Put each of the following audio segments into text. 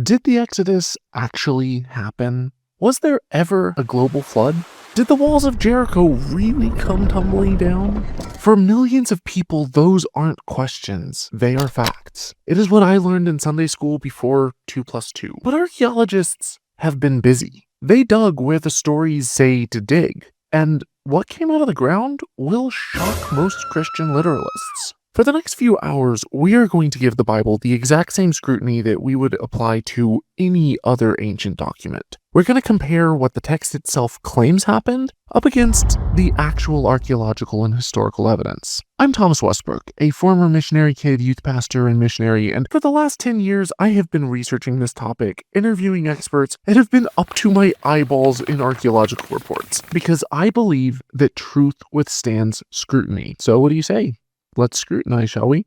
Did the Exodus actually happen? Was there ever a global flood? Did the walls of Jericho really come tumbling down? For millions of people, those aren't questions, they are facts. It is what I learned in Sunday school before 2 + 2. But archaeologists have been busy. They dug where the stories say to dig, and what came out of the ground will shock most Christian literalists. For the next few hours, we are going to give the Bible the exact same scrutiny that we would apply to any other ancient document. We're going to compare what the text itself claims happened up against the actual archaeological and historical evidence. I'm Thomas Westbrook, a former missionary kid, youth pastor, and missionary, and for the last 10 years, I have been researching this topic, interviewing experts, and have been up to my eyeballs in archaeological reports, because I believe that truth withstands scrutiny. So what do you say? Let's scrutinize, shall we?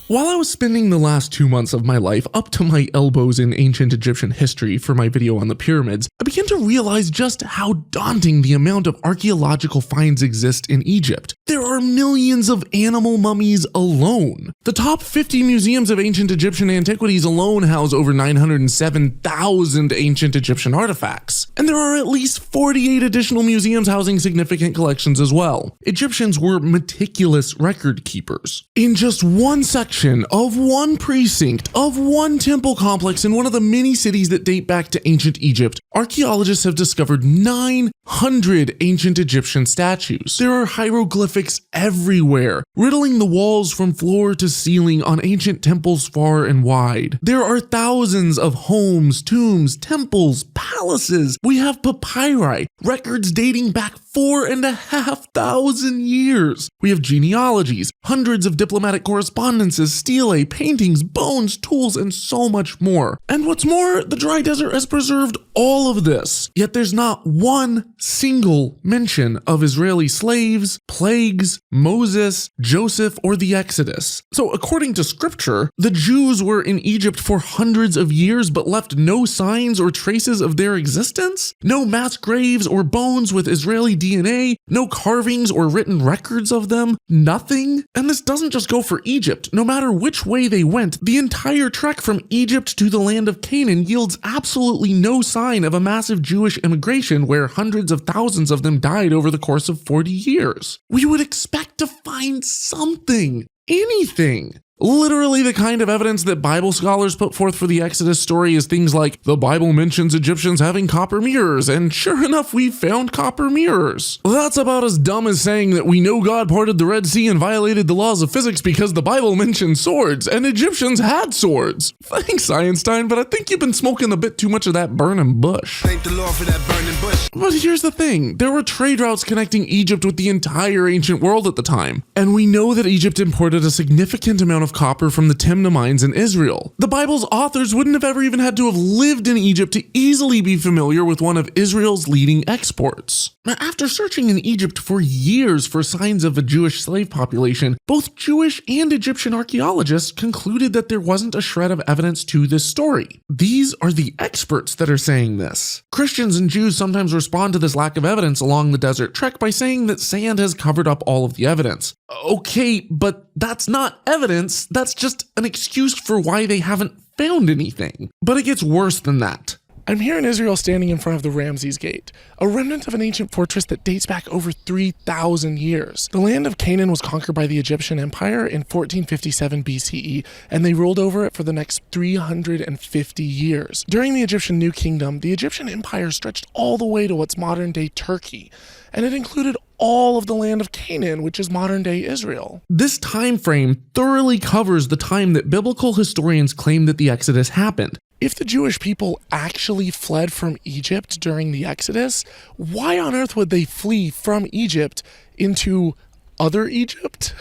While I was spending the last 2 months of my life up to my elbows in ancient Egyptian history for my video on the pyramids, I began to realize just how daunting the amount of archaeological finds exist in Egypt. There are millions of animal mummies alone. The top 50 museums of ancient Egyptian antiquities alone house over 907,000 ancient Egyptian artifacts. And there are at least 48 additional museums housing significant collections as well. Egyptians were meticulous record keepers. In just one section of one precinct of one temple complex in one of the many cities that date back to ancient Egypt, archaeologists have discovered 900 ancient Egyptian statues. There are hieroglyphics everywhere, riddling the walls from floor to ceiling on ancient temples far and wide. There are thousands of homes, tombs, temples, palaces. We have papyri, records dating back 4,500 years. We have genealogies, hundreds of diplomatic correspondences, stelae, paintings, bones, tools, and so much more. And what's more, the dry desert has preserved all of this. Yet there's not one single mention of Israeli slaves, plagues, Moses, Joseph, or the Exodus. So according to scripture, the Jews were in Egypt for hundreds of years but left no signs or traces of their existence? No mass graves or bones with Israeli DNA? No carvings or written records of them? Nothing? And this doesn't just go for Egypt. No matter which way they went, the entire trek from Egypt to the land of Canaan yields absolutely no sign of a massive Jewish immigration where hundreds of thousands of them died over the course of 40 years. We would expect to find something, anything. Literally the kind of evidence that Bible scholars put forth for the Exodus story is things like, the Bible mentions Egyptians having copper mirrors, and sure enough, we found copper mirrors. That's about as dumb as saying that we know God parted the Red Sea and violated the laws of physics because the Bible mentions swords, and Egyptians had swords. Thanks, Einstein, but I think you've been smoking a bit too much of that burning bush. Thank the Lord for that burning bush. But here's the thing, there were trade routes connecting Egypt with the entire ancient world at the time, and we know that Egypt imported a significant amount of copper from the Timna mines in Israel. The Bible's authors wouldn't have ever even had to have lived in Egypt to easily be familiar with one of Israel's leading exports. Now, after searching in Egypt for years for signs of a Jewish slave population, both Jewish and Egyptian archaeologists concluded that there wasn't a shred of evidence to this story. These are the experts that are saying this. Christians and Jews sometimes respond to this lack of evidence along the desert trek by saying that sand has covered up all of the evidence. Okay, but that's not evidence, that's just an excuse for why they haven't found anything. But it gets worse than that. I'm here in Israel standing in front of the Ramses Gate, a remnant of an ancient fortress that dates back over 3,000 years. The land of Canaan was conquered by the Egyptian Empire in 1457 BCE, and they ruled over it for the next 350 years. During the Egyptian New Kingdom, the Egyptian Empire stretched all the way to what's modern-day Turkey, and it included all of the land of Canaan, which is modern-day Israel. This time frame thoroughly covers the time that biblical historians claim that the Exodus happened. If the Jewish people actually fled from Egypt during the Exodus, why on earth would they flee from Egypt into other Egypt?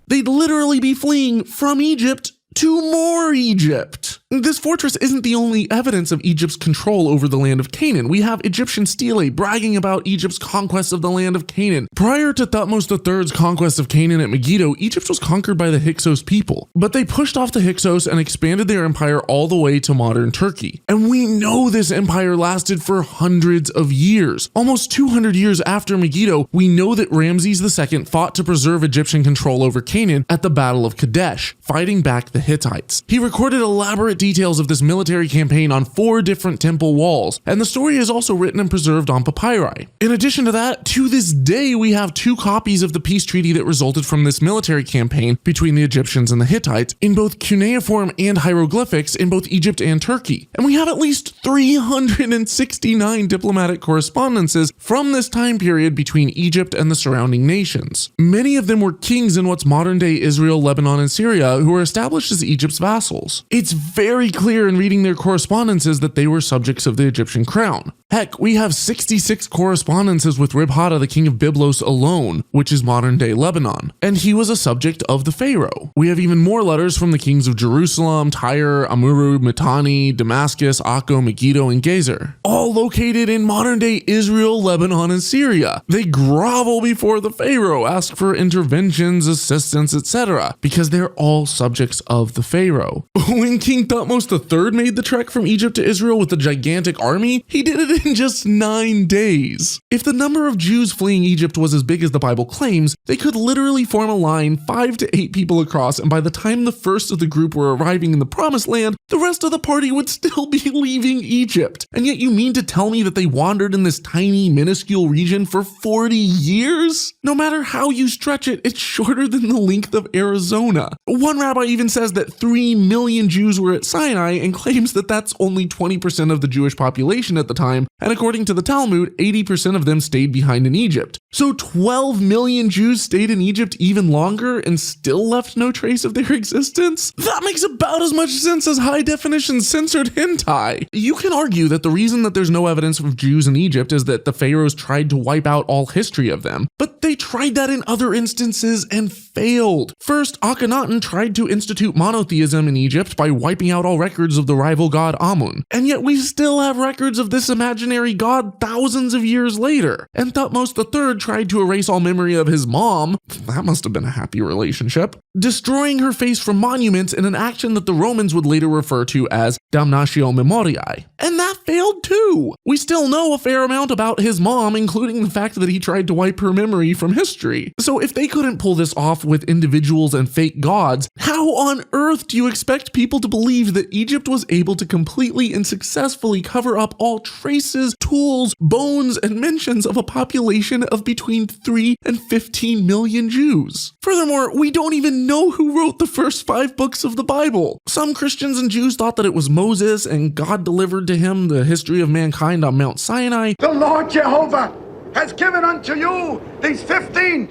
They'd literally be fleeing from Egypt to more Egypt. This fortress isn't the only evidence of Egypt's control over the land of Canaan. We have Egyptian stele bragging about Egypt's conquest of the land of Canaan. Prior to Thutmose III's conquest of Canaan at Megiddo, Egypt was conquered by the Hyksos people, but they pushed off the Hyksos and expanded their empire all the way to modern Turkey. And we know this empire lasted for hundreds of years. Almost 200 years after Megiddo, we know that Ramses II fought to preserve Egyptian control over Canaan at the Battle of Kadesh, fighting back the Hittites. He recorded elaborate details of this military campaign on 4 different temple walls, and the story is also written and preserved on papyri. In addition to that, to this day we have 2 copies of the peace treaty that resulted from this military campaign between the Egyptians and the Hittites in both cuneiform and hieroglyphics in both Egypt and Turkey. And we have at least 369 diplomatic correspondences from this time period between Egypt and the surrounding nations. Many of them were kings in what's modern-day Israel, Lebanon, and Syria who were established as Egypt's vassals. It's very clear in reading their correspondences that they were subjects of the Egyptian crown. Heck, we have 66 correspondences with Ribhada, the king of Byblos alone, which is modern-day Lebanon, and he was a subject of the pharaoh. We have even more letters from the kings of Jerusalem, Tyre, Amurru, Mitanni, Damascus, Akko, Megiddo, and Gezer, all located in modern-day Israel, Lebanon, and Syria. They grovel before the pharaoh, ask for interventions, assistance, etc., because they're all subjects of the pharaoh. When King Thutmose III made the trek from Egypt to Israel with a gigantic army, he did it in just 9 days. If the number of Jews fleeing Egypt was as big as the Bible claims, they could literally form a line 5 to 8 people across, and by the time the first of the group were arriving in the promised land, the rest of the party would still be leaving Egypt. And yet you mean to tell me that they wandered in this tiny, minuscule region for 40 years? No matter how you stretch it, it's shorter than the length of Arizona. One rabbi even says that 3 million Jews were at Sinai and claims that that's only 20% of the Jewish population at the time, and according to the Talmud, 80% of them stayed behind in Egypt. So 12 million Jews stayed in Egypt even longer and still left no trace of their existence? That makes about as much sense as high-definition censored hentai. You can argue that the reason that there's no evidence of Jews in Egypt is that the pharaohs tried to wipe out all history of them, but they tried that in other instances and failed. First, Akhenaten tried to institute monotheism in Egypt by wiping out all records of the rival god Amun, and yet we still have records of this imaginary god thousands of years later. And Thutmose III tried to erase all memory of his mom. That must have been a happy relationship. Destroying her face from monuments in an action that the Romans would later refer to as damnatio memoriae. And that failed too. We still know a fair amount about his mom, including the fact that he tried to wipe her memory from history. So if they couldn't pull this off with individuals and fake gods, how on earth do you expect people to believe that Egypt was able to completely and successfully cover up all traces, tools, bones, and mentions of a population of between 3 and 15 million Jews? Furthermore, we don't even know who wrote the first 5 books of the Bible. Some Christians and Jews thought that it was Moses, and God delivered to him the history of mankind on Mount Sinai. The Lord Jehovah has given unto you these 15,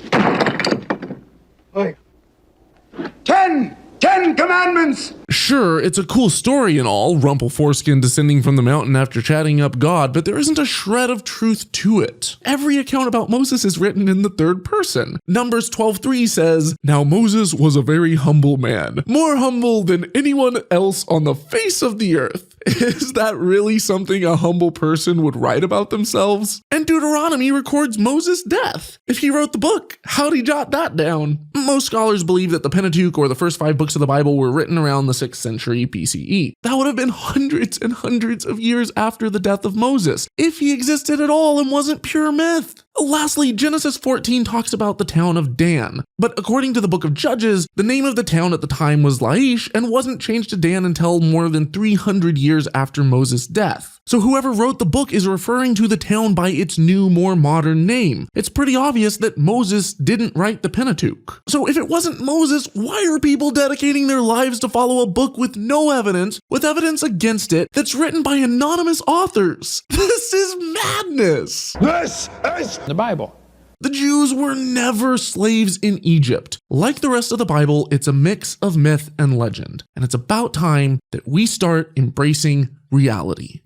10 commandments. Sure, it's a cool story and all, Rumple Foreskin descending from the mountain after chatting up God, but there isn't a shred of truth to it. Every account about Moses is written in the third person. Numbers 12:3 says, "Now Moses was a very humble man, more humble than anyone else on the face of the earth." Is that really something a humble person would write about themselves? And Deuteronomy records Moses' death. If he wrote the book, how'd he jot that down? Most scholars believe that the Pentateuch, or the first 5 books of the Bible, were written around the 6th century BCE. That would have been hundreds and hundreds of years after the death of Moses, if he existed at all and wasn't pure myth. Lastly, Genesis 14 talks about the town of Dan, but according to the book of Judges, the name of the town at the time was Laish and wasn't changed to Dan until more than 300 years after Moses' death. So whoever wrote the book is referring to the town by its new, more modern name. It's pretty obvious that Moses didn't write the Pentateuch. So if it wasn't Moses, why are people dedicating their lives to follow a book with no evidence, with evidence against it, that's written by anonymous authors? This is madness! This is the Bible. The Jews were never slaves in Egypt. Like the rest of the Bible, it's a mix of myth and legend, and it's about time that we start embracing reality.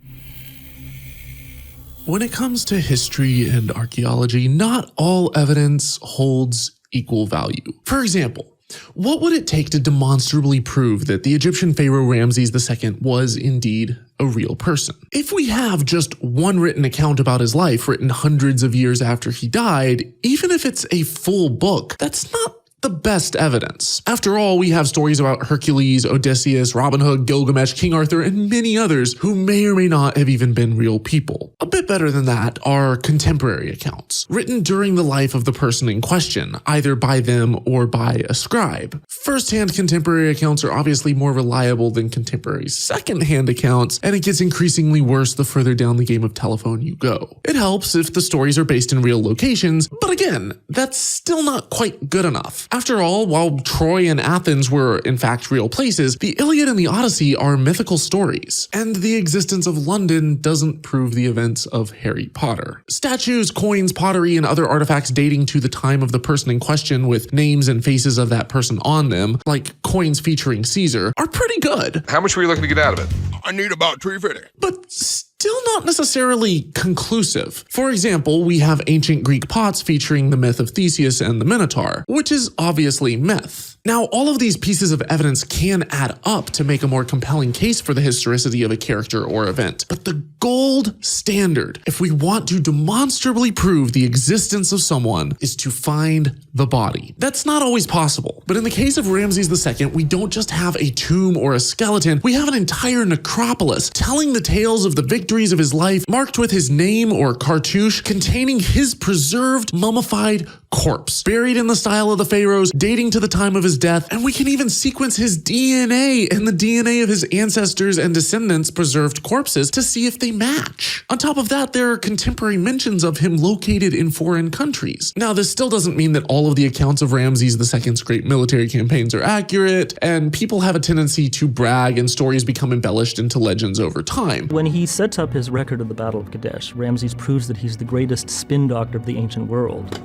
When it comes to history and archaeology, not all evidence holds equal value. For example, What would it take to demonstrably prove that the Egyptian pharaoh Ramses II was indeed a real person? If we have just one written account about his life written hundreds of years after he died, even if it's a full book, that's not the best evidence. After all, we have stories about Hercules, Odysseus, Robin Hood, Gilgamesh, King Arthur, and many others who may or may not have even been real people. A bit better than that are contemporary accounts, written during the life of the person in question, either by them or by a scribe. First-hand contemporary accounts are obviously more reliable than contemporary second-hand accounts, and it gets increasingly worse the further down the game of telephone you go. It helps if the stories are based in real locations, but again, that's still not quite good enough. After all, while Troy and Athens were in fact real places, the Iliad and the Odyssey are mythical stories, and the existence of London doesn't prove the events of Harry Potter. Statues, coins, pottery, and other artifacts dating to the time of the person in question with names and faces of that person on them, like coins featuring Caesar, are pretty good. How much were you looking to get out of it? I need about $350. But still not necessarily conclusive. For example, we have ancient Greek pots featuring the myth of Theseus and the Minotaur, which is obviously myth. Now, all of these pieces of evidence can add up to make a more compelling case for the historicity of a character or event, but the gold standard, if we want to demonstrably prove the existence of someone, is to find the body. That's not always possible, but in the case of Ramses II, we don't just have a tomb or a skeleton, we have an entire necropolis telling the tales of the victories of his life, marked with his name or cartouche, containing his preserved, mummified corpse, buried in the style of the pharaohs, dating to the time of his death, and we can even sequence his DNA and the DNA of his ancestors and descendants' preserved corpses to see if they match. On top of that, there are contemporary mentions of him located in foreign countries. Now, this still doesn't mean that all of the accounts of Ramses II's great military campaigns are accurate, and people have a tendency to brag and stories become embellished into legends over time. When he sets up his record of the Battle of Kadesh, Ramses proves that he's the greatest spin doctor of the ancient world.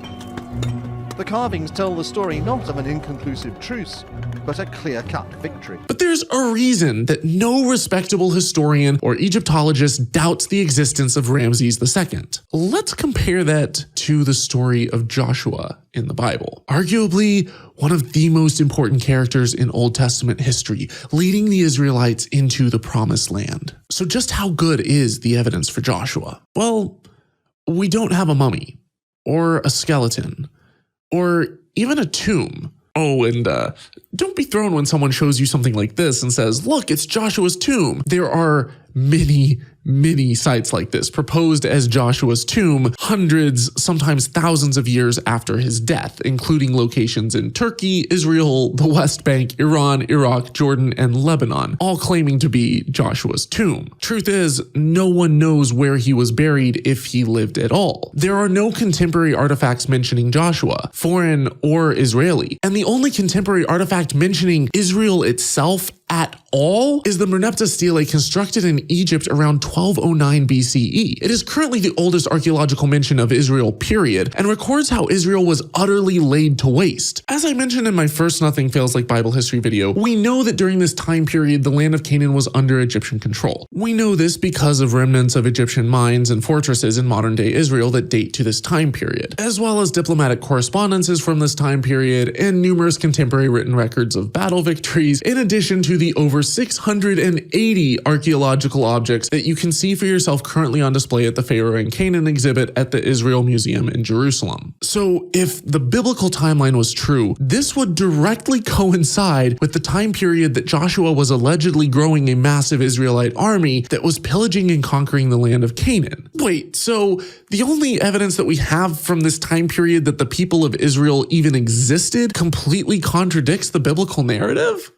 The carvings tell the story not of an inconclusive truce, but a clear-cut victory. But there's a reason that no respectable historian or Egyptologist doubts the existence of Ramses II. Let's compare that to the story of Joshua in the Bible. Arguably one of the most important characters in Old Testament history, leading the Israelites into the Promised Land. So just how good is the evidence for Joshua? Well, we don't have a mummy, or a skeleton, or even a tomb. Oh, and don't be thrown when someone shows you something like this and says, look, it's Joshua's tomb. There are many sites like this proposed as Joshua's tomb hundreds, sometimes thousands of years after his death, including locations in Turkey, Israel, the West Bank, Iran, Iraq, Jordan, and Lebanon, all claiming to be Joshua's tomb. Truth is, no one knows where he was buried if he lived at all. There are no contemporary artifacts mentioning Joshua, foreign or Israeli, and the only contemporary artifact mentioning Israel itself at all is the Merneptah stele constructed in Egypt around 1209 BCE. It is currently the oldest archaeological mention of Israel, period, and records how Israel was utterly laid to waste. As I mentioned in my first Nothing Fails Like Bible History video, we know that during this time period, the land of Canaan was under Egyptian control. We know this because of remnants of Egyptian mines and fortresses in modern-day Israel that date to this time period, as well as diplomatic correspondences from this time period and numerous contemporary written records of battle victories, in addition to the over 680 archaeological objects that you can see for yourself currently on display at the Pharaoh and Canaan exhibit at the Israel Museum in Jerusalem. So if the biblical timeline was true, this would directly coincide with the time period that Joshua was allegedly growing a massive Israelite army that was pillaging and conquering the land of Canaan. Wait, so the only evidence that we have from this time period that the people of Israel even existed completely contradicts the biblical narrative?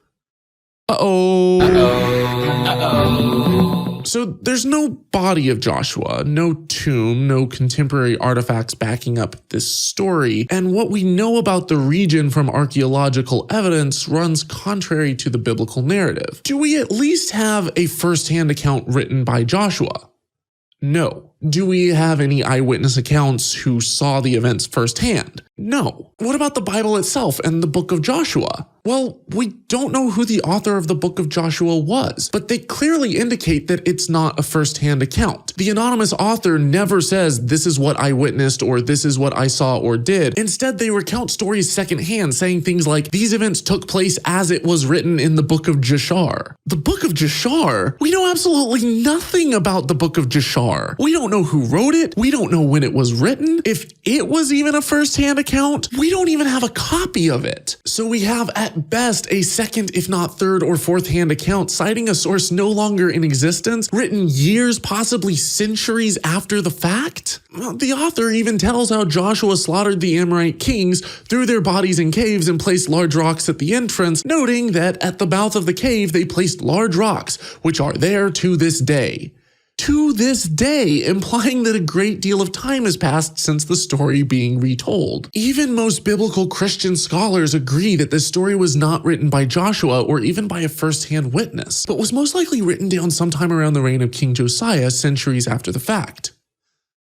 So there's no body of Joshua, no tomb, no contemporary artifacts backing up this story, and what we know about the region from archaeological evidence runs contrary to the biblical narrative. Do we at least have a first-hand account written by Joshua? No. Do we have any eyewitness accounts who saw the events firsthand? No. What about the Bible itself and the book of Joshua? Well, we don't know who the author of the book of Joshua was, but they clearly indicate that it's not a first-hand account. The anonymous author never says, this is what I witnessed or this is what I saw or did. Instead, they recount stories secondhand, saying things like, these events took place as it was written in the book of Jashar. The book of Jashar? We know absolutely nothing about the book of Jashar. We don't know who wrote it. We don't know when it was written. If it was even a first-hand account, we don't even have a copy of it. So we have at best a second, if not third or fourth hand account citing a source no longer in existence, written years, possibly centuries after the fact. The author even tells how Joshua slaughtered the Amorite kings, threw their bodies in caves and placed large rocks at the entrance, noting that at the mouth of the cave they placed large rocks, which are there to this day. To this day, implying that a great deal of time has passed since the story being retold. Even most biblical Christian scholars agree that this story was not written by Joshua or even by a first-hand witness, but was most likely written down sometime around the reign of King Josiah, centuries after the fact.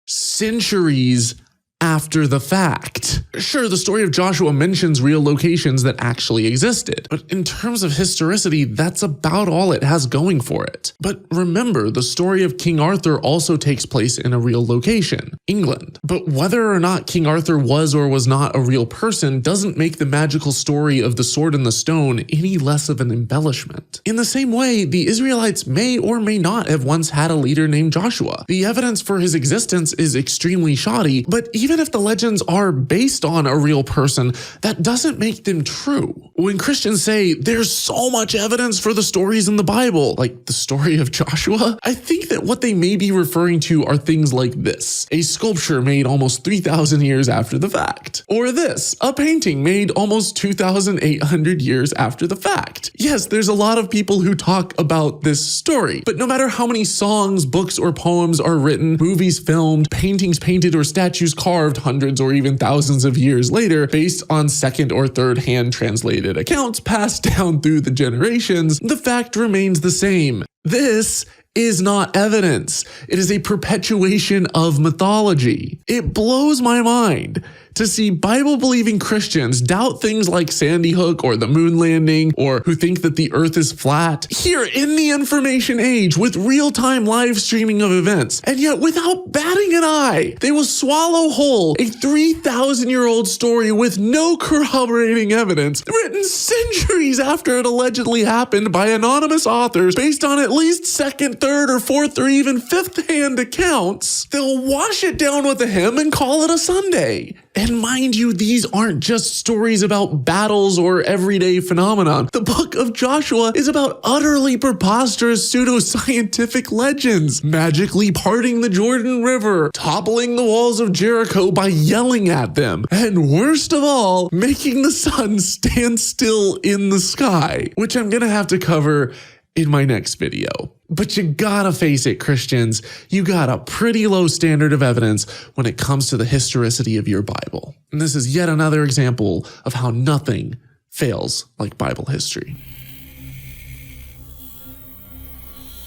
Centuries after the fact. Sure, the story of Joshua mentions real locations that actually existed, but in terms of historicity, that's about all it has going for it. But remember, the story of King Arthur also takes place in a real location, England. But whether or not King Arthur was or was not a real person doesn't make the magical story of the sword and the stone any less of an embellishment. In the same way, the Israelites may or may not have once had a leader named Joshua. The evidence for his existence is extremely shoddy, but even if the legends are based on a real person, that doesn't make them true. When Christians say there's so much evidence for the stories in the Bible, like the story of Joshua, I think that what they may be referring to are things like this: a sculpture made almost 3,000 years after the fact. Or this, a painting made almost 2,800 years after the fact. Yes, there's a lot of people who talk about this story, but no matter how many songs, books, or poems are written, movies filmed, paintings painted, or statues carved hundreds or even thousands of years later based on second or third hand translated accounts passed down through the generations, the fact remains the same. This is not evidence. It is a perpetuation of mythology. It blows my mind to see Bible-believing Christians doubt things like Sandy Hook or the moon landing, or who think that the earth is flat, here in the information age with real-time live streaming of events, and yet without batting an eye, they will swallow whole a 3,000-year-old story with no corroborating evidence, written centuries after it allegedly happened by anonymous authors based on at least second, third, or fourth, or even fifth-hand accounts. They'll wash it down with a hymn and call it a Sunday. And mind you, these aren't just stories about battles or everyday phenomenon. The book of Joshua is about utterly preposterous pseudoscientific legends, magically parting the Jordan River, toppling the walls of Jericho by yelling at them, and worst of all, making the sun stand still in the sky, which I'm gonna have to cover in my next video. But you gotta face it, Christians, you got a pretty low standard of evidence when it comes to the historicity of your Bible. And this is yet another example of how nothing fails like Bible history.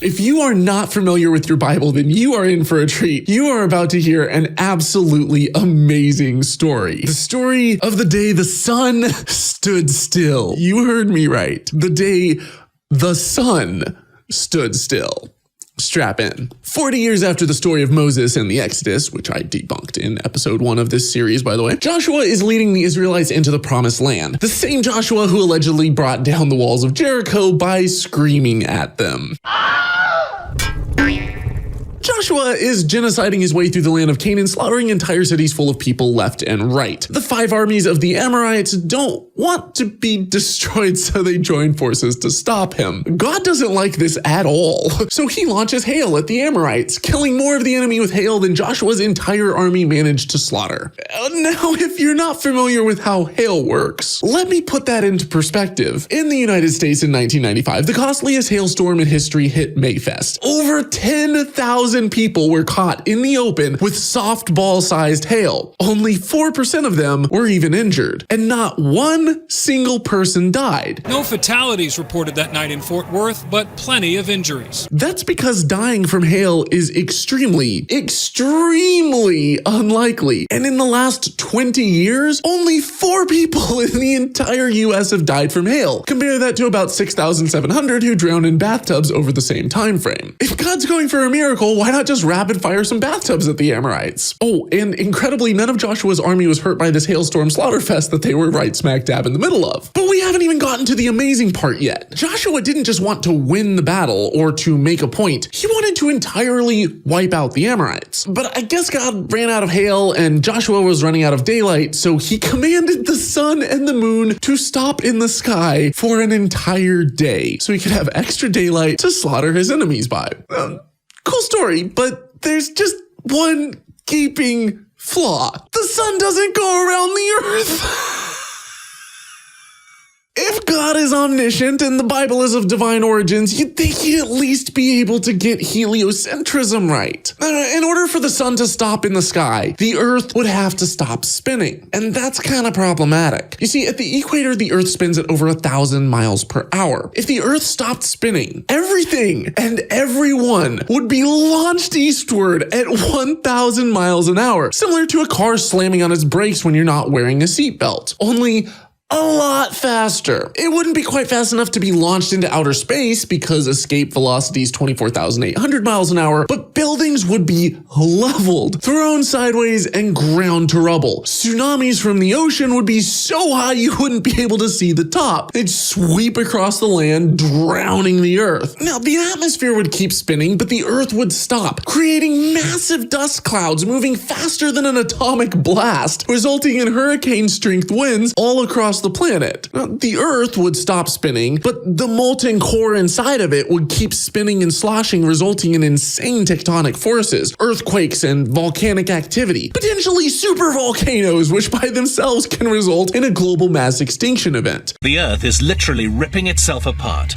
If you are not familiar with your Bible, then you are in for a treat. You are about to hear an absolutely amazing story. The story of the day the sun stood still. You heard me right. The day the sun stood still. Strap in. 40 years after the story of Moses and the Exodus, which I debunked in episode 1 of this series, by the way, Joshua is leading the Israelites into the promised land. The same Joshua who allegedly brought down the walls of Jericho by screaming at them. Joshua is genociding his way through the land of Canaan, slaughtering entire cities full of people left and right. The 5 armies of the Amorites don't want to be destroyed, so they join forces to stop him. God doesn't like this at all, so he launches hail at the Amorites, killing more of the enemy with hail than Joshua's entire army managed to slaughter. Now, if you're not familiar with how hail works, let me put that into perspective. In the United States in 1995, the costliest hailstorm in history hit Mayfest. Over 10,000 4,000 people were caught in the open with softball-sized hail. Only 4% of them were even injured, and not one single person died. No fatalities reported that night in Fort Worth, but plenty of injuries. That's because dying from hail is extremely unlikely. And in the last 20 years, only 4 people in the entire US have died from hail. Compare that to about 6,700 who drowned in bathtubs over the same time frame. If God's going for a miracle, why not just rapid fire some bathtubs at the Amorites? Oh, and incredibly, none of Joshua's army was hurt by this hailstorm slaughterfest that they were right smack dab in the middle of. But we haven't even gotten to the amazing part yet. Joshua didn't just want to win the battle or to make a point. He wanted to entirely wipe out the Amorites. But I guess God ran out of hail and Joshua was running out of daylight, so he commanded the sun and the moon to stop in the sky for an entire day so he could have extra daylight to slaughter his enemies by. Cool story, but there's just one gaping flaw. The sun doesn't go around the earth. If God is omniscient and the Bible is of divine origins, you'd think he'd at least be able to get heliocentrism right. In order for the sun to stop in the sky, the Earth would have to stop spinning. And that's kind of problematic. You see, at the equator, the Earth spins at over 1,000 miles per hour. If the Earth stopped spinning, everything and everyone would be launched eastward at 1,000 miles an hour, similar to a car slamming on its brakes when you're not wearing a seatbelt. Only a lot faster. It wouldn't be quite fast enough to be launched into outer space because escape velocity is 24,800 miles an hour, but buildings would be leveled, thrown sideways, and ground to rubble. Tsunamis from the ocean would be so high you wouldn't be able to see the top. They'd sweep across the land, drowning the Earth. Now, the atmosphere would keep spinning, but the Earth would stop, creating massive dust clouds moving faster than an atomic blast, resulting in hurricane-strength winds all across the planet. The Earth would stop spinning, but the molten core inside of it would keep spinning and sloshing, resulting in insane tectonic forces, earthquakes, and volcanic activity, potentially supervolcanoes, which by themselves can result in a global mass extinction event. The Earth is literally ripping itself apart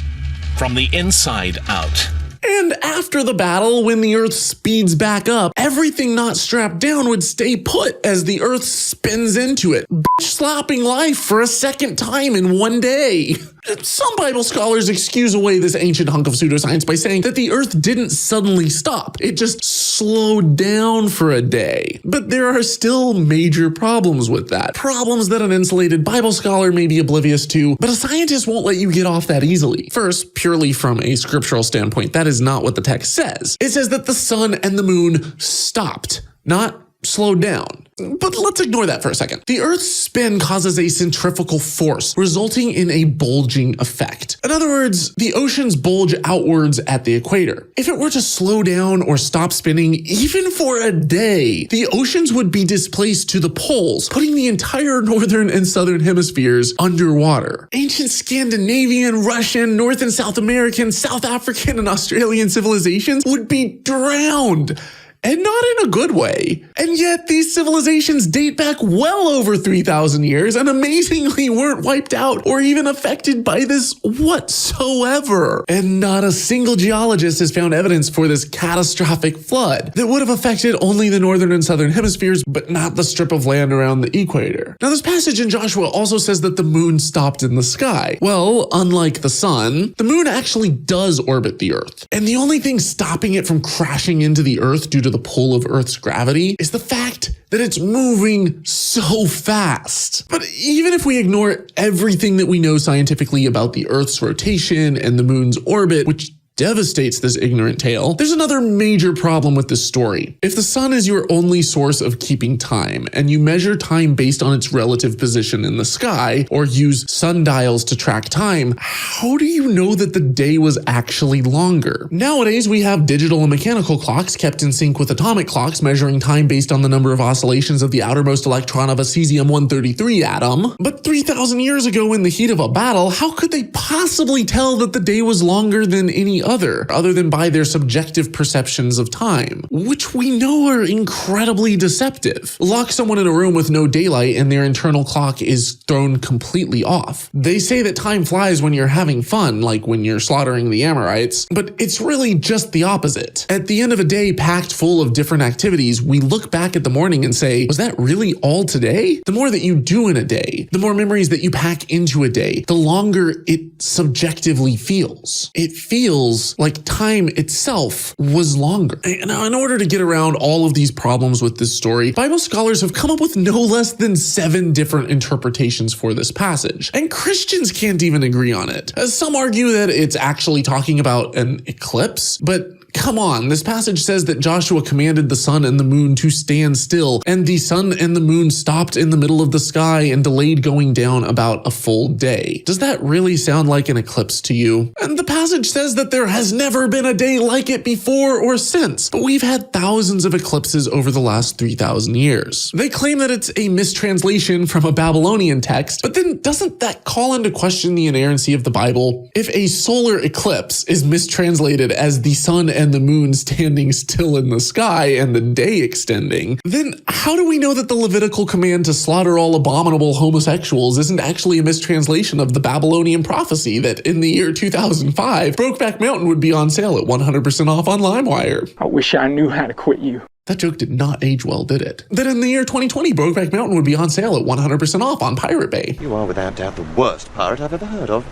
from the inside out. And after the battle, when the Earth speeds back up, everything not strapped down would stay put as the Earth spins into it, slapping life for a second time in one day. Some Bible scholars excuse away this ancient hunk of pseudoscience by saying that the Earth didn't suddenly stop. It just slowed down for a day. But there are still major problems with that. Problems that an insulated Bible scholar may be oblivious to, but a scientist won't let you get off that easily. First, purely from a scriptural standpoint, that is not what the text says. It says that the sun and the moon stopped, not slowed down. But let's ignore that for a second. The Earth's spin causes a centrifugal force, resulting in a bulging effect. In other words, the oceans bulge outwards at the equator. If it were to slow down or stop spinning, even for a day, the oceans would be displaced to the poles, putting the entire northern and southern hemispheres underwater. Ancient Scandinavian, Russian, North and South American, South African, and Australian civilizations would be drowned. And not in a good way. And yet these civilizations date back well over 3,000 years and amazingly weren't wiped out or even affected by this whatsoever. And not a single geologist has found evidence for this catastrophic flood that would have affected only the northern and southern hemispheres, but not the strip of land around the equator. Now, this passage in Joshua also says that the moon stopped in the sky. Well, unlike the sun, the moon actually does orbit the Earth. And the only thing stopping it from crashing into the Earth due to the pull of Earth's gravity is the fact that it's moving so fast. But even if we ignore everything that we know scientifically about the Earth's rotation and the moon's orbit, which devastates this ignorant tale, there's another major problem with this story. If the sun is your only source of keeping time, and you measure time based on its relative position in the sky, or use sundials to track time, how do you know that the day was actually longer? Nowadays, we have digital and mechanical clocks kept in sync with atomic clocks, measuring time based on the number of oscillations of the outermost electron of a cesium-133 atom. But 3,000 years ago, in the heat of a battle, how could they possibly tell that the day was longer than any other than by their subjective perceptions of time, which we know are incredibly deceptive. Lock someone in a room with no daylight and their internal clock is thrown completely off. They say that time flies when you're having fun, like when you're slaughtering the Amorites, but it's really just the opposite. At the end of a day packed full of different activities, we look back at the morning and say, was that really all today? The more that you do in a day, the more memories that you pack into a day, the longer it subjectively feels. It feels like time itself was longer. Now, in order to get around all of these problems with this story, Bible scholars have come up with no less than 7 different interpretations for this passage, and Christians can't even agree on it. Some argue that it's actually talking about an eclipse, but come on, this passage says that Joshua commanded the sun and the moon to stand still, and the sun and the moon stopped in the middle of the sky and delayed going down about a full day. Does that really sound like an eclipse to you? And the passage says that there has never been a day like it before or since, but we've had thousands of eclipses over the last 3,000 years. They claim that it's a mistranslation from a Babylonian text, but then doesn't that call into question the inerrancy of the Bible? If a solar eclipse is mistranslated as the sun and the moon standing still in the sky and the day extending, then how do we know that the Levitical command to slaughter all abominable homosexuals isn't actually a mistranslation of the Babylonian prophecy that in the year 2005, Brokeback Mountain would be on sale at 100% off on LimeWire? I wish I knew how to quit you. That joke did not age well, did it? That in the year 2020, Brokeback Mountain would be on sale at 100% off on Pirate Bay. You are without doubt the worst pirate I've ever heard of.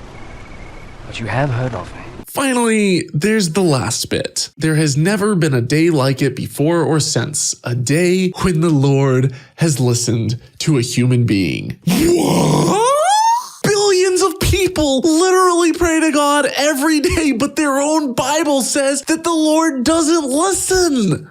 But you have heard of me. Finally, there's the last bit. There has never been a day like it before or since, a day when the Lord has listened to a human being. What? Billions of people literally pray to God every day, but their own Bible says that the Lord doesn't listen.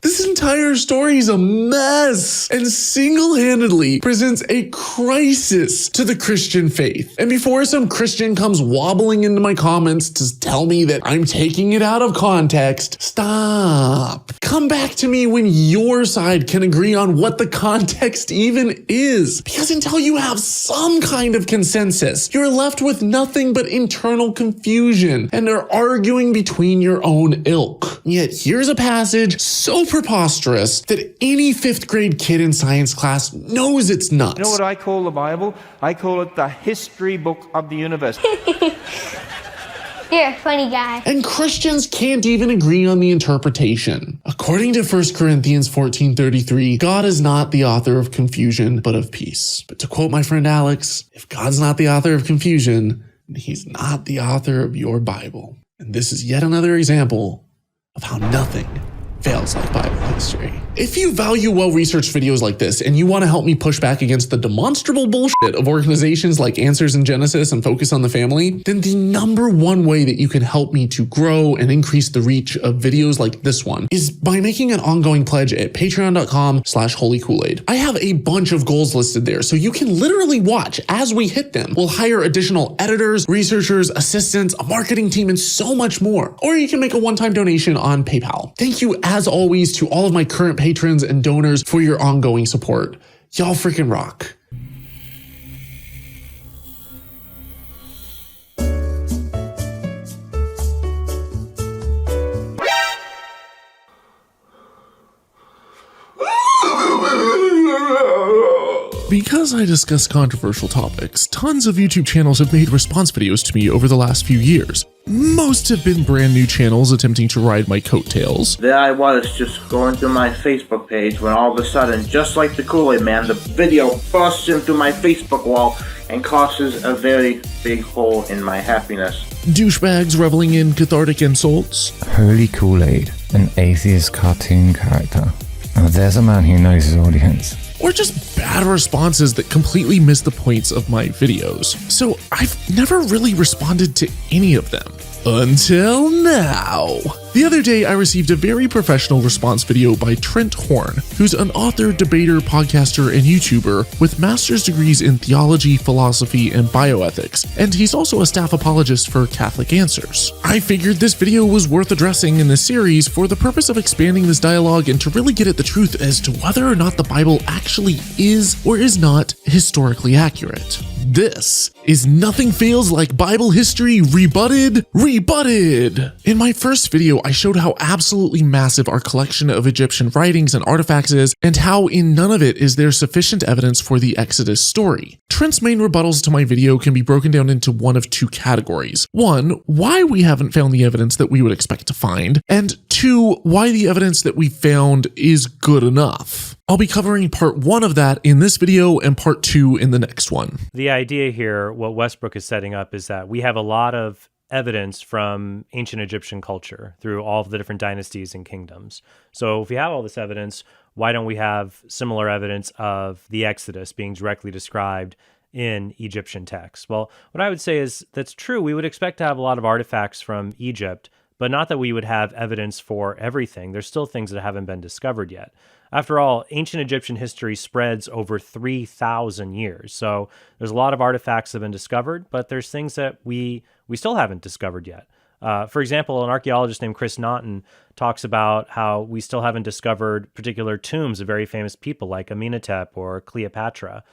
This entire story is a mess and single-handedly presents a crisis to the Christian faith. And before some Christian comes wobbling into my comments to tell me that I'm taking it out of context, stop. Come back to me when your side can agree on what the context even is. Because until you have some kind of consensus, you're left with nothing but internal confusion and are arguing between your own ilk. Yet here's a passage so preposterous that any 5th grade kid in science class knows it's nuts. You know what I call the Bible? I call it the history book of the universe. You're a funny guy. And Christians can't even agree on the interpretation. According to 1 Corinthians 14:33, God is not the author of confusion, but of peace. But to quote my friend Alex, if God's not the author of confusion, then he's not the author of your Bible. And this is yet another example of how nothing fails like Bible history. If you value well-researched videos like this and you want to help me push back against the demonstrable bullshit of organizations like Answers in Genesis and Focus on the Family, then the #1 way that you can help me to grow and increase the reach of videos like this one is by making an ongoing pledge at patreon.com/holykoolaid. I have a bunch of goals listed there, so you can literally watch as we hit them. We'll hire additional editors, researchers, assistants, a marketing team, and so much more. Or you can make a one-time donation on PayPal. Thank you as always to all of my current patrons and donors for your ongoing support. Y'all freaking rock. Because I discuss controversial topics, tons of YouTube channels have made response videos to me over the last few years. Most have been brand new channels attempting to ride my coattails. There I was just going through my Facebook page when all of a sudden, just like the Koolaid man, the video busts into my Facebook wall and causes a very big hole in my happiness. Douchebags reveling in cathartic insults. Holy Koolaid, an atheist cartoon character. Oh, there's a man who knows his audience. Or just bad responses that completely miss the points of my videos. So I've never really responded to any of them. Until now. The other day, I received a very professional response video by Trent Horn, who's an author, debater, podcaster, and YouTuber with master's degrees in theology, philosophy, and bioethics, and he's also a staff apologist for Catholic Answers. I figured this video was worth addressing in this series for the purpose of expanding this dialogue and to really get at the truth as to whether or not the Bible actually is or is not historically accurate. This is Nothing Fails Like Bible History Rebutted. In my first video, I showed how absolutely massive our collection of Egyptian writings and artifacts is, and how in none of it is there sufficient evidence for the Exodus story. Trent's main rebuttals to my video can be broken down into one of two categories. One, why we haven't found the evidence that we would expect to find, and two, why the evidence that we found is good enough. I'll be covering part 1 of that in this video and part 2 in the next one. The idea here, what Westbrook is setting up, is that we have a lot of evidence from ancient Egyptian culture through all of the different dynasties and kingdoms. So if we have all this evidence, why don't we have similar evidence of the Exodus being directly described in Egyptian texts? Well, what I would say is that's true. We would expect to have a lot of artifacts from Egypt, but not that we would have evidence for everything. There's still things that haven't been discovered yet. After all, ancient Egyptian history spreads over 3,000 years. So there's a lot of artifacts that have been discovered, but there's things that we still haven't discovered yet. For example, an archaeologist named Chris Naughton talks about how we still haven't discovered particular tombs of very famous people like Amenhotep or Cleopatra.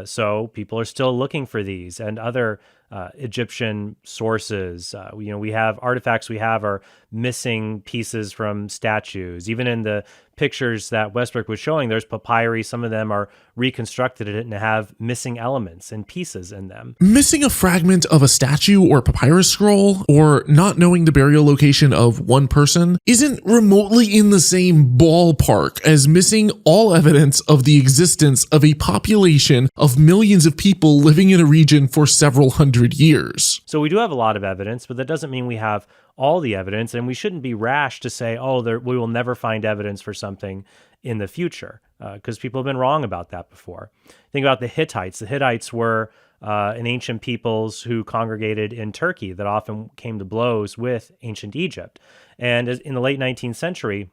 So people are still looking for these and other Egyptian sources. We have artifacts we have are missing pieces from statues. Even in the pictures that Westbrook was showing, there's papyri. Some of them are reconstructed and have missing elements and pieces in them. Missing a fragment of a statue or papyrus scroll, or not knowing the burial location of one person, isn't remotely in the same ballpark as missing all evidence of the existence of a population of millions of people living in a region for several hundred years. So we do have a lot of evidence, but that doesn't mean we have all the evidence, and we shouldn't be rash to say, we will never find evidence for something in the future, because people have been wrong about that before. Think about the Hittites. The Hittites were an ancient peoples who congregated in Turkey that often came to blows with ancient Egypt. And in the late 19th century,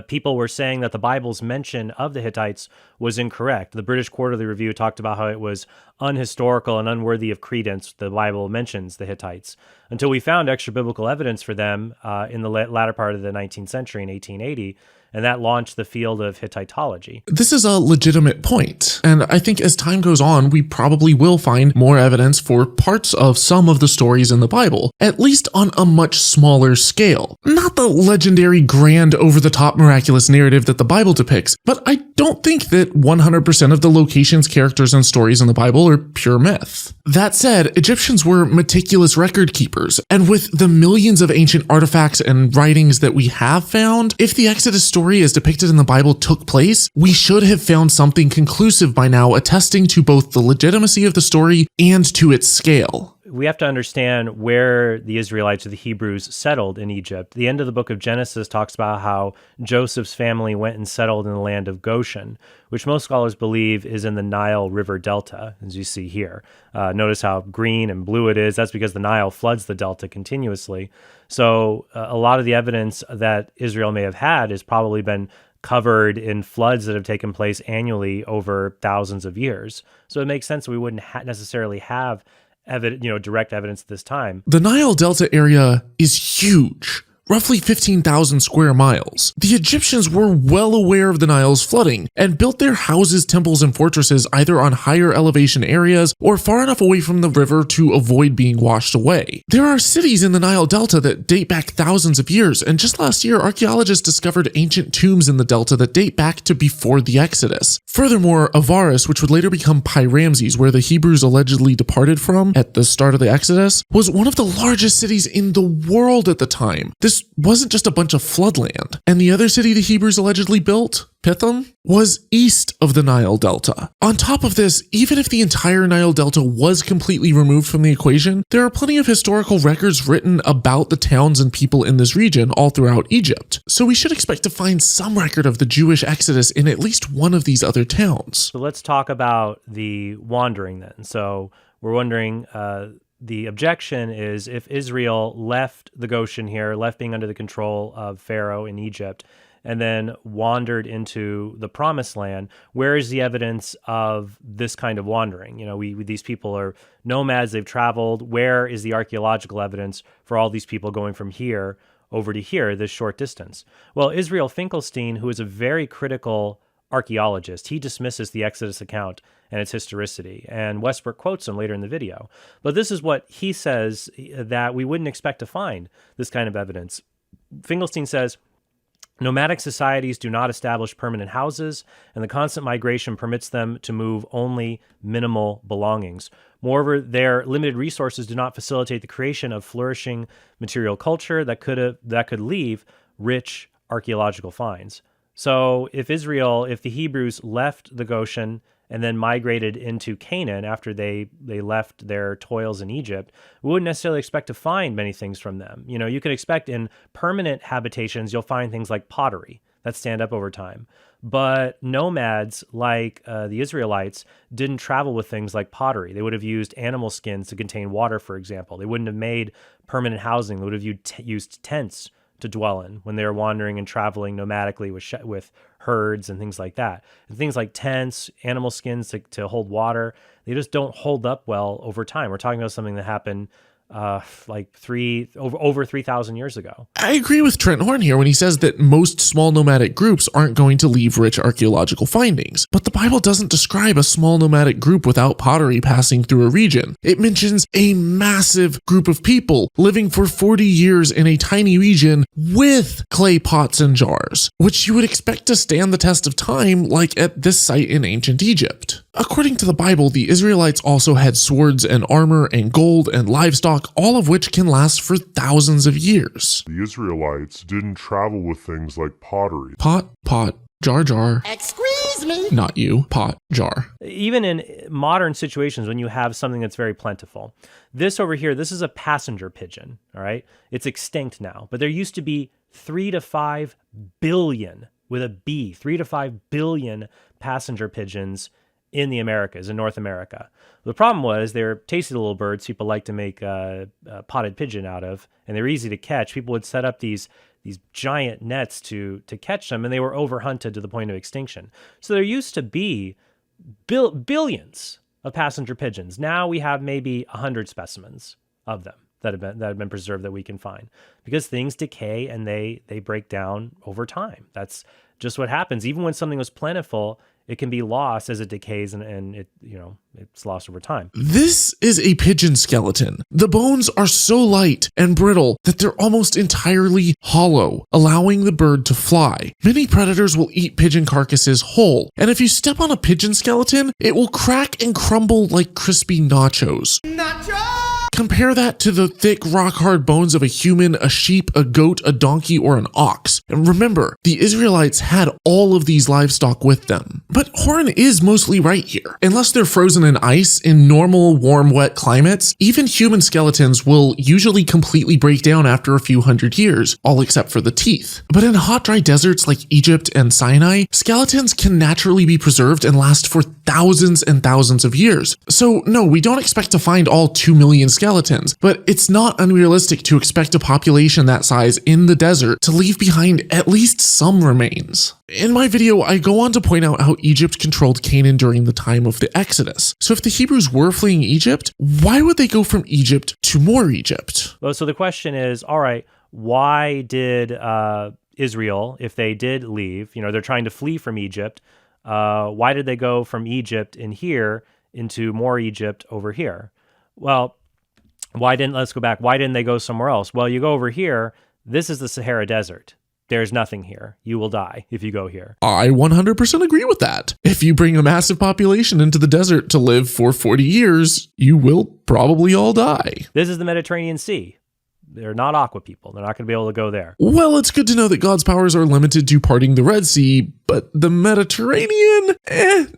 people were saying that the Bible's mention of the Hittites was incorrect. The British Quarterly Review talked about how it was unhistorical and unworthy of credence. The Bible mentions the Hittites, until we found extra biblical evidence for them in the latter part of the 19th century in 1880. And that launched the field of Hittitology. This is a legitimate point, and I think as time goes on, we probably will find more evidence for parts of some of the stories in the Bible, at least on a much smaller scale. Not the legendary, grand, over-the-top miraculous narrative that the Bible depicts, but I don't think that 100% of the locations, characters, and stories in the Bible are pure myth. That said, Egyptians were meticulous record keepers, and with the millions of ancient artifacts and writings that we have found, if the Exodus story as depicted in the Bible took place, we should have found something conclusive by now attesting to both the legitimacy of the story and to its scale. We have to understand where the Israelites or the Hebrews settled in Egypt. The end of the book of Genesis talks about how Joseph's family went and settled in the land of Goshen, which most scholars believe is in the Nile River Delta, as you see here. Notice how green and blue it is. That's because the Nile floods the delta continuously. So a lot of the evidence that Israel may have had has probably been covered in floods that have taken place annually over thousands of years. So it makes sense that we wouldn't necessarily have direct evidence at this time. The Nile Delta area is huge. Roughly 15,000 square miles. The Egyptians were well aware of the Nile's flooding and built their houses, temples, and fortresses either on higher elevation areas or far enough away from the river to avoid being washed away. There are cities in the Nile Delta that date back thousands of years, and just last year, archaeologists discovered ancient tombs in the Delta that date back to before the Exodus. Furthermore, Avaris, which would later become Pi-Ramses, where the Hebrews allegedly departed from at the start of the Exodus, was one of the largest cities in the world at the time. This wasn't just a bunch of floodland. And the other city the Hebrews allegedly built, Pithom, was east of the Nile Delta. On top of this, even if the entire Nile Delta was completely removed from the equation, there are plenty of historical records written about the towns and people in this region all throughout Egypt. So we should expect to find some record of the Jewish Exodus in at least one of these other towns. So let's talk about the wandering then. So we're wondering, the objection is if Israel left the Goshen here, left being under the control of Pharaoh in Egypt, and then wandered into the Promised Land, where is the evidence of this kind of wandering? These people are nomads, they've traveled. Where is the archaeological evidence for all these people going from here over to here, this short distance? Well, Israel Finkelstein, who is a very critical archaeologist, he dismisses the Exodus account and its historicity. And Westbrook quotes him later in the video. But this is what he says that we wouldn't expect to find this kind of evidence. Finkelstein says, nomadic societies do not establish permanent houses, and the constant migration permits them to move only minimal belongings. Moreover, their limited resources do not facilitate the creation of flourishing material culture that could leave rich archaeological finds. So if the Hebrews left the Goshen and then migrated into Canaan after they left their toils in Egypt, we wouldn't necessarily expect to find many things from them. You know, you can expect in permanent habitations, you'll find things like pottery that stand up over time. But nomads like the Israelites didn't travel with things like pottery. They would have used animal skins to contain water, for example. They wouldn't have made permanent housing. They would have used tents to dwell in when they were wandering and traveling nomadically with herds and things like that. And things like tents, animal skins to hold water, they just don't hold up well over time. We're talking about something that happened over 3,000 years ago. I agree with Trent Horn here when he says that most small nomadic groups aren't going to leave rich archaeological findings. But the Bible doesn't describe a small nomadic group without pottery passing through a region. It mentions a massive group of people living for 40 years in a tiny region with clay pots and jars, which you would expect to stand the test of time, like at this site in ancient Egypt. According to the Bible, the Israelites also had swords and armor and gold and livestock, all of which can last for thousands of years. The Israelites didn't travel with things like pottery. Pot, jar, jar. Excuse me. Not you, pot, jar. Even in modern situations when you have something that's very plentiful. This over here, this is a passenger pigeon, all right? It's extinct now, but there used to be 3 to 5 billion, with a B, 3 to 5 billion passenger pigeons in the Americas, in North America. The problem was they were tasty little birds people like to make a potted pigeon out of, and they were easy to catch. People would set up these giant nets to catch them, and they were overhunted to the point of extinction. So there used to be billions of passenger pigeons. Now we have maybe 100 specimens of them that have been preserved that we can find, because things decay and they break down over time. That's just what happens. Even when something was plentiful, it can be lost as it decays and it's lost over time. This is a pigeon skeleton. The bones are so light and brittle that they're almost entirely hollow, allowing the bird to fly. Many predators will eat pigeon carcasses whole, and if you step on a pigeon skeleton, it will crack and crumble like crispy nachos. Compare that to the thick, rock-hard bones of a human, a sheep, a goat, a donkey, or an ox. And remember, the Israelites had all of these livestock with them. But Horn is mostly right here. Unless they're frozen in ice, in normal, warm, wet climates, even human skeletons will usually completely break down after a few hundred years, all except for the teeth. But in hot, dry deserts like Egypt and Sinai, skeletons can naturally be preserved and last for thousands and thousands of years. So no, we don't expect to find all 2 million skeletons, but it's not unrealistic to expect a population that size in the desert to leave behind at least some remains. In my video, I go on to point out how Egypt controlled Canaan during the time of the Exodus. So if the Hebrews were fleeing Egypt, why would they go from Egypt to more Egypt? Well, so the question is, all right, why did Israel, if they did leave, they're trying to flee from Egypt, why did they go from Egypt in here into more Egypt over here? Well, let's go back. Why didn't they go somewhere else? Well, you go over here, this is the Sahara Desert. There's nothing here. You will die if you go here. I 100% agree with that. If you bring a massive population into the desert to live for 40 years, you will probably all die. This is the Mediterranean Sea. They're not aqua people. They're not going to be able to go there. Well, it's good to know that God's powers are limited to parting the Red Sea, but the Mediterranean?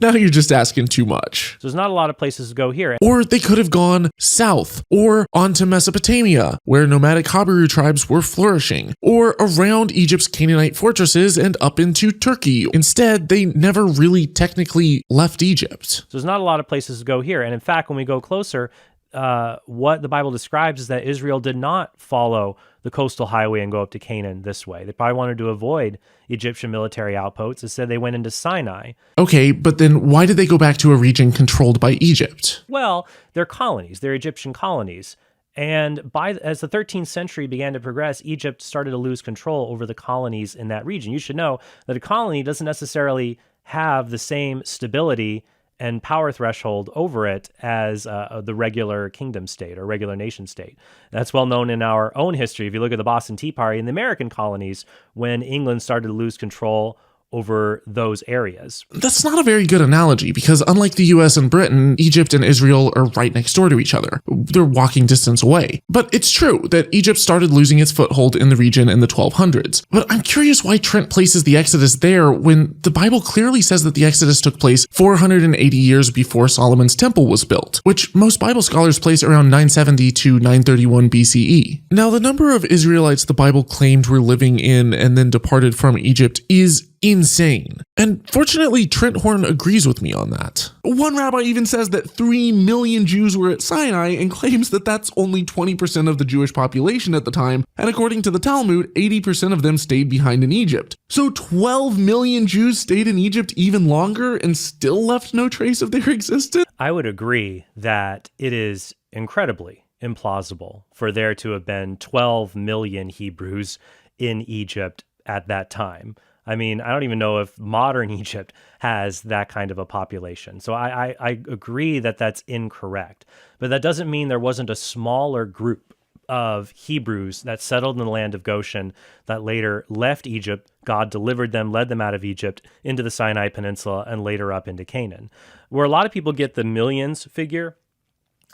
Now you're just asking too much. So there's not a lot of places to go here. Or they could have gone south, or onto Mesopotamia, where nomadic Hebrew tribes were flourishing, or around Egypt's Canaanite fortresses and up into Turkey. Instead, they never really technically left Egypt. So there's not a lot of places to go here. And in fact, when we go closer, what the Bible describes is that Israel did not follow the coastal highway and go up to Canaan this way. They probably wanted to avoid Egyptian military outposts. Instead, they went into Sinai. Okay, but then why did they go back to a region controlled by Egypt? Well, they're colonies. They're Egyptian colonies. And as the 13th century began to progress, Egypt started to lose control over the colonies in that region. You should know that a colony doesn't necessarily have the same stability and power threshold over it as the regular kingdom state or regular nation state. That's well known in our own history. If you look at the Boston Tea Party in the American colonies, when England started to lose control over those areas. That's not a very good analogy because unlike the US and Britain, Egypt and Israel are right next door to each other. They're walking distance away. But it's true that Egypt started losing its foothold in the region in the 1200s. But I'm curious why Trent places the Exodus there when the Bible clearly says that the Exodus took place 480 years before Solomon's temple was built, which most Bible scholars place around 970 to 931 BCE. Now, the number of Israelites the Bible claimed were living in and then departed from Egypt is insane. And fortunately, Trent Horn agrees with me on that. One rabbi even says that 3 million Jews were at Sinai and claims that that's only 20% of the Jewish population at the time, and according to the Talmud, 80% of them stayed behind in Egypt. So 12 million Jews stayed in Egypt even longer and still left no trace of their existence? I would agree that it is incredibly implausible for there to have been 12 million Hebrews in Egypt at that time. I mean, I don't even know if modern Egypt has that kind of a population. So I agree that that's incorrect. But that doesn't mean there wasn't a smaller group of Hebrews that settled in the land of Goshen that later left Egypt. God delivered them, led them out of Egypt into the Sinai Peninsula and later up into Canaan. Where a lot of people get the millions figure,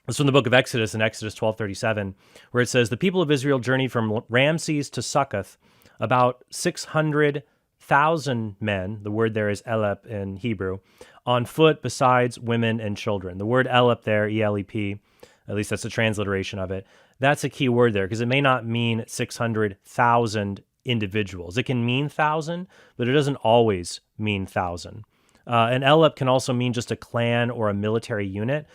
it's from the book of Exodus in Exodus 12:37, where it says, the people of Israel journeyed from Ramses to Succoth, about 600,000 men, the word there is elep in Hebrew, on foot besides women and children. The word elep there, E-L-E-P, at least that's a transliteration of it, that's a key word there because it may not mean 600,000 individuals. It can mean 1,000, but it doesn't always mean 1,000. An elep can also mean just a clan or a military unit.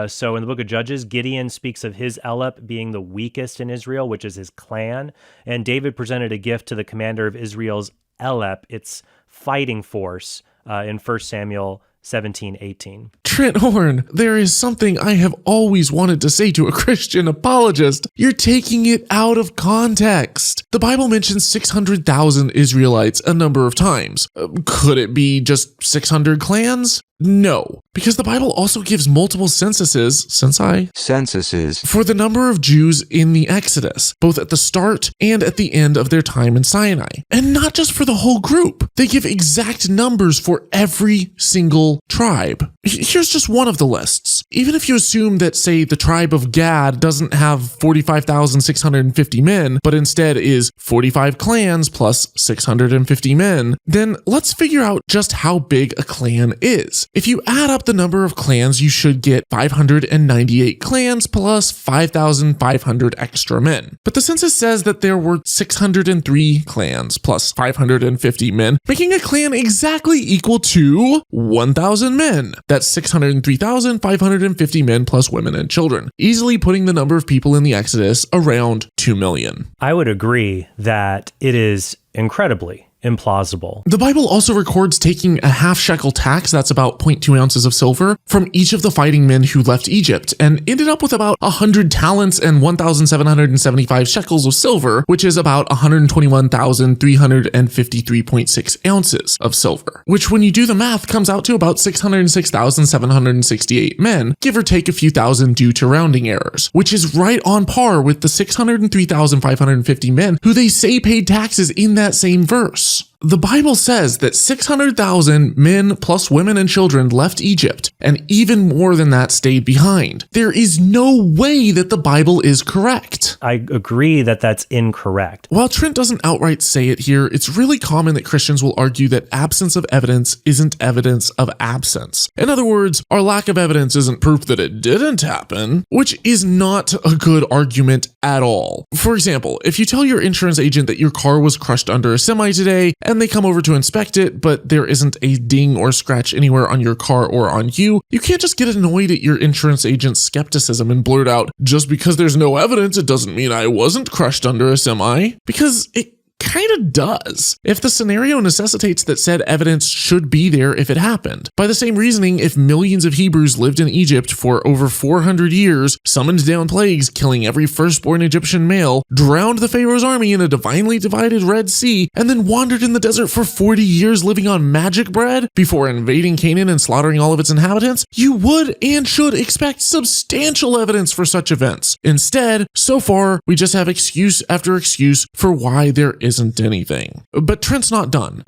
So in the book of Judges, Gideon speaks of his elep being the weakest in Israel, which is his clan. And David presented a gift to the commander of Israel's elep, its fighting force, in 1 Samuel 17:18. Trent Horn, there is something I have always wanted to say to a Christian apologist. You're taking it out of context. The Bible mentions 600,000 Israelites a number of times. Could it be just 600 clans? No, because the Bible also gives multiple censuses for the number of Jews in the Exodus, both at the start and at the end of their time in Sinai. And not just for the whole group. They give exact numbers for every single tribe. Here's just one of the lists. Even if you assume that, say, the tribe of Gad doesn't have 45,650 men, but instead is 45 clans plus 650 men, then let's figure out just how big a clan is. If you add up the number of clans, you should get 598 clans plus 5,500 extra men. But the census says that there were 603 clans plus 550 men, making a clan exactly equal to 1,000 men. That's 603,550 men plus women and children, easily putting the number of people in the Exodus around 2 million. I would agree that it is incredibly implausible. The Bible also records taking a half shekel tax, that's about 0.2 ounces of silver, from each of the fighting men who left Egypt, and ended up with about 100 talents and 1,775 shekels of silver, which is about 121,353.6 ounces of silver, which when you do the math comes out to about 606,768 men, give or take a few thousand due to rounding errors, which is right on par with the 603,550 men who they say paid taxes in that same verse. The Bible says that 600,000 men plus women and children left Egypt, and even more than that stayed behind. There is no way that the Bible is correct. I agree that that's incorrect. While Trent doesn't outright say it here, it's really common that Christians will argue that absence of evidence isn't evidence of absence. In other words, our lack of evidence isn't proof that it didn't happen, which is not a good argument at all. For example, if you tell your insurance agent that your car was crushed under a semi today, and they come over to inspect it, but there isn't a ding or scratch anywhere on your car or on you, you can't just get annoyed at your insurance agent's skepticism and blurt out, just because there's no evidence, it doesn't mean I wasn't crushed under a semi, because it Kinda does. If the scenario necessitates that said evidence should be there if it happened. By the same reasoning, if millions of Hebrews lived in Egypt for over 400 years, summoned down plagues, killing every firstborn Egyptian male, drowned the Pharaoh's army in a divinely divided Red Sea, and then wandered in the desert for 40 years living on magic bread before invading Canaan and slaughtering all of its inhabitants, you would and should expect substantial evidence for such events. Instead, so far, we just have excuse after excuse for why there isn't anything. But Trent's not done.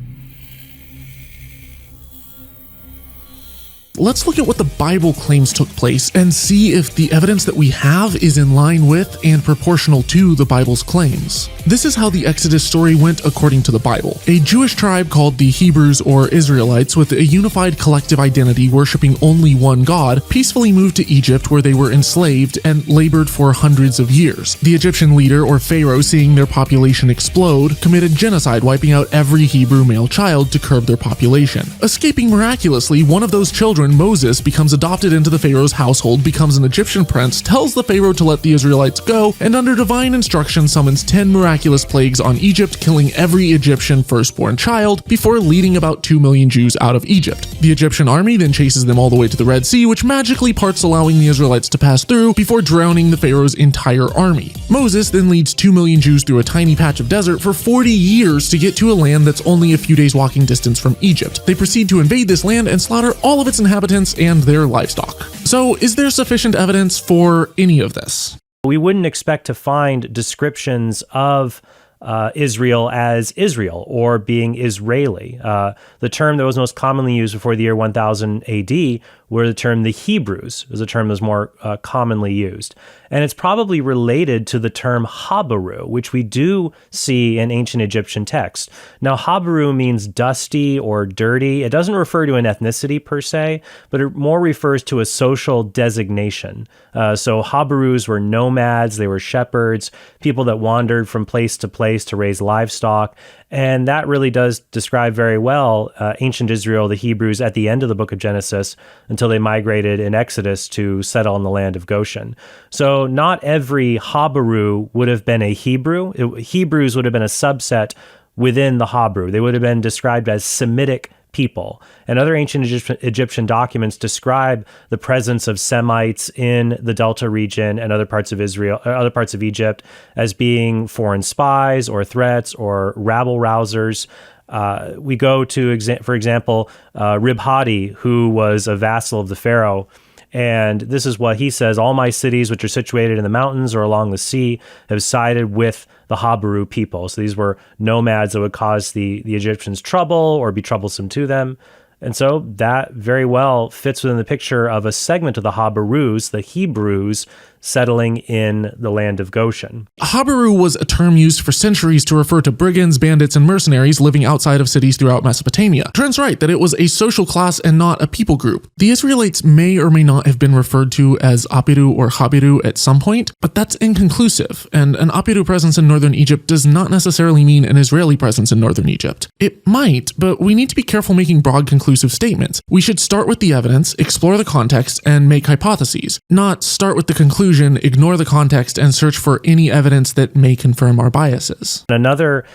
Let's look at what the Bible claims took place and see if the evidence that we have is in line with and proportional to the Bible's claims. This is how the Exodus story went according to the Bible. A Jewish tribe called the Hebrews or Israelites with a unified collective identity worshiping only one God peacefully moved to Egypt where they were enslaved and labored for hundreds of years. The Egyptian leader or Pharaoh, seeing their population explode, committed genocide, wiping out every Hebrew male child to curb their population. Escaping miraculously, one of those children, Moses, becomes adopted into the Pharaoh's household, becomes an Egyptian prince, tells the Pharaoh to let the Israelites go, and under divine instruction summons 10 miraculous plagues on Egypt, killing every Egyptian firstborn child before leading about 2 million Jews out of Egypt. The Egyptian army then chases them all the way to the Red Sea, which magically parts, allowing the Israelites to pass through before drowning the Pharaoh's entire army. Moses then leads 2 million Jews through a tiny patch of desert for 40 years to get to a land that's only a few days walking distance from Egypt. They proceed to invade this land and slaughter all of its inhabitants and their livestock. So, is there sufficient evidence for any of this? We wouldn't expect to find descriptions of Israel as Israel or being Israeli. The term that was most commonly used before the year 1000 AD were the term the Hebrews, is a term that was more commonly used. And it's probably related to the term Habaru, which we do see in ancient Egyptian texts. Now, Habaru means dusty or dirty. It doesn't refer to an ethnicity per se, but it more refers to a social designation. So Habarus were nomads, they were shepherds, people that wandered from place to raise livestock. And that really does describe very well ancient Israel, the Hebrews, at the end of the book of Genesis, until they migrated in Exodus to settle in the land of Goshen. So not every Habaru would have been a Hebrew. Hebrews would have been a subset within the Habru. They would have been described as Semitic people. And other ancient Egyptian documents describe the presence of Semites in the Delta region and other parts of Israel, other parts of Egypt, as being foreign spies or threats or rabble rousers. We go to, for example, Rib-Hadi, who was a vassal of the Pharaoh. And this is what he says: all my cities, which are situated in the mountains or along the sea, have sided with the Habaru people. So these were nomads that would cause the Egyptians trouble or be troublesome to them. And so that very well fits within the picture of a segment of the Habarus, the Hebrews, settling in the land of Goshen. Habaru was a term used for centuries to refer to brigands, bandits, and mercenaries living outside of cities throughout Mesopotamia. Trent's right that it was a social class and not a people group. The Israelites may or may not have been referred to as Apiru or Habiru at some point, but that's inconclusive, and an Apiru presence in northern Egypt does not necessarily mean an Israeli presence in northern Egypt. It might, but we need to be careful making broad conclusive statements. We should start with the evidence, explore the context, and make hypotheses, not start with the conclusion, ignore the context, and search for any evidence that may confirm our biases. Another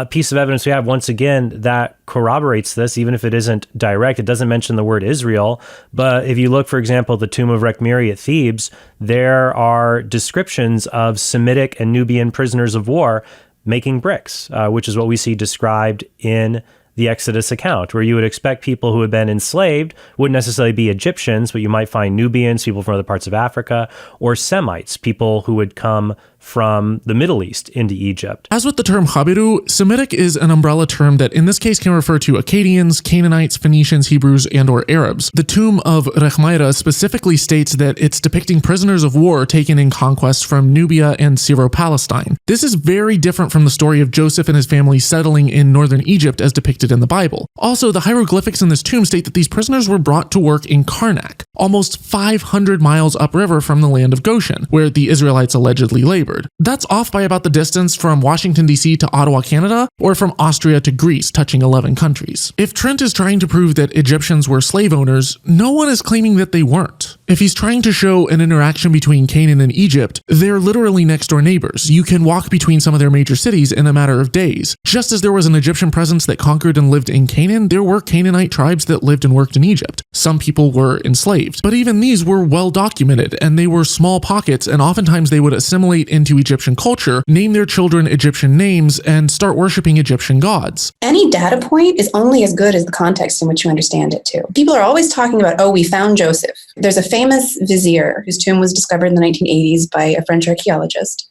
piece of evidence we have, once again, that corroborates this, even if it isn't direct. It doesn't mention the word Israel, but if you look, for example, the tomb of Rekhmiri at Thebes, there are descriptions of Semitic and Nubian prisoners of war making bricks, which is what we see described in the Exodus account, where you would expect people who had been enslaved wouldn't necessarily be Egyptians, but you might find Nubians, people from other parts of Africa, or Semites, people who would come from the Middle East into Egypt. As with the term Habiru, Semitic is an umbrella term that in this case can refer to Akkadians, Canaanites, Phoenicians, Hebrews, and or Arabs. The tomb of Rekhmiri specifically states that it's depicting prisoners of war taken in conquest from Nubia and Syro-Palestine. This is very different from the story of Joseph and his family settling in northern Egypt as depicted in the Bible. Also, the hieroglyphics in this tomb state that these prisoners were brought to work in Karnak, almost 500 miles upriver from the land of Goshen, where the Israelites allegedly labored. That's off by about the distance from Washington, D.C. to Ottawa, Canada, or from Austria to Greece, touching 11 countries. If Trent is trying to prove that Egyptians were slave owners, no one is claiming that they weren't. If he's trying to show an interaction between Canaan and Egypt, they're literally next door neighbors. You can walk between some of their major cities in a matter of days. Just as there was an Egyptian presence that conquered and lived in Canaan, there were Canaanite tribes that lived and worked in Egypt. Some people were enslaved, but even these were well documented, and they were small pockets, and oftentimes they would assimilate into Egyptian culture, name their children Egyptian names, and start worshiping Egyptian gods. Any data point is only as good as the context in which you understand it too. People are always talking about, oh, we found Joseph. There's a famous vizier whose tomb was discovered in the 1980s by a French archaeologist,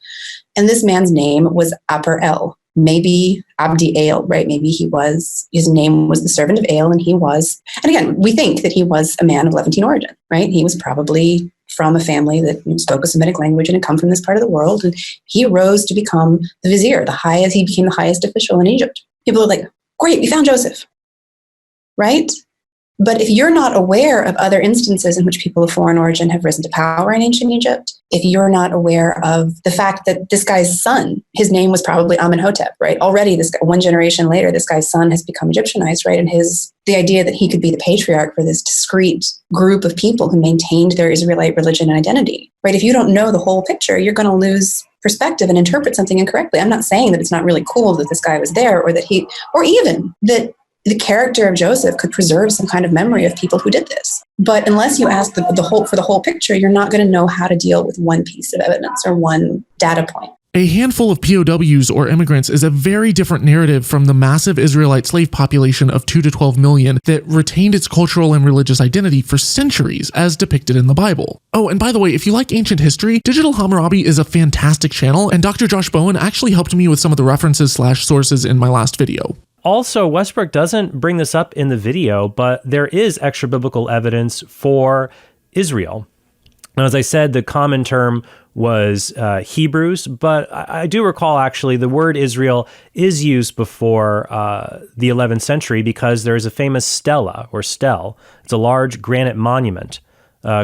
and this man's name was Aper El. Maybe Abdi El, right? Maybe his name was the servant of El, and again, we think that he was a man of Levantine origin, right? He was probably from a family that spoke a Semitic language and had come from this part of the world, and he rose to become the vizier, he became the highest official in Egypt. People are like, great, we found Joseph, right? But if you're not aware of other instances in which people of foreign origin have risen to power in ancient Egypt, if you're not aware of the fact that this guy's son, his name was probably Amenhotep, right? Already, this guy, one generation later, this guy's son has become Egyptianized, right? And the idea that he could be the patriarch for this discrete group of people who maintained their Israelite religion and identity, right? If you don't know the whole picture, you're going to lose perspective and interpret something incorrectly. I'm not saying that it's not really cool that this guy was there, or even that the character of Joseph could preserve some kind of memory of people who did this. But unless you ask for the whole picture, you're not going to know how to deal with one piece of evidence or one data point. A handful of POWs or immigrants is a very different narrative from the massive Israelite slave population of 2 to 12 million that retained its cultural and religious identity for centuries, as depicted in the Bible. Oh, and by the way, if you like ancient history, Digital Hammurabi is a fantastic channel, and Dr. Josh Bowen actually helped me with some of the references/sources in my last video. Also, Westbrook doesn't bring this up in the video, but there is extra biblical evidence for Israel. Now, as I said, the common term was Hebrews, but I do recall actually the word Israel is used before the 11th century because there is a famous stela or stele. It's a large granite monument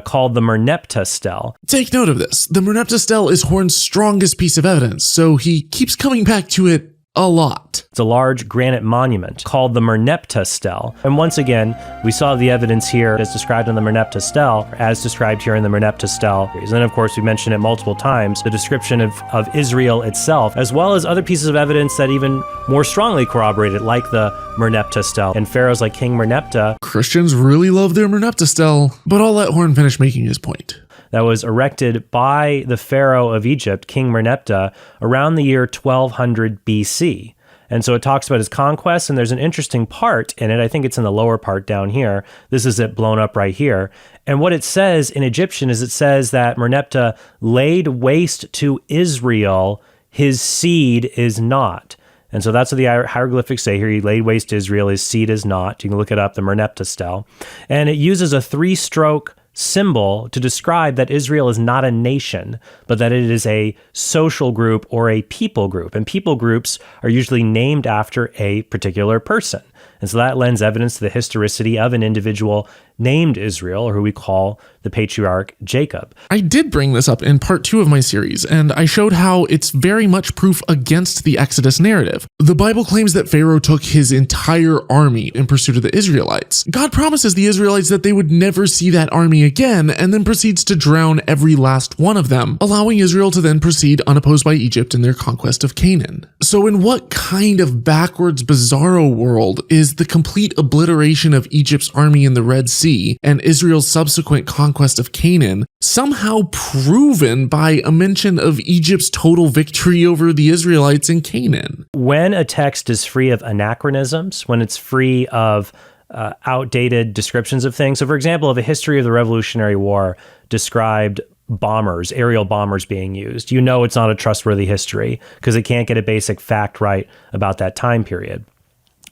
called the Merneptah stele. Take note of this. The Merneptah stele is Horn's strongest piece of evidence, so he keeps coming back to it a lot. It's a large granite monument called the Merneptah stele. And once again, we saw the evidence here as described in the Merneptah stele, as described here in the Merneptah stele. And then, of course, we mentioned it multiple times, the description of Israel itself, as well as other pieces of evidence that even more strongly corroborate it, like the Merneptah stele. And pharaohs like King Merneptah. Christians really love their Merneptah stele, but I'll let Horn finish making his point. That was erected by the pharaoh of Egypt, King Merneptah, around the year 1200 BC. And so it talks about his conquests, and there's an interesting part in it. I think it's in the lower part down here. This is it blown up right here. And what it says in Egyptian is it says that Merneptah laid waste to Israel, his seed is not. And so that's what the hieroglyphics say here. He laid waste to Israel, his seed is not. You can look it up, the Merneptah stele. And it uses a 3-stroke symbol to describe that Israel is not a nation, but that it is a social group or a people group. And people groups are usually named after a particular person. And so that lends evidence to the historicity of an individual named Israel, or who we call the patriarch Jacob. I did bring this up in part 2 of my series, and I showed how it's very much proof against the Exodus narrative. The Bible claims that Pharaoh took his entire army in pursuit of the Israelites. God promises the Israelites that they would never see that army again, and then proceeds to drown every last one of them, allowing Israel to then proceed unopposed by Egypt in their conquest of Canaan. So in what kind of backwards, bizarro world is the complete obliteration of Egypt's army in the Red Sea and Israel's subsequent conquest of Canaan somehow proven by a mention of Egypt's total victory over the Israelites in Canaan? When a text is free of anachronisms, when it's free of outdated descriptions of things. So, for example, if a history of the Revolutionary War described bombers, aerial bombers being used, you know it's not a trustworthy history because it can't get a basic fact right about that time period.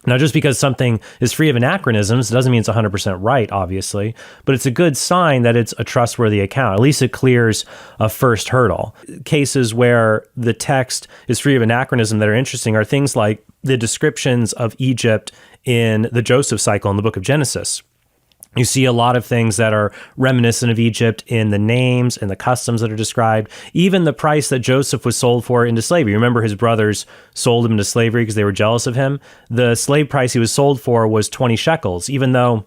Now, just because something is free of anachronisms doesn't mean it's 100% right, obviously, but it's a good sign that it's a trustworthy account. At least it clears a first hurdle. Cases where the text is free of anachronism that are interesting are things like the descriptions of Egypt in the Joseph cycle in the book of Genesis. You see a lot of things that are reminiscent of Egypt in the names and the customs that are described, even the price that Joseph was sold for into slavery. Remember, his brothers sold him into slavery because they were jealous of him. The slave price he was sold for was 20 shekels, even though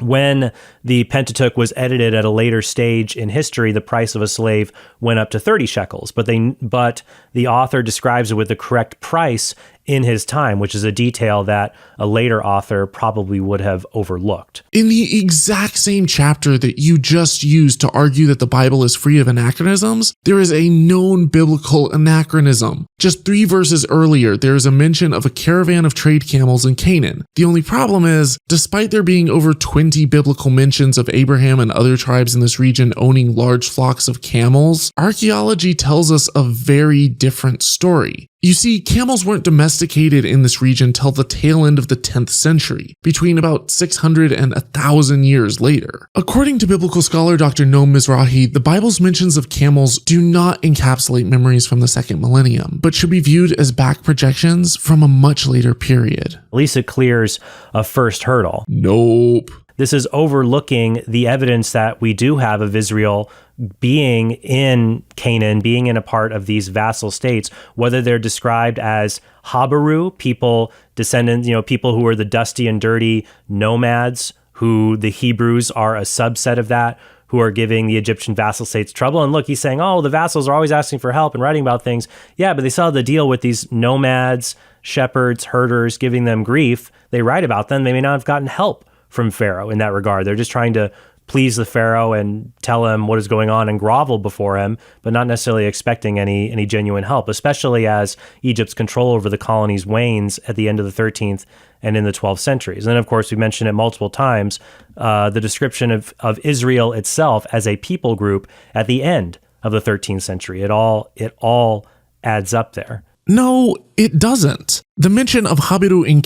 When the Pentateuch was edited at a later stage in history, the price of a slave went up to 30 shekels, but the author describes it with the correct price in his time, which is a detail that a later author probably would have overlooked. In the exact same chapter that you just used to argue that the Bible is free of anachronisms, there is a known biblical anachronism. Just 3 verses earlier, there is a mention of a caravan of trade camels in Canaan. The only problem is, despite there being over 20 biblical mentions of Abraham and other tribes in this region owning large flocks of camels, archaeology tells us a very different story. You see, camels weren't domesticated in this region till the tail end of the 10th century, between about 600 and 1,000 years later. According to biblical scholar Dr. Noam Mizrahi, the Bible's mentions of camels do not encapsulate memories from the second millennium, but should be viewed as back projections from a much later period. At least it clears a first hurdle. Nope. This is overlooking the evidence that we do have of Israel being in Canaan, being in a part of these vassal states, whether they're described as Habaru, people who are the dusty and dirty nomads, who the Hebrews are a subset of that, who are giving the Egyptian vassal states trouble. And look, he's saying, oh, the vassals are always asking for help and writing about things. Yeah, but they still have to deal with these nomads, shepherds, herders, giving them grief. They write about them. They may not have gotten help from Pharaoh in that regard. They're just trying to please the Pharaoh and tell him what is going on and grovel before him, but not necessarily expecting any genuine help, especially as Egypt's control over the colonies wanes at the end of the 13th and in the 12th centuries. And then, of course, we mentioned it multiple times, the description of Israel itself as a people group at the end of the 13th century. It all adds up there. No, it doesn't. The mention of Habiru in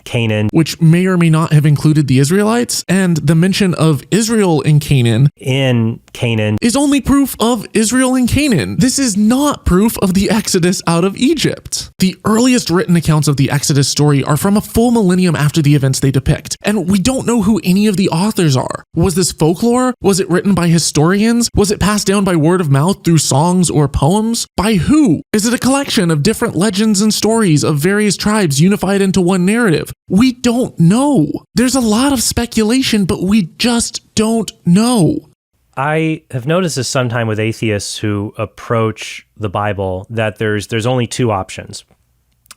Canaan, which may or may not have included the Israelites, and the mention of Israel in Canaan, is only proof of Israel in Canaan. This is not proof of the Exodus out of Egypt. The earliest written accounts of the Exodus story are from a full millennium after the events they depict, and we don't know who any of the authors are. Was this folklore? Was it written by historians? Was it passed down by word of mouth through songs or poems? By who? Is it a collection of different legends and stories of various tribes unified into one narrative? We don't know. There's a lot of speculation, but we just don't know. I have noticed this sometime with atheists who approach the Bible, that there's only 2 options.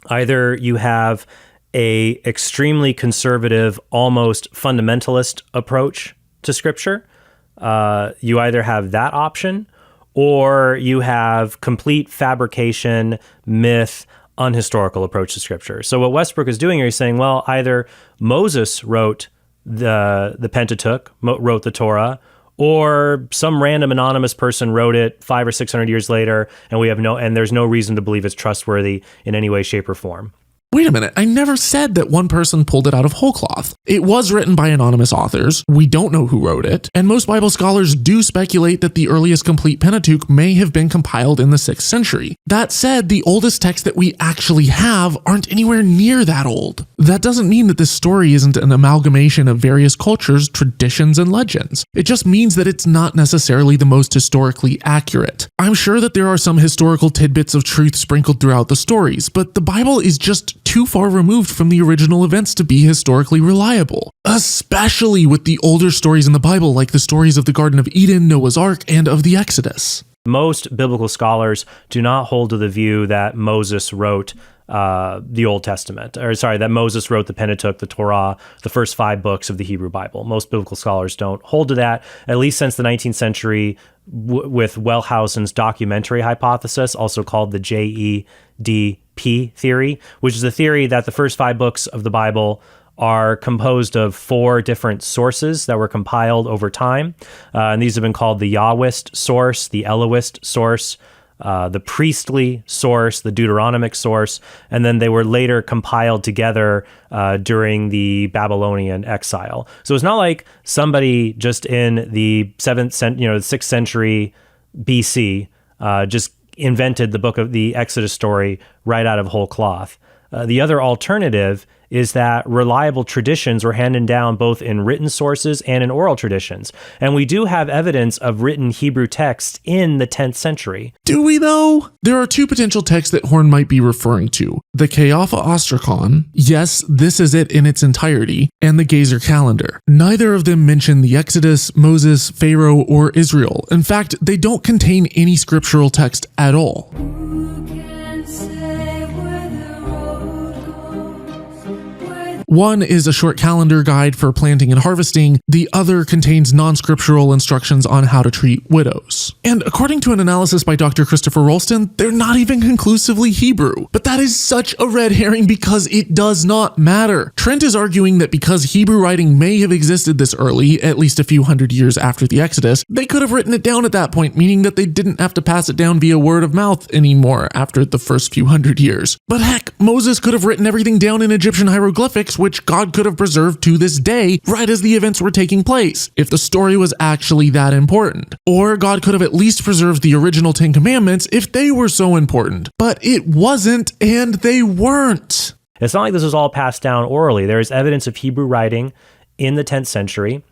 Either you have a extremely conservative, almost fundamentalist approach to Scripture. You either have that option, or you have complete fabrication, myth, unhistorical approach to Scripture. So what Westbrook is doing here is saying, well, either Moses wrote the Pentateuch, wrote the Torah, or some random anonymous person wrote it 500 or 600 years later, and there's no reason to believe it's trustworthy in any way, shape, or form. Wait a minute, I never said that one person pulled it out of whole cloth. It was written by anonymous authors. We don't know who wrote it. And most Bible scholars do speculate that the earliest complete Pentateuch may have been compiled in the 6th century. That said, the oldest texts that we actually have aren't anywhere near that old. That doesn't mean that this story isn't an amalgamation of various cultures, traditions, and legends. It just means that it's not necessarily the most historically accurate. I'm sure that there are some historical tidbits of truth sprinkled throughout the stories, but the Bible is just too far removed from the original events to be historically reliable, especially with the older stories in the Bible like the stories of the Garden of Eden, Noah's Ark, and of the Exodus. Most biblical scholars do not hold to the view that Moses wrote the Old Testament, that Moses wrote the Pentateuch, the Torah, the first 5 books of the Hebrew Bible. Most biblical scholars don't hold to that, at least since the 19th century, with Wellhausen's documentary hypothesis, also called the JEDP theory, which is a theory that the first 5 books of the Bible are composed of 4 different sources that were compiled over time. And these have been called the Yahwist source, the Elohist source, the priestly source, the Deuteronomic source, and then they were later compiled together during the Babylonian exile. So it's not like somebody just in the 6th century BC just invented the book of the Exodus story right out of whole cloth. The other alternative is that reliable traditions were handed down both in written sources and in oral traditions. And we do have evidence of written Hebrew texts in the 10th century. Do we though? There are two potential texts that Horn might be referring to. The Kayafa Ostracon, yes, this is it in its entirety, and the Gazer Calendar. Neither of them mention the Exodus, Moses, Pharaoh, or Israel. In fact, they don't contain any scriptural text at all. One is a short calendar guide for planting and harvesting. The other contains non-scriptural instructions on how to treat widows. And according to an analysis by Dr. Christopher Rolston, they're not even conclusively Hebrew. But that is such a red herring because it does not matter. Trent is arguing that because Hebrew writing may have existed this early, at least a few hundred years after the Exodus, they could have written it down at that point, meaning that they didn't have to pass it down via word of mouth anymore after the first few hundred years. But heck, Moses could have written everything down in Egyptian hieroglyphics, which God could have preserved to this day, right as the events were taking place, if the story was actually that important. Or God could have at least preserved the original 10 Commandments if they were so important. But it wasn't, and they weren't. It's not like this was all passed down orally. There is evidence of Hebrew writing in the 10th century.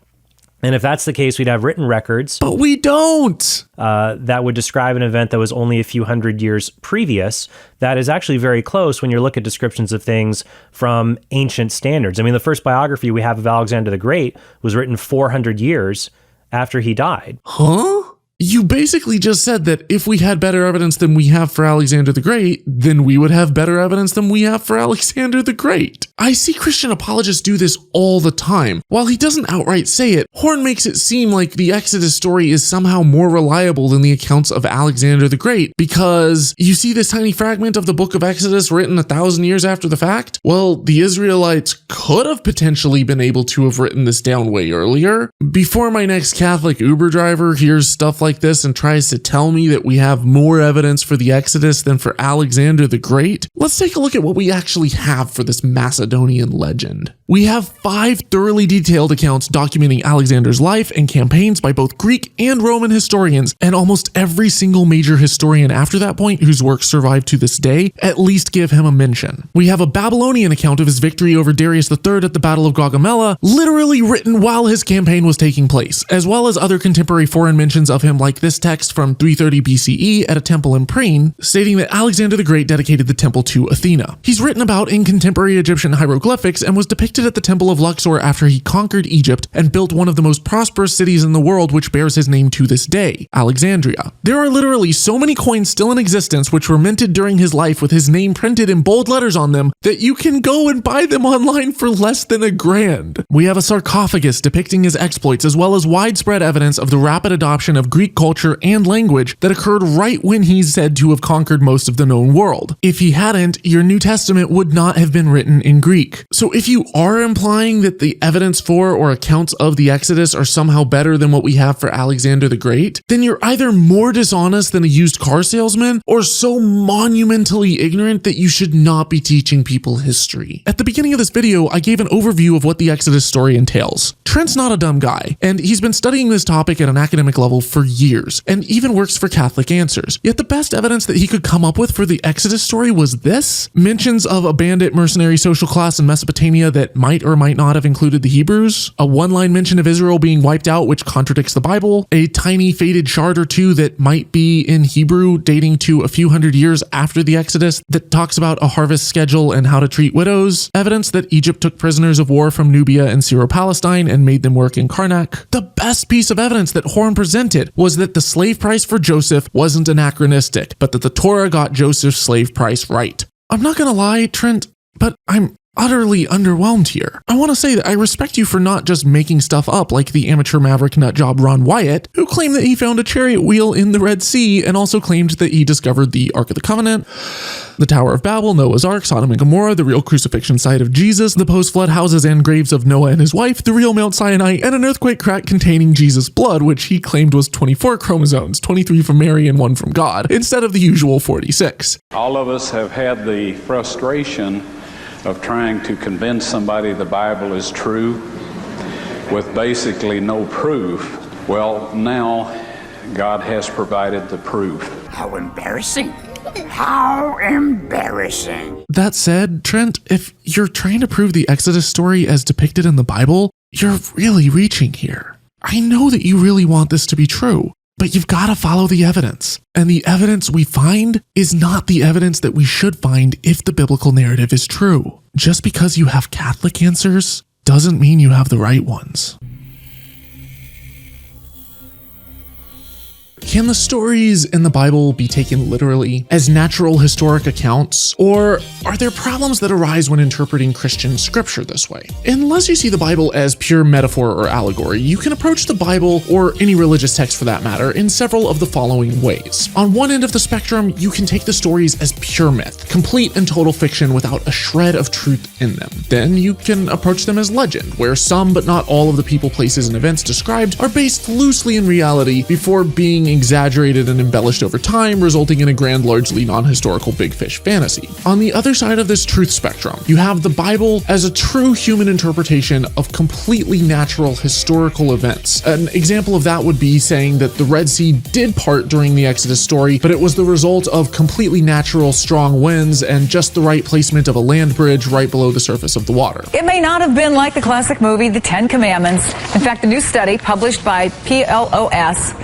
And if that's the case, we'd have written records. But we don't! That would describe an event that was only a few hundred years previous. That is actually very close when you look at descriptions of things from ancient standards. I mean, the first biography we have of Alexander the Great was written 400 years after he died. Huh? You basically just said that if we had better evidence than we have for Alexander the Great, then we would have better evidence than we have for Alexander the Great. I see Christian apologists do this all the time. While he doesn't outright say it, Horn makes it seem like the Exodus story is somehow more reliable than the accounts of Alexander the Great, because you see this tiny fragment of the book of Exodus written 1,000 years after the fact? Well, the Israelites could have potentially been able to have written this down way earlier. Before my next Catholic Uber driver hears stuff like this and tries to tell me that we have more evidence for the Exodus than for Alexander the Great, let's take a look at what we actually have for this Macedonian legend. We have 5 thoroughly detailed accounts documenting Alexander's life and campaigns by both Greek and Roman historians, and almost every single major historian after that point whose works survive to this day at least give him a mention. We have a Babylonian account of his victory over Darius III at the Battle of Gaugamela, literally written while his campaign was taking place, as well as other contemporary foreign mentions of him like this text from 330 BCE at a temple in Priene, stating that Alexander the Great dedicated the temple to Athena. He's written about in contemporary Egyptian hieroglyphics and was depicted at the Temple of Luxor after he conquered Egypt and built one of the most prosperous cities in the world, which bears his name to this day, Alexandria. There are literally so many coins still in existence which were minted during his life with his name printed in bold letters on them that you can go and buy them online for less than $1,000. We have a sarcophagus depicting his exploits, as well as widespread evidence of the rapid adoption of Greek culture and language that occurred right when he's said to have conquered most of the known world. If he hadn't, your New Testament would not have been written in Greek. So if you are implying that the evidence for or accounts of the Exodus are somehow better than what we have for Alexander the Great, then you're either more dishonest than a used car salesman or so monumentally ignorant that you should not be teaching people history. At the beginning of this video, I gave an overview of what the Exodus story entails. Trent's not a dumb guy, and he's been studying this topic at an academic level for years, and even works for Catholic Answers. Yet the best evidence that he could come up with for the Exodus story was this: mentions of a bandit mercenary social class in Mesopotamia that might or might not have included the Hebrews, a one-line mention of Israel being wiped out which contradicts the Bible, a tiny faded shard or two that might be in Hebrew dating to a few hundred years after the Exodus that talks about a harvest schedule and how to treat widows, evidence that Egypt took prisoners of war from Nubia and Syro-Palestine and made them work in Karnak. The best piece of evidence that Horn presented was that the slave price for Joseph wasn't anachronistic, but that the Torah got Joseph's slave price right. I'm not gonna lie, Trent, but I'm utterly underwhelmed here. I want to say that I respect you for not just making stuff up like the amateur maverick nutjob Ron Wyatt, who claimed that he found a chariot wheel in the Red Sea and also claimed that he discovered the Ark of the Covenant, the Tower of Babel, Noah's Ark, Sodom and Gomorrah, the real crucifixion site of Jesus, the post-flood houses and graves of Noah and his wife, the real Mount Sinai, and an earthquake crack containing Jesus' blood, which he claimed was 24 chromosomes, 23 from Mary and 1 from God, instead of the usual 46. All of us have had the frustration of trying to convince somebody the Bible is true with basically no proof. Well, now God has provided the proof. How embarrassing. How embarrassing. That said, Trent, if you're trying to prove the Exodus story as depicted in the Bible, you're really reaching here. I know that you really want this to be true, but you've got to follow the evidence. And the evidence we find is not the evidence that we should find if the biblical narrative is true. Just because you have Catholic answers doesn't mean you have the right ones. Can the stories in the Bible be taken literally as natural historic accounts, or are there problems that arise when interpreting Christian scripture this way? Unless you see the Bible as pure metaphor or allegory, you can approach the Bible, or any religious text for that matter, in several of the following ways. On one end of the spectrum, you can take the stories as pure myth, complete and total fiction without a shred of truth in them. Then you can approach them as legend, where some but not all of the people, places, and events described are based loosely in reality before being exaggerated and embellished over time, resulting in a grand, largely non-historical big fish fantasy. On the other side of this truth spectrum, you have the Bible as a true human interpretation of completely natural historical events. An example of that would be saying that the Red Sea did part during the Exodus story, but it was the result of completely natural strong winds and just the right placement of a land bridge right below the surface of the water. It may not have been like the classic movie, The Ten Commandments. In fact, a new study published by PLOS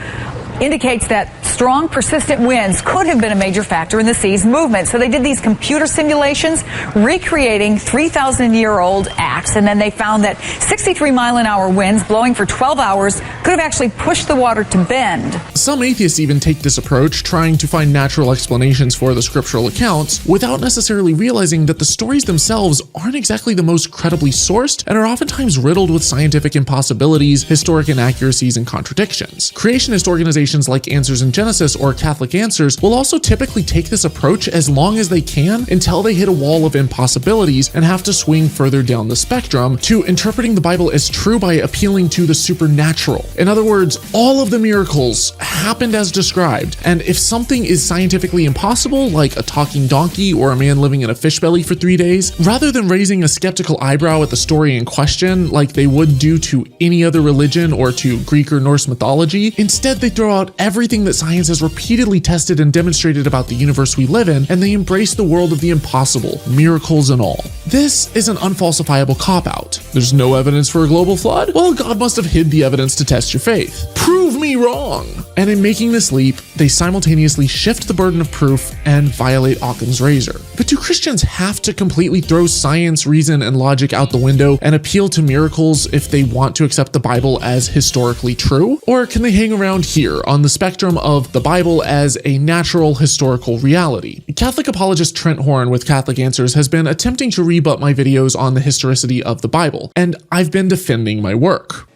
indicates that strong, persistent winds could have been a major factor in the sea's movement. So they did these computer simulations recreating 3,000-year-old acts, and then they found that 63-mile-an-hour winds blowing for 12 hours could have actually pushed the water to bend. Some atheists even take this approach, trying to find natural explanations for the scriptural accounts without necessarily realizing that the stories themselves aren't exactly the most credibly sourced and are oftentimes riddled with scientific impossibilities, historic inaccuracies, and contradictions. Creationist organizations like Answers in Genesis or Catholic Answers will also typically take this approach as long as they can until they hit a wall of impossibilities and have to swing further down the spectrum to interpreting the Bible as true by appealing to the supernatural. In other words, all of the miracles happened as described, and if something is scientifically impossible, like a talking donkey or a man living in a fish belly for 3 days, rather than raising a skeptical eyebrow at the story in question like they would do to any other religion or to Greek or Norse mythology, instead they throw out everything that science has repeatedly tested and demonstrated about the universe we live in, and they embrace the world of the impossible, miracles and all. This is an unfalsifiable cop-out. There's no evidence for a global flood? Well, God must have hid the evidence to test your faith. Prove me wrong! And in making this leap, they simultaneously shift the burden of proof and violate Occam's razor. But do Christians have to completely throw science, reason, and logic out the window and appeal to miracles if they want to accept the Bible as historically true? Or can they hang around here on the spectrum of the Bible as a natural historical reality? Catholic apologist Trent Horn with Catholic Answers has been attempting to rebut my videos on the historicity of the Bible, and I've been defending my work.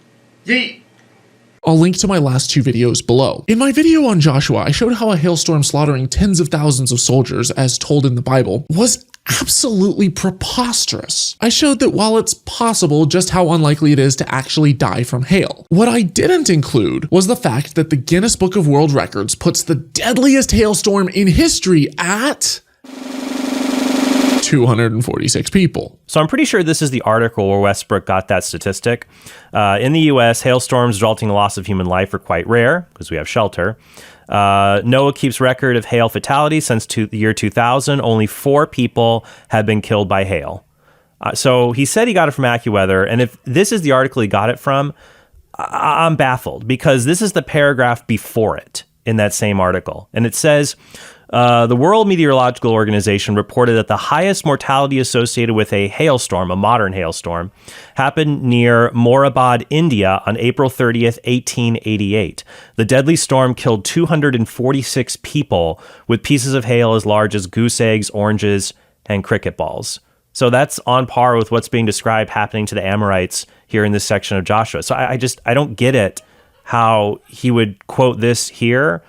Yeet. I'll link to my last 2 videos below. In my video on Joshua, I showed how a hailstorm slaughtering tens of thousands of soldiers, as told in the Bible, was absolutely preposterous. I showed that while it's possible, just how unlikely it is to actually die from hail. What I didn't include was the fact that the Guinness Book of World Records puts the deadliest hailstorm in history at 246 people. So I'm pretty sure this is the article where Westbrook got that statistic. In the US, hailstorms resulting in loss of human life are quite rare because we have shelter. NOAA keeps record of hail fatalities since the year 2000. Only 4 people have been killed by hail. So he said he got it from AccuWeather, and if this is the article he got it from, I'm baffled because this is the paragraph before it in that same article. And it says, the World Meteorological Organization reported that the highest mortality associated with a hailstorm, a modern hailstorm, happened near Moorabad, India on April 30th, 1888. The deadly storm killed 246 people with pieces of hail as large as goose eggs, oranges, and cricket balls. So that's on par with what's being described happening to the Amorites here in this section of Joshua. So I don't get it how he would quote this here,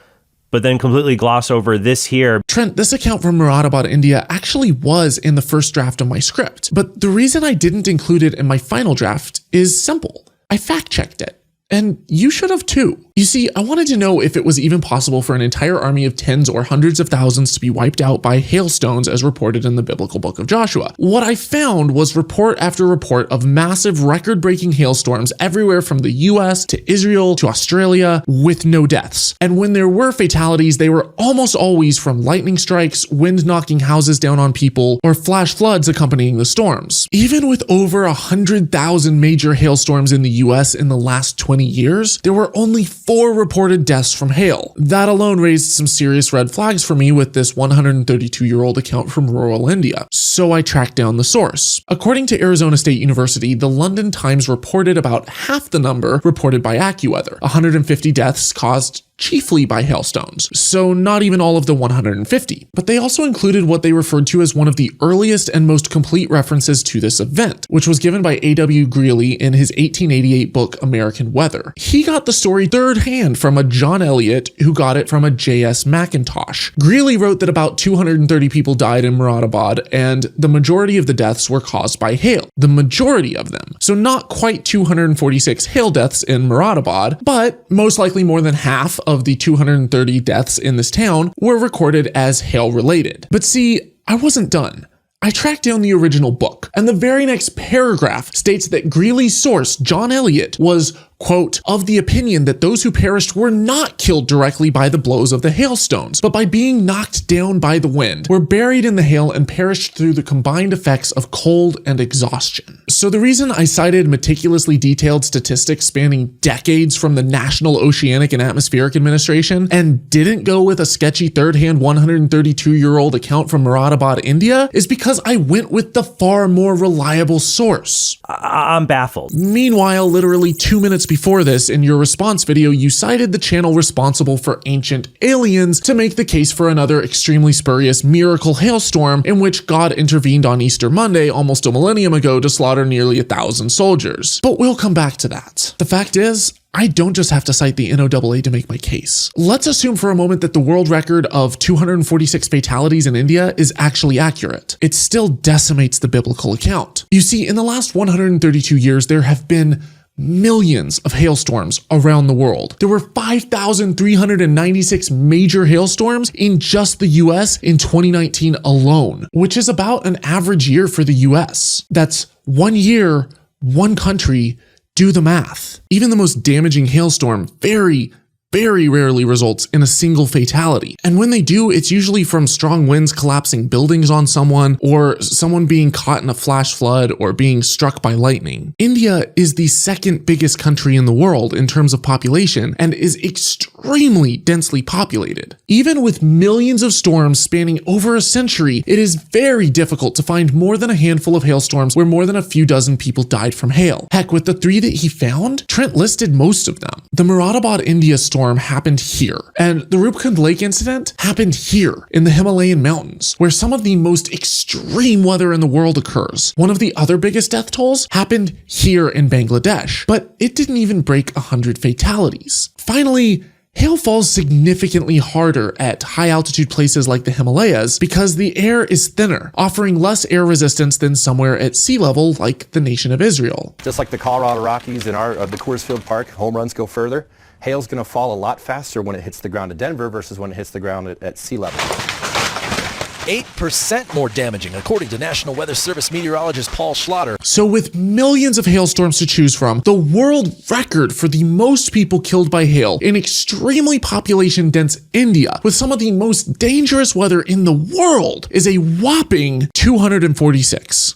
but then completely gloss over this here. Trent, this account from Moorabad, India actually was in the first draft of my script, but the reason I didn't include it in my final draft is simple. I fact-checked it. And you should have too. You see, I wanted to know if it was even possible for an entire army of tens or hundreds of thousands to be wiped out by hailstones as reported in the biblical book of Joshua. What I found was report after report of massive record-breaking hailstorms everywhere from the US to Israel to Australia with no deaths. And when there were fatalities, they were almost always from lightning strikes, wind knocking houses down on people, or flash floods accompanying the storms. Even with over 100,000 major hailstorms in the US in the last 20 years, there were only 4 reported deaths from hail. That alone raised some serious red flags for me with this 132-year-old account from rural India. So I tracked down the source. According to Arizona State University, the London Times reported about half the number reported by AccuWeather, 150 deaths caused chiefly by hailstones, so not even all of the 150. But they also included what they referred to as one of the earliest and most complete references to this event, which was given by A.W. Greeley in his 1888 book American Weather. He got the story third hand from a John Elliott who got it from a J.S. McIntosh. Greeley wrote that about 230 people died in Moradabad, and the majority of the deaths were caused by hail. The majority of them. So not quite 246 hail deaths in Moradabad, but most likely more than half of the 230 deaths in this town were recorded as hail related. But see, I wasn't done. I tracked down the original book, and the very next paragraph states that Greeley's source, John Elliott, was, quote, of the opinion that those who perished were not killed directly by the blows of the hailstones, but by being knocked down by the wind, were buried in the hail and perished through the combined effects of cold and exhaustion. So the reason I cited meticulously detailed statistics spanning decades from the National Oceanic and Atmospheric Administration and didn't go with a sketchy third-hand 132-year-old account from Moradabad, India, is because I went with the far more reliable source. I'm baffled. Meanwhile, literally 2 minutes before this, in your response video, you cited the channel responsible for Ancient Aliens to make the case for another extremely spurious miracle hailstorm in which God intervened on Easter Monday almost a millennium ago to slaughter nearly 1,000 soldiers. But we'll come back to that. The fact is, I don't just have to cite the NOAA to make my case. Let's assume for a moment that the world record of 246 fatalities in India is actually accurate. It still decimates the biblical account. You see, in the last 132 years, there have been millions of hailstorms around the world. There were 5,396 major hailstorms in just the US in 2019 alone, which is about an average year for the US. That's 1 year, 1 country. Do the math. Even the most damaging hailstorm very rarely results in a single fatality. And when they do, it's usually from strong winds collapsing buildings on someone, or someone being caught in a flash flood, or being struck by lightning. India is the second biggest country in the world in terms of population and is extremely densely populated. Even with millions of storms spanning over a century, it is very difficult to find more than a handful of hailstorms where more than a few dozen people died from hail. Heck, with the 3 that he found, Trent listed most of them. The Moradabad, India storm happened here, and the Rupkund Lake incident happened here in the Himalayan mountains, where some of the most extreme weather in the world occurs. One of the other biggest death tolls happened here in Bangladesh, but it didn't even break 100 fatalities. Finally, hail falls significantly harder at high altitude places like the Himalayas because the air is thinner, offering less air resistance than somewhere at sea level like the nation of Israel. Just like the Colorado Rockies and the Coors Field Park, home runs go further. Hail's going to fall a lot faster when it hits the ground at Denver versus when it hits the ground at sea level. 8% more damaging, according to National Weather Service meteorologist Paul Schlatter. So with millions of hailstorms to choose from, the world record for the most people killed by hail in extremely population-dense India, with some of the most dangerous weather in the world, is a whopping 246.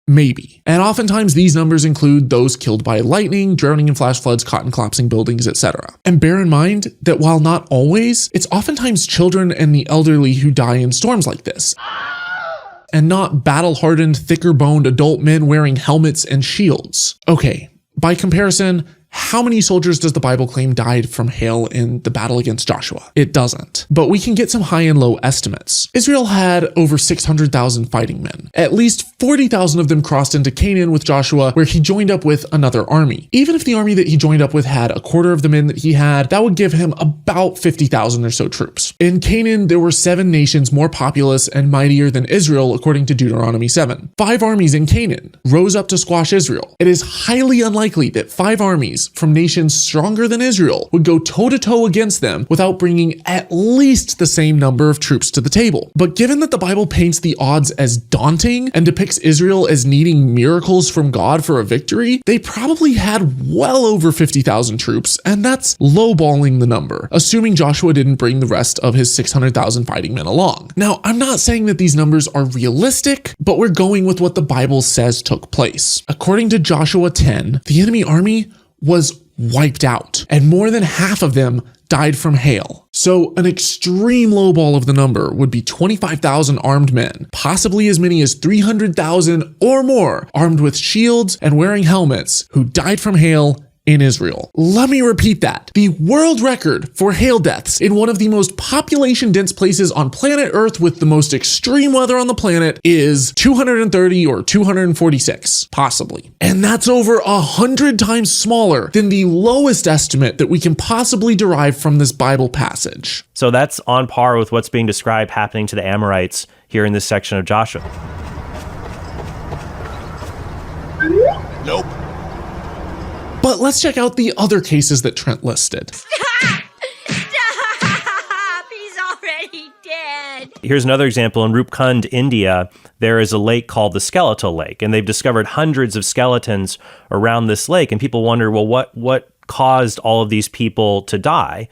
Maybe. And oftentimes these numbers include those killed by lightning, drowning in flash floods, caught in collapsing buildings, etc. And bear in mind that while not always, it's oftentimes children and the elderly who die in storms like this. And not battle-hardened, thicker-boned adult men wearing helmets and shields. Okay, by comparison, how many soldiers does the Bible claim died from hail in the battle against Joshua? It doesn't. But we can get some high and low estimates. Israel had over 600,000 fighting men. At least 40,000 of them crossed into Canaan with Joshua, where he joined up with another army. Even if the army that he joined up with had a quarter of the men that he had, that would give him about 50,000 or so troops. In Canaan, there were 7 nations more populous and mightier than Israel, according to Deuteronomy 7. 5 armies in Canaan rose up to squash Israel. It is highly unlikely that 5 armies armies from nations stronger than Israel would go toe-to-toe against them without bringing at least the same number of troops to the table. But given that the Bible paints the odds as daunting and depicts Israel as needing miracles from God for a victory, they probably had well over 50,000 troops, and that's lowballing the number, assuming Joshua didn't bring the rest of his 600,000 fighting men along. Now, I'm not saying that these numbers are realistic, but we're going with what the Bible says took place. According to Joshua 10, the enemy army was wiped out, and more than half of them died from hail. So an extreme lowball of the number would be 25,000 armed men, possibly as many as 300,000 or more armed with shields and wearing helmets, who died from hail in Israel. Let me repeat that. The world record for hail deaths in one of the most population-dense places on planet Earth with the most extreme weather on the planet is 230 or 246, possibly. And that's over 100 times smaller than the lowest estimate that we can possibly derive from this Bible passage. So that's on par with what's being described happening to the Amorites here in this section of Joshua. Nope. But let's check out the other cases that Trent listed. Stop! He's already dead. Here's another example. In Rupkund, India, there is a lake called the Skeletal Lake, and they've discovered hundreds of skeletons around this lake. And people wonder, well, what caused all of these people to die?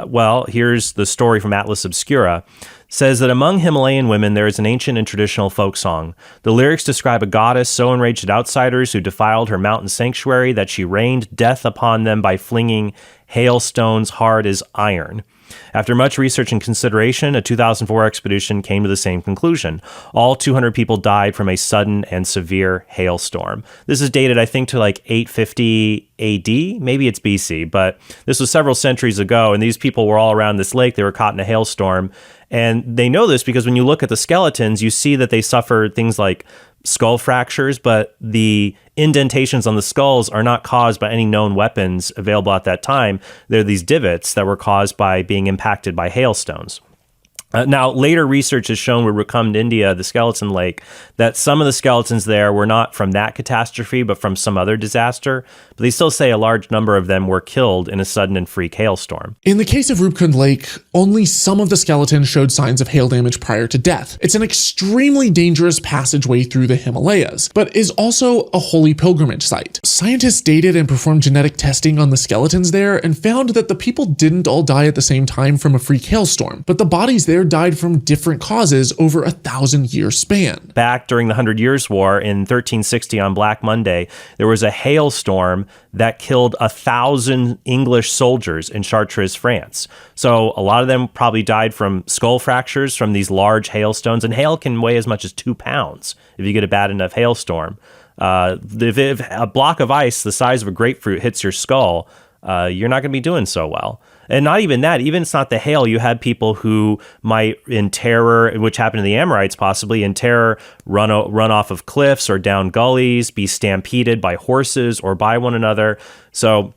Well, here's the story from Atlas Obscura. Says that among Himalayan women, there is an ancient and traditional folk song. The lyrics describe a goddess so enraged at outsiders who defiled her mountain sanctuary that she rained death upon them by flinging hailstones hard as iron. After much research and consideration, a 2004 expedition came to the same conclusion. All 200 people died from a sudden and severe hailstorm. This is dated, I think, to like 850 AD. Maybe it's BC, but this was several centuries ago, and these people were all around this lake. They were caught in a hailstorm. And they know this because when you look at the skeletons, you see that they suffered things like skull fractures, but the indentations on the skulls are not caused by any known weapons available at that time. They're these divots that were caused by being impacted by hailstones. Now, later research has shown with Rupkund, India, the skeleton lake, that some of the skeletons there were not from that catastrophe, but from some other disaster. But they still say a large number of them were killed in a sudden and freak hailstorm. In the case of Rupkund Lake, only some of the skeletons showed signs of hail damage prior to death. It's an extremely dangerous passageway through the Himalayas, but is also a holy pilgrimage site. Scientists dated and performed genetic testing on the skeletons there and found that the people didn't all die at the same time from a freak hailstorm, but the bodies there died from different causes over a 1,000-year span. Back during the 100 Years' War in 1360 on Black Monday, there was a hailstorm that killed 1,000 English soldiers in Chartres, France. So a lot of them probably died from skull fractures from these large hailstones, and hail can weigh as much as 2 pounds if you get a bad enough hailstorm. If a block of ice the size of a grapefruit hits your skull, you're not going to be doing so well. And not even that, even it's not the hail, you had people who might, in terror, which happened to the Amorites possibly, in terror, run off of cliffs or down gullies, be stampeded by horses or by one another. So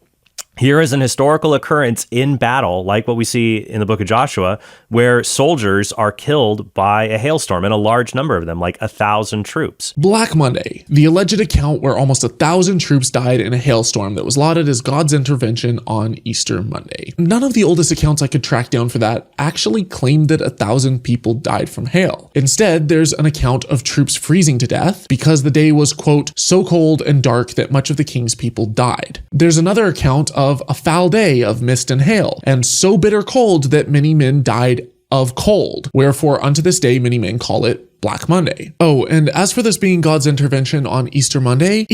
here is an historical occurrence in battle, like what we see in the book of Joshua, where soldiers are killed by a hailstorm, and a large number of them, like 1,000 troops. Black Monday, the alleged account where almost 1,000 troops died in a hailstorm that was lauded as God's intervention on Easter Monday. None of the oldest accounts I could track down for that actually claimed that 1,000 people died from hail. Instead, there's an account of troops freezing to death because the day was, quote, so cold and dark that much of the king's people died. There's another account of a foul day of mist and hail, and so bitter cold that many men died of cold, wherefore unto this day many men call it Black Monday. Oh, and as for this being God's intervention on Easter Monday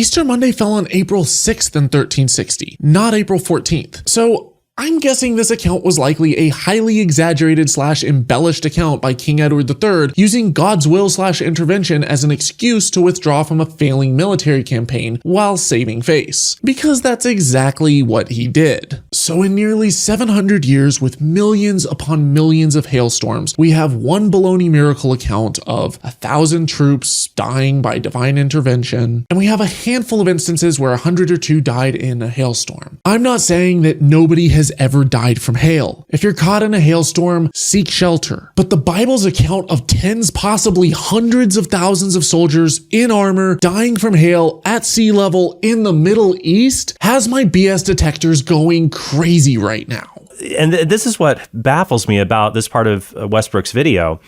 fell on April 6th in 1360, not April 14th. So I'm guessing this account was likely a highly exaggerated / embellished account by King Edward III using God's will / intervention as an excuse to withdraw from a failing military campaign while saving face. Because that's exactly what he did. So in nearly 700 years with millions upon millions of hailstorms, we have one baloney miracle account of 1,000 troops dying by divine intervention, and we have a handful of instances where 100 or 2 died in a hailstorm. I'm not saying that nobody has has ever died from hail. If you're caught in a hailstorm, seek shelter. But the Bible's account of tens, possibly hundreds of thousands of soldiers in armor dying from hail at sea level in the Middle East has my BS detectors going crazy right now. And this is what baffles me about this part of Westbrook's video.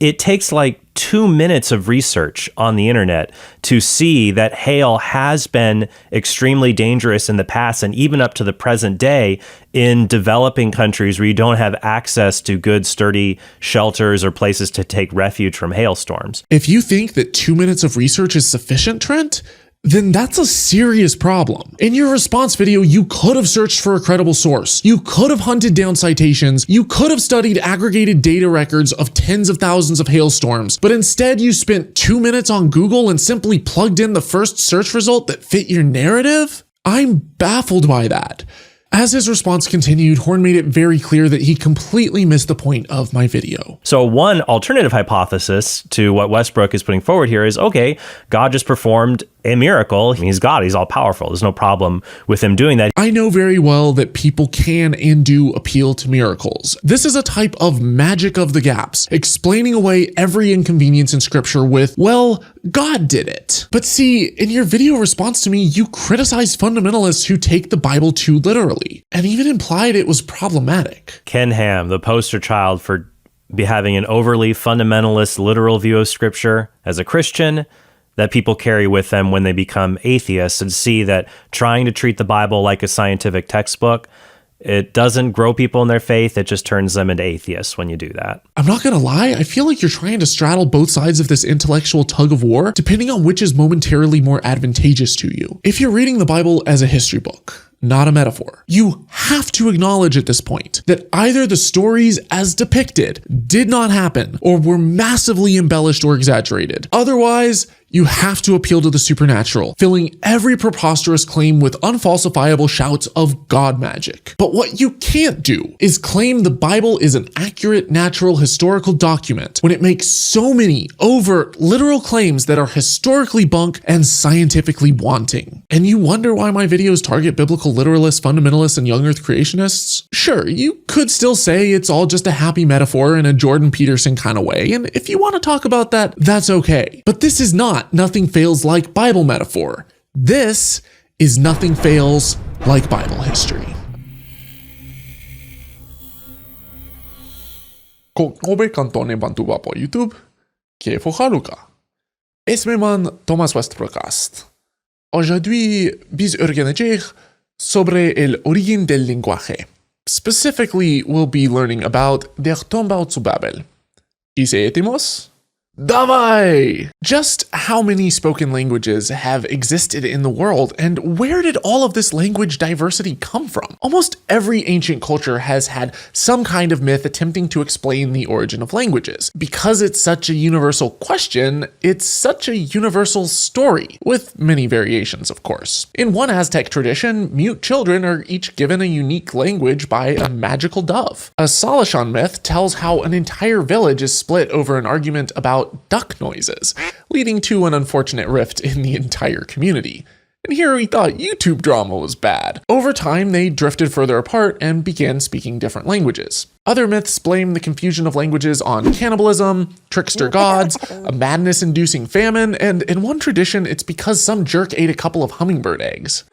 It takes like 2 minutes of research on the internet to see that hail has been extremely dangerous in the past and even up to the present day in developing countries where you don't have access to good, sturdy shelters or places to take refuge from hailstorms. If you think that 2 minutes of research is sufficient, Trent, then that's a serious problem. In your response video, you could have searched for a credible source. You could have hunted down citations. You could have studied aggregated data records of tens of thousands of hailstorms. But instead, you spent 2 minutes on Google and simply plugged in the first search result that fit your narrative? I'm baffled by that. As his response continued, Horn made it very clear that he completely missed the point of my video. So one alternative hypothesis to what Westbrook is putting forward here is, okay, God just performed a miracle. He's God. He's all powerful. There's no problem with him doing that. I know very well that people can and do appeal to miracles. This is a type of magic of the gaps, explaining away every inconvenience in scripture with, well, God did it. But see, in your video response to me, you criticize fundamentalists who take the Bible too literally, and even implied it was problematic. Ken Ham, the poster child for having an overly fundamentalist literal view of scripture as a Christian, that people carry with them when they become atheists, and see that trying to treat the Bible like a scientific textbook, it doesn't grow people in their faith. It just turns them into atheists when you do that. I'm not gonna lie, I feel like you're trying to straddle both sides of this intellectual tug of war, depending on which is momentarily more advantageous to you. If you're reading the Bible as a history book, not a metaphor, you have to acknowledge at this point that either the stories as depicted did not happen or were massively embellished or exaggerated. Otherwise, you have to appeal to the supernatural, filling every preposterous claim with unfalsifiable shouts of God magic. But what you can't do is claim the Bible is an accurate, natural, historical document when it makes so many overt, literal claims that are historically bunk and scientifically wanting. And you wonder why my videos target biblical literalists, fundamentalists, and young earth creationists? Sure, you could still say it's all just a happy metaphor in a Jordan Peterson kind of way, and if you want to talk about that, that's okay. But this is not Nothing Fails Like Bible metaphor. This is Nothing Fails Like Bible history. Kobe Cantone Bantuba po YouTube, Kiefo Haluka. Esme man Thomas Westbrook است. Aujourd'hui, biz organizar sobre el origen del lenguaje. Specifically, we'll be learning about der Tombau zu Babel. ¿Y se etimos? Davai! Just how many spoken languages have existed in the world, and where did all of this language diversity come from? Almost every ancient culture has had some kind of myth attempting to explain the origin of languages. Because it's such a universal question, it's such a universal story, with many variations, of course. In one Aztec tradition, mute children are each given a unique language by a magical dove. A Salishan myth tells how an entire village is split over an argument about duck noises, leading to an unfortunate rift in the entire community. And here we thought YouTube drama was bad. Over time, they drifted further apart and began speaking different languages. Other myths blame the confusion of languages on cannibalism, trickster gods, a madness-inducing famine, and in one tradition, it's because some jerk ate a couple of hummingbird eggs.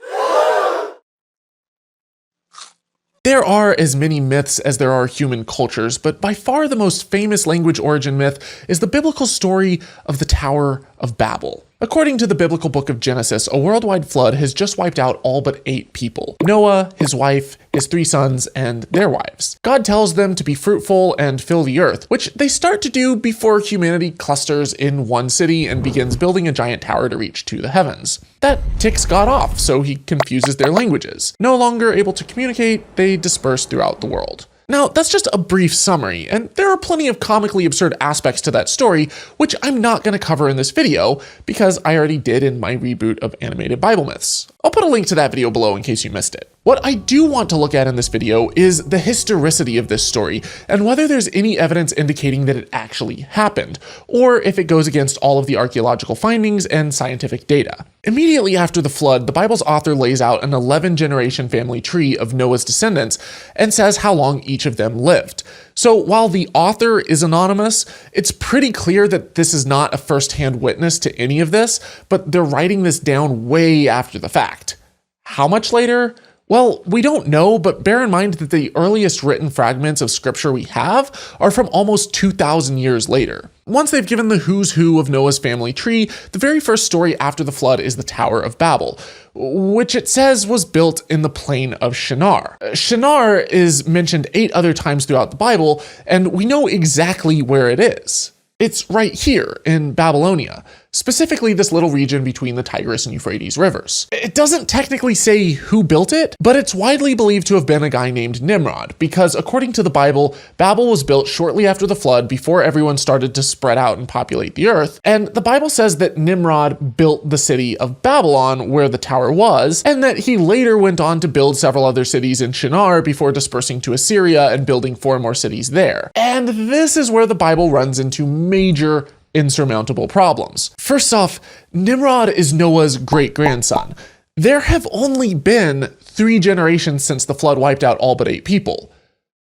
There are as many myths as there are human cultures, but by far the most famous language origin myth is the biblical story of the Tower of Babel. According to the biblical book of Genesis, a worldwide flood has just wiped out all but 8 people: Noah, his wife, his 3 sons, and their wives. God tells them to be fruitful and fill the earth, which they start to do before humanity clusters in one city and begins building a giant tower to reach to the heavens. That ticks God off, so he confuses their languages. No longer able to communicate, they disperse throughout the world. Now, that's just a brief summary, and there are plenty of comically absurd aspects to that story, which I'm not going to cover in this video, because I already did in my reboot of animated Bible myths. I'll put a link to that video below in case you missed it. What I do want to look at in this video is the historicity of this story and whether there's any evidence indicating that it actually happened, or if it goes against all of the archaeological findings and scientific data. Immediately after the flood, the Bible's author lays out an 11-generation family tree of Noah's descendants and says how long each of them lived. So while the author is anonymous, it's pretty clear that this is not a first-hand witness to any of this, but they're writing this down way after the fact. How much later? Well, we don't know, but bear in mind that the earliest written fragments of scripture we have are from almost 2,000 years later. Once they've given the who's who of Noah's family tree, the very first story after the flood is the Tower of Babel, which it says was built in the plain of Shinar. Shinar is mentioned 8 other times throughout the Bible, and we know exactly where it is. It's right here in Babylonia, specifically this little region between the Tigris and Euphrates rivers. It doesn't technically say who built it, but it's widely believed to have been a guy named Nimrod, because according to the Bible, Babel was built shortly after the flood before everyone started to spread out and populate the earth, and the Bible says that Nimrod built the city of Babylon where the tower was, and that he later went on to build several other cities in Shinar before dispersing to Assyria and building 4 more cities there. And this is where the Bible runs into major insurmountable problems. First off, Nimrod is Noah's great-grandson. There have only been 3 generations since the flood wiped out all but 8 people.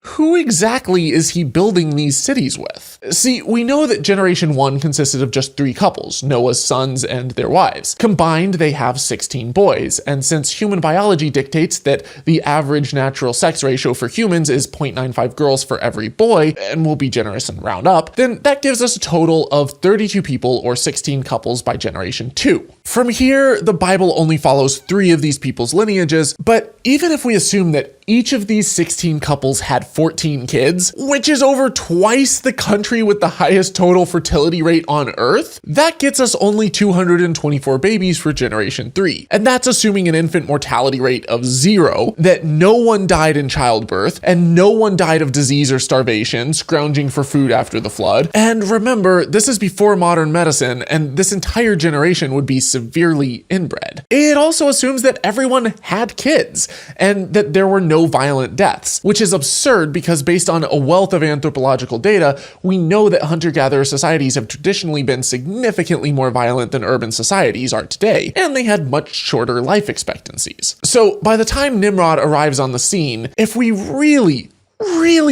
Who exactly is he building these cities with? See, we know that Generation 1 consisted of just 3 couples, Noah's sons and their wives. Combined, they have 16 boys, and since human biology dictates that the average natural sex ratio for humans is 0.95 girls for every boy, and we'll be generous and round up, then that gives us a total of 32 people or 16 couples by Generation 2. From here, the Bible only follows 3 of these people's lineages, but even if we assume that each of these 16 couples had 14 kids, which is over twice the country with the highest total fertility rate on Earth, that gets us only 224 babies for Generation 3. And that's assuming an infant mortality rate of 0, that no one died in childbirth, and no one died of disease or starvation, scrounging for food after the flood. And remember, this is before modern medicine, and this entire generation would be severely inbred. It also assumes that everyone had kids, and that there were no violent deaths, which is absurd because based on a wealth of anthropological data, we know that hunter-gatherer societies have traditionally been significantly more violent than urban societies are today, and they had much shorter life expectancies. So by the time Nimrod arrives on the scene, if we really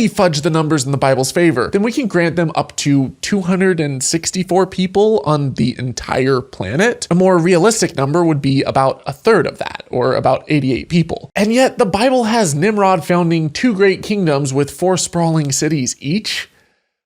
fudge the numbers in the Bible's favor, then we can grant them up to 264 people on the entire planet. A more realistic number would be about 1/3 of that, or about 88 people. And yet the Bible has Nimrod founding 2 great kingdoms with 4 sprawling cities each.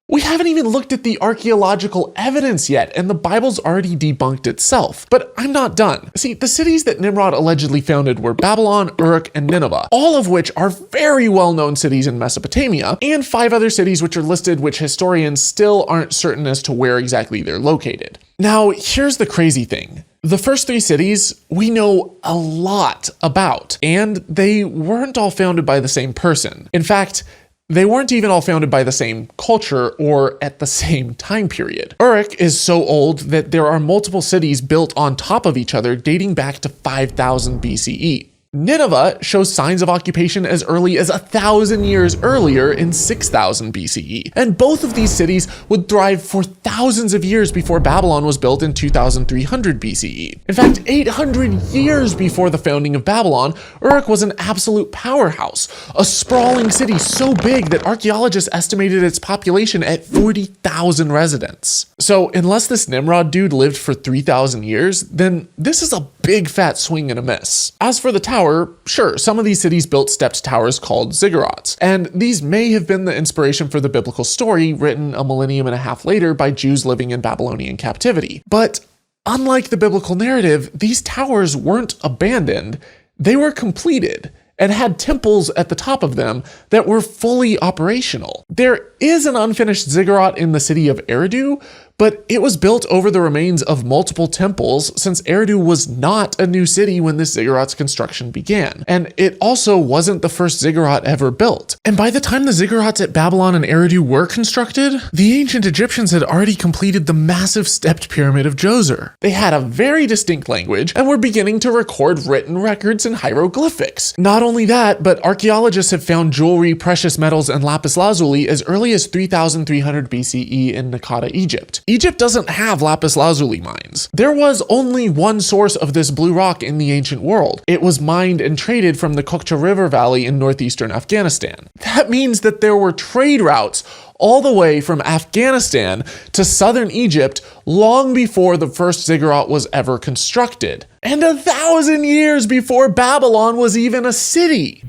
We haven't even looked at the archaeological evidence yet, and the Bible's already debunked itself. But I'm not done. See, the cities that Nimrod allegedly founded were Babylon, Uruk, and Nineveh, all of which are very well-known cities in Mesopotamia, and 5 other cities which are listed which historians still aren't certain as to where exactly they're located. Now, here's the crazy thing. The first 3 cities we know a lot about, and they weren't all founded by the same person. In fact, they weren't even all founded by the same culture or at the same time period. Uruk is so old that there are multiple cities built on top of each other dating back to 5000 BCE. Nineveh shows signs of occupation as early as 1,000 years earlier in 6000 BCE. And both of these cities would thrive for thousands of years before Babylon was built in 2300 BCE. In fact, 800 years before the founding of Babylon, Uruk was an absolute powerhouse, a sprawling city so big that archaeologists estimated its population at 40,000 residents. So unless this Nimrod dude lived for 3,000 years, then this is a big fat swing and a miss. As for the tower, sure, some of these cities built stepped towers called ziggurats, and these may have been the inspiration for the biblical story written a millennium and a half later by Jews living in Babylonian captivity. But unlike the biblical narrative, these towers weren't abandoned, they were completed and had temples at the top of them that were fully operational. There is an unfinished ziggurat in the city of Eridu, but it was built over the remains of multiple temples since Eridu was not a new city when this ziggurat's construction began, and it also wasn't the first ziggurat ever built. And by the time the ziggurats at Babylon and Eridu were constructed, the ancient Egyptians had already completed the massive stepped pyramid of Djoser. They had a very distinct language and were beginning to record written records and hieroglyphics. Not only that, but archaeologists have found jewelry, precious metals, and lapis lazuli as early as 3300 BCE in Naqada, Egypt. Egypt doesn't have lapis lazuli mines. There was only one source of this blue rock in the ancient world. It was mined and traded from the Kokcha River Valley in northeastern Afghanistan. That means that there were trade routes all the way from Afghanistan to southern Egypt long before the first ziggurat was ever constructed, and 1,000 years before Babylon was even a city.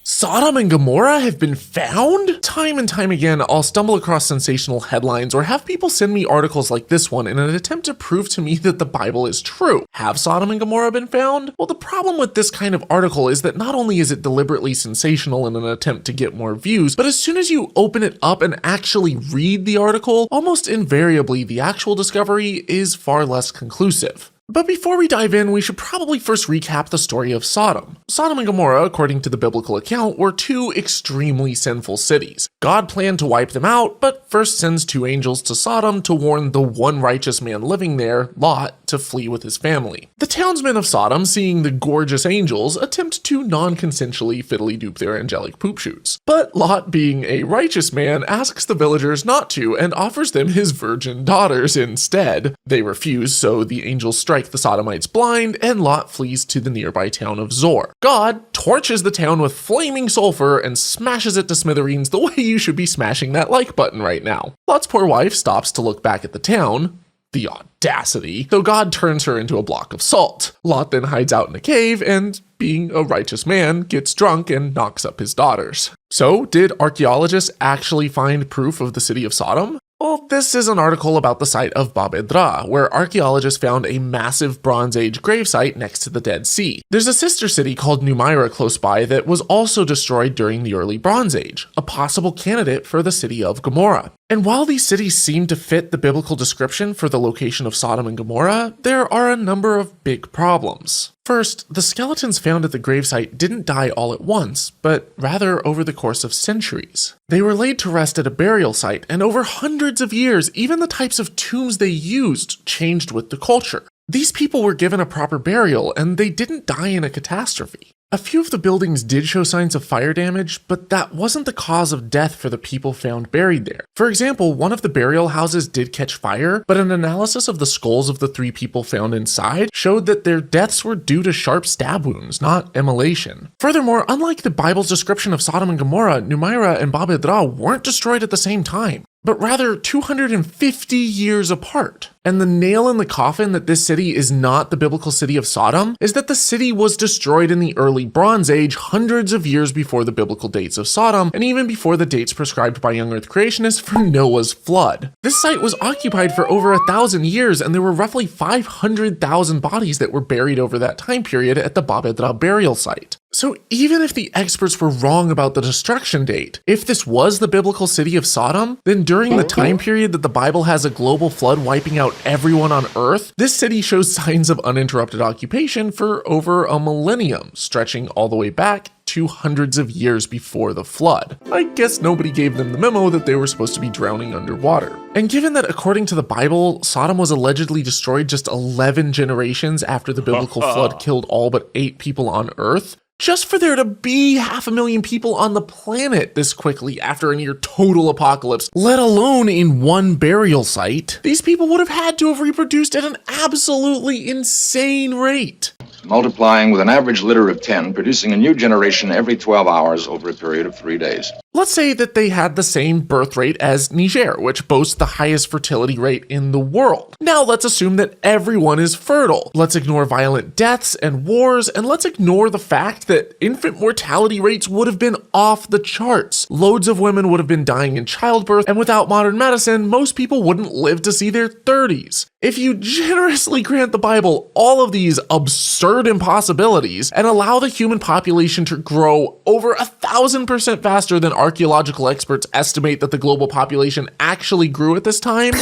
Sodom and Gomorrah have been found? Time and time again, I'll stumble across sensational headlines or have people send me articles like this one in an attempt to prove to me that the Bible is true. Have Sodom and Gomorrah been found? Well, the problem with this kind of article is that not only is it deliberately sensational in an attempt to get more views, but as soon as you open it up and actually read the article, almost invariably the actual discovery is far less conclusive. But before we dive in, we should probably first recap the story of Sodom. Sodom and Gomorrah, according to the biblical account, were two extremely sinful cities. God planned to wipe them out, but first sends two angels to Sodom to warn the one righteous man living there, Lot, to flee with his family. The townsmen of Sodom, seeing the gorgeous angels, attempt to non-consensually fiddly-doop their angelic poop shoots. But Lot, being a righteous man, asks the villagers not to and offers them his virgin daughters instead. They refuse, so the angels strike the Sodomites blind, and Lot flees to the nearby town of Zor. God torches the town with flaming sulfur and smashes it to smithereens the way you should be smashing that like button right now. Lot's poor wife stops to look back at the town. The audacity. So God turns her into a block of salt. Lot then hides out in a cave and, being a righteous man, gets drunk and knocks up his daughters. So, did archaeologists actually find proof of the city of Sodom? Well, this is an article about the site of Babel, where archaeologists found a massive Bronze Age gravesite next to the Dead Sea. There's a sister city called Numaira close by that was also destroyed during the early Bronze Age, a possible candidate for the city of Gomorrah. And while these cities seem to fit the biblical description for the location of Sodom and Gomorrah, there are a number of big problems. First, the skeletons found at the gravesite didn't die all at once, but rather over the course of centuries. They were laid to rest at a burial site, and over hundreds of years, even the types of tombs they used changed with the culture. These people were given a proper burial, and they didn't die in a catastrophe. A few of the buildings did show signs of fire damage, but that wasn't the cause of death for the people found buried there. For example, one of the burial houses did catch fire, but an analysis of the skulls of the 3 people found inside showed that their deaths were due to sharp stab wounds, not immolation. Furthermore, unlike the Bible's description of Sodom and Gomorrah, Numaira and Babel weren't destroyed at the same time, but rather 250 years apart. And the nail in the coffin that this city is not the biblical city of Sodom is that the city was destroyed in the early Bronze Age, hundreds of years before the biblical dates of Sodom, and even before the dates prescribed by young earth creationists for Noah's flood. This site was occupied for over 1,000 years, and there were roughly 500,000 bodies that were buried over that time period at the Babel burial site. So even if the experts were wrong about the destruction date, if this was the biblical city of Sodom, then during the time period that the Bible has a global flood wiping out everyone on Earth, this city shows signs of uninterrupted occupation for over a millennium, stretching all the way back to hundreds of years before the flood. I guess nobody gave them the memo that they were supposed to be drowning underwater. And given that according to the Bible, Sodom was allegedly destroyed just 11 generations after the biblical flood killed all but 8 people on Earth, just for there to be 500,000 people on the planet this quickly after a near total apocalypse, let alone in one burial site, these people would have had to have reproduced at an absolutely insane rate. Multiplying with an average litter of 10, producing a new generation every 12 hours over a period of 3 days. Let's say that they had the same birth rate as Niger, which boasts the highest fertility rate in the world. Now let's assume that everyone is fertile. Let's ignore violent deaths and wars, and let's ignore the fact that infant mortality rates would have been off the charts. Loads of women would have been dying in childbirth, and without modern medicine, most people wouldn't live to see their 30s. If you generously grant the Bible all of these absurd impossibilities and allow the human population to grow over 1,000% faster than archaeological experts estimate that the global population actually grew at this time,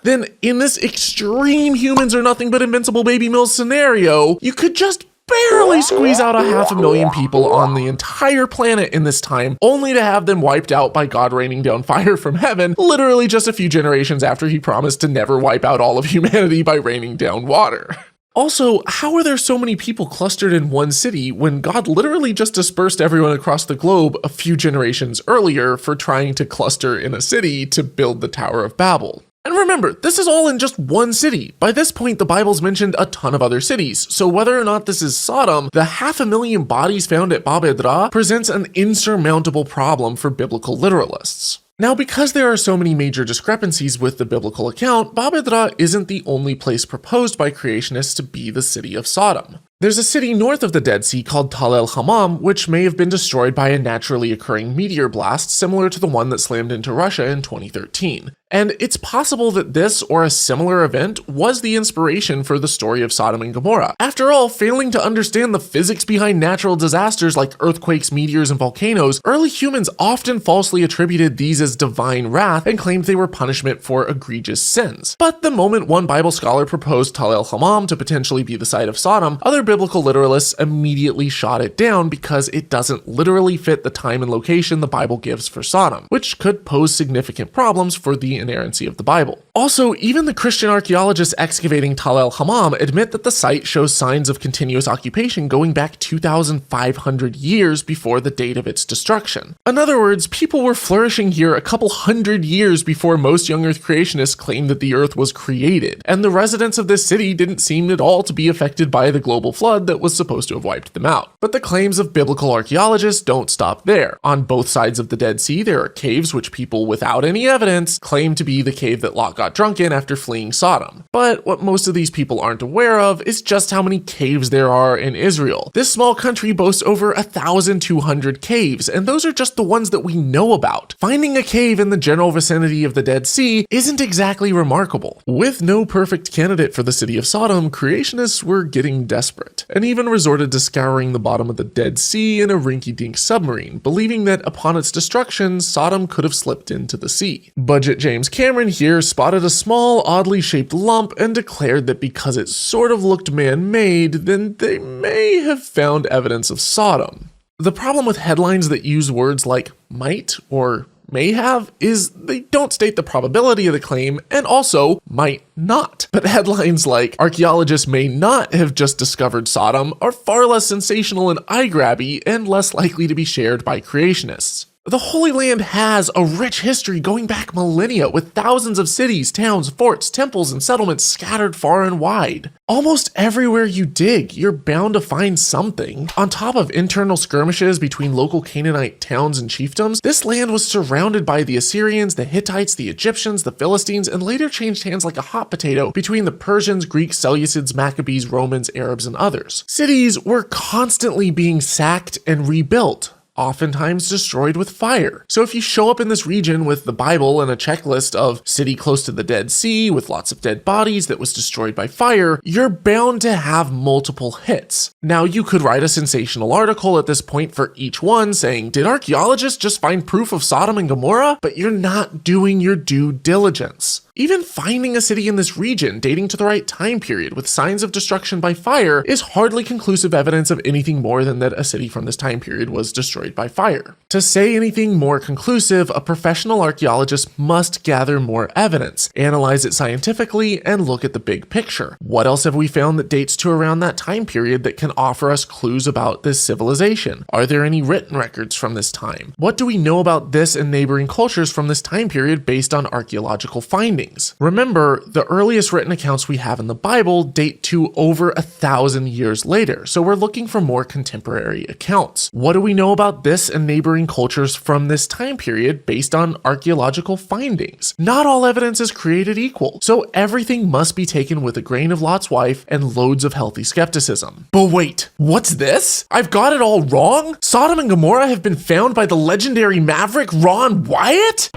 then in this extreme humans are nothing but invincible baby Mills scenario, you could just barely squeeze out 500,000 people on the entire planet in this time, only to have them wiped out by God raining down fire from heaven, literally just a few generations after he promised to never wipe out all of humanity by raining down water. Also, how are there so many people clustered in one city when God literally just dispersed everyone across the globe a few generations earlier for trying to cluster in a city to build the Tower of Babel? And remember, this is all in just one city. By this point, the Bible's mentioned a ton of other cities, so whether or not this is Sodom, the 500,000 bodies found at Babel presents an insurmountable problem for biblical literalists. Now, because there are so many major discrepancies with the biblical account, Babel isn't the only place proposed by creationists to be the city of Sodom. There's a city north of the Dead Sea called Tal el-Hammam, which may have been destroyed by a naturally occurring meteor blast similar to the one that slammed into Russia in 2013. And it's possible that this or a similar event was the inspiration for the story of Sodom and Gomorrah. After all, failing to understand the physics behind natural disasters like earthquakes, meteors, and volcanoes, early humans often falsely attributed these as divine wrath and claimed they were punishment for egregious sins. But the moment one Bible scholar proposed Tal el-Hammam to potentially be the site of Sodom, other biblical literalists immediately shot it down because it doesn't literally fit the time and location the Bible gives for Sodom, which could pose significant problems for the inerrancy of the Bible. Also, even the Christian archaeologists excavating Tal el-Hammam admit that the site shows signs of continuous occupation going back 2,500 years before the date of its destruction. In other words, people were flourishing here a couple hundred years before most young Earth creationists claimed that the Earth was created, and the residents of this city didn't seem at all to be affected by the global flood that was supposed to have wiped them out. But the claims of biblical archaeologists don't stop there. On both sides of the Dead Sea, there are caves which people without any evidence claim to be the cave that Lot got drunk in after fleeing Sodom. But what most of these people aren't aware of is just how many caves there are in Israel. This small country boasts over 1,200 caves, and those are just the ones that we know about. Finding a cave in the general vicinity of the Dead Sea isn't exactly remarkable. With no perfect candidate for the city of Sodom, creationists were getting desperate, and even resorted to scouring the bottom of the Dead Sea in a rinky-dink submarine, believing that upon its destruction, Sodom could have slipped into the sea. Budget James Cameron here spotted a small, oddly shaped lump and declared that because it sort of looked man-made, then they may have found evidence of Sodom. The problem with headlines that use words like might or may have is they don't state the probability of the claim and also might not. But headlines like archaeologists may not have just discovered Sodom are far less sensational and eye-grabby and less likely to be shared by creationists. The Holy Land has a rich history going back millennia with thousands of cities, towns, forts, temples, and settlements scattered far and wide. Almost everywhere you dig, you're bound to find something. On top of internal skirmishes between local Canaanite towns and chiefdoms, this land was surrounded by the Assyrians, the Hittites, the Egyptians, the Philistines, and later changed hands like a hot potato between the Persians, Greeks, Seleucids, Maccabees, Romans, Arabs, and others. Cities were constantly being sacked and rebuilt, oftentimes destroyed with fire. So if you show up in this region with the Bible and a checklist of city close to the Dead Sea with lots of dead bodies that was destroyed by fire, you're bound to have multiple hits. Now you could write a sensational article at this point for each one saying, did archaeologists just find proof of Sodom and Gomorrah? But you're not doing your due diligence. Even finding a city in this region dating to the right time period with signs of destruction by fire is hardly conclusive evidence of anything more than that a city from this time period was destroyed by fire. To say anything more conclusive, a professional archaeologist must gather more evidence, analyze it scientifically, and look at the big picture. What else have we found that dates to around that time period that can offer us clues about this civilization? Are there any written records from this time? What do we know about this and neighboring cultures from this time period based on archaeological findings? Remember, the earliest written accounts we have in the Bible date to over 1,000 years later, so we're looking for more contemporary accounts. What do we know about this and neighboring cultures from this time period based on archaeological findings? Not all evidence is created equal, so everything must be taken with a grain of Lot's wife and loads of healthy skepticism. But wait, what's this? I've got it all wrong? Sodom and Gomorrah have been found by the legendary maverick Ron Wyatt?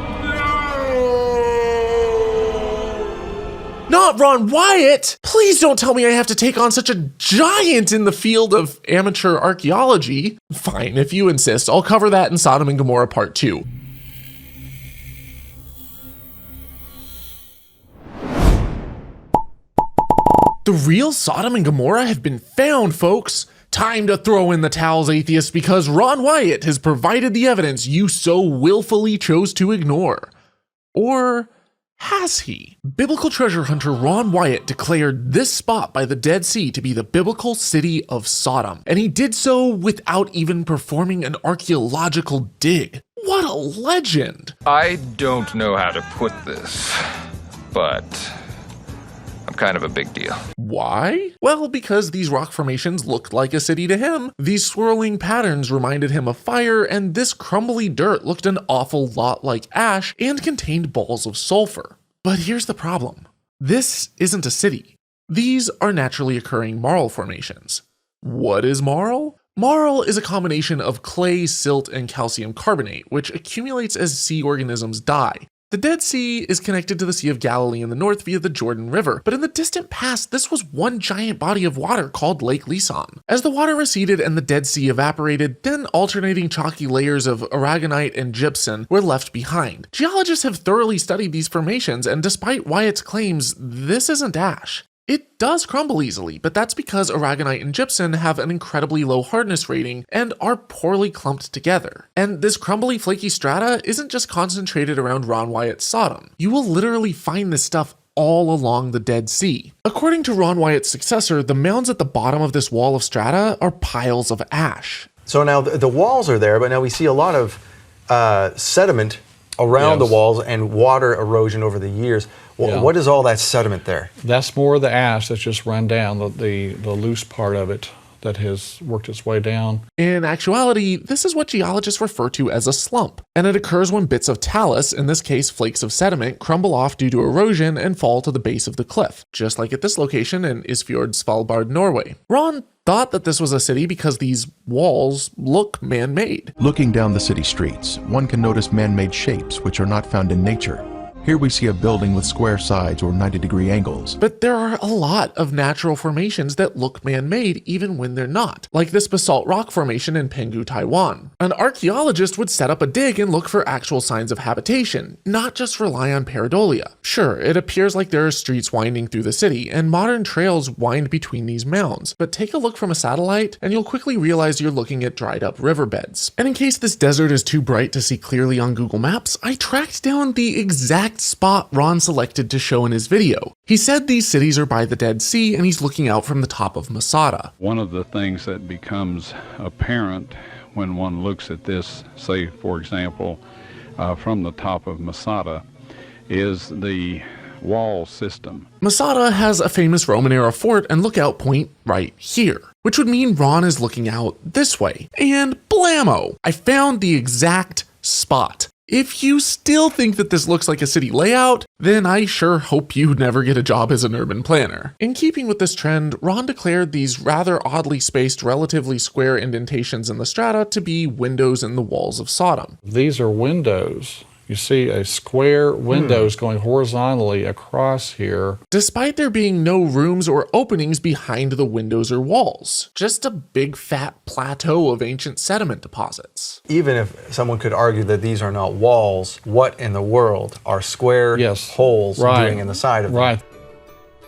not Ron Wyatt! Please don't tell me I have to take on such a giant in the field of amateur archaeology. Fine, if you insist, I'll cover that in Sodom and Gomorrah Part 2. The real Sodom and Gomorrah have been found, folks. Time to throw in the towels, atheists, because Ron Wyatt has provided the evidence you so willfully chose to ignore. Or has he? Biblical treasure hunter Ron Wyatt declared this spot by the Dead Sea to be the biblical city of Sodom, and he did so without even performing an archaeological dig. What a legend! I don't know how to put this, but I'm kind of a big deal. Why? Well, because these rock formations looked like a city to him. These swirling patterns reminded him of fire, and this crumbly dirt looked an awful lot like ash and contained balls of sulfur. But here's the problem. This isn't a city. These are naturally occurring marl formations. What is marl? Marl is a combination of clay, silt, and calcium carbonate, which accumulates as sea organisms die. The Dead Sea is connected to the Sea of Galilee in the north via the Jordan River, but in the distant past, this was one giant body of water called Lake Lisan. As the water receded and the Dead Sea evaporated, then alternating chalky layers of aragonite and gypsum were left behind. Geologists have thoroughly studied these formations, and despite Wyatt's claims, this isn't ash. It does crumble easily, but that's because aragonite and gypsum have an incredibly low hardness rating and are poorly clumped together. And this crumbly flaky strata isn't just concentrated around Ron Wyatt's Sodom. You will literally find this stuff all along the Dead Sea. According to Ron Wyatt's successor, the mounds at the bottom of this wall of strata are piles of ash. So now the walls are there, but now we see a lot of sediment around the walls and water erosion over the years. What is all that sediment there? That's more of the ash that's just run down, the loose part of it that has worked its way down. In actuality, this is what geologists refer to as a slump, and it occurs when bits of talus, in this case flakes of sediment, crumble off due to erosion and fall to the base of the cliff, just like at this location in Isfjord, Svalbard, Norway. Ron thought that this was a city because these walls look man-made. Looking down the city streets, one can notice man-made shapes which are not found in nature. Here we see a building with square sides or 90-degree angles. But there are a lot of natural formations that look man-made even when they're not, like this basalt rock formation in Penghu, Taiwan. An archaeologist would set up a dig and look for actual signs of habitation, not just rely on pareidolia. Sure, it appears like there are streets winding through the city, and modern trails wind between these mounds, but take a look from a satellite, and you'll quickly realize you're looking at dried up riverbeds. And in case this desert is too bright to see clearly on Google Maps, I tracked down the exact spot Ron selected to show in his video. He said these cities are by the Dead Sea and he's looking out from the top of Masada. One of the things that becomes apparent when one looks at this, say for example, from the top of Masada, is the wall system. Masada has a famous Roman era fort and lookout point right here, which would mean Ron is looking out this way. And blammo! I found the exact spot. If you still think that this looks like a city layout, then I sure hope you never get a job as an urban planner. In keeping with this trend, Ron declared these rather oddly spaced, relatively square indentations in the strata to be windows in the walls of Sodom. These are windows. You see a square windows going horizontally across here. Despite there being no rooms or openings behind the windows or walls, just a big fat plateau of ancient sediment deposits. Even if someone could argue that these are not walls, what in the world are square holes doing in the side of them?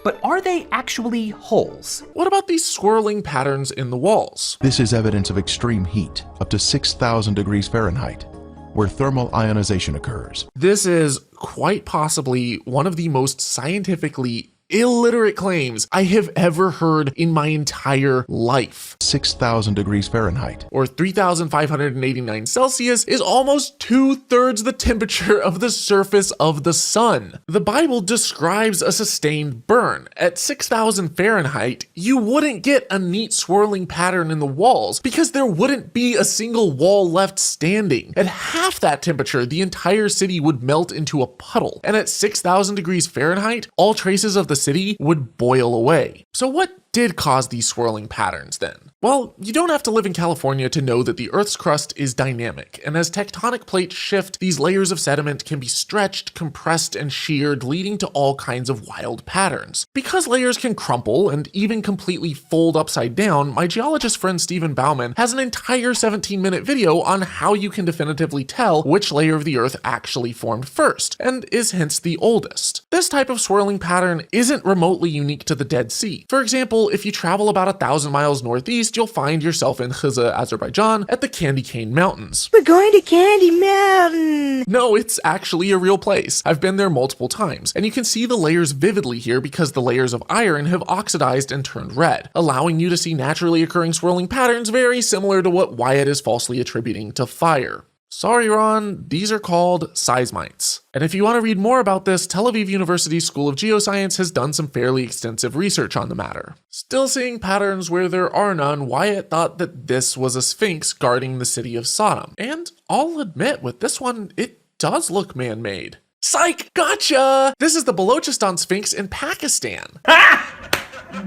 But are they actually holes? What about these swirling patterns in the walls? This is evidence of extreme heat, up to 6,000 degrees Fahrenheit, where thermal ionization occurs. This is quite possibly one of the most scientifically illiterate claims I have ever heard in my entire life. 6,000 degrees Fahrenheit, or 3,589 Celsius, is almost 2/3 the temperature of the surface of the sun. The Bible describes a sustained burn. At 6,000 Fahrenheit, you wouldn't get a neat swirling pattern in the walls because there wouldn't be a single wall left standing. At half that temperature, the entire city would melt into a puddle. And at 6,000 degrees Fahrenheit, all traces of the city would boil away. So what did cause these swirling patterns then? Well, you don't have to live in California to know that the Earth's crust is dynamic, and as tectonic plates shift, these layers of sediment can be stretched, compressed, and sheared, leading to all kinds of wild patterns. Because layers can crumple and even completely fold upside down, my geologist friend Stephen Bauman has an entire 17-minute video on how you can definitively tell which layer of the Earth actually formed first, and is hence the oldest. This type of swirling pattern isn't remotely unique to the Dead Sea. For example, if you travel about 1,000 miles northeast, you'll find yourself in Khiza, Azerbaijan at the Candy Cane Mountains. We're going to Candy Mountain! No, it's actually a real place. I've been there multiple times, and you can see the layers vividly here because the layers of iron have oxidized and turned red, allowing you to see naturally occurring swirling patterns very similar to what Wyatt is falsely attributing to fire. Sorry, Ron, these are called seismites. And if you want to read more about this, Tel Aviv University's School of Geoscience has done some fairly extensive research on the matter. Still seeing patterns where there are none, Wyatt thought that this was a sphinx guarding the city of Sodom. And I'll admit, with this one, it does look man-made. Psych! Gotcha! This is the Balochistan Sphinx in Pakistan.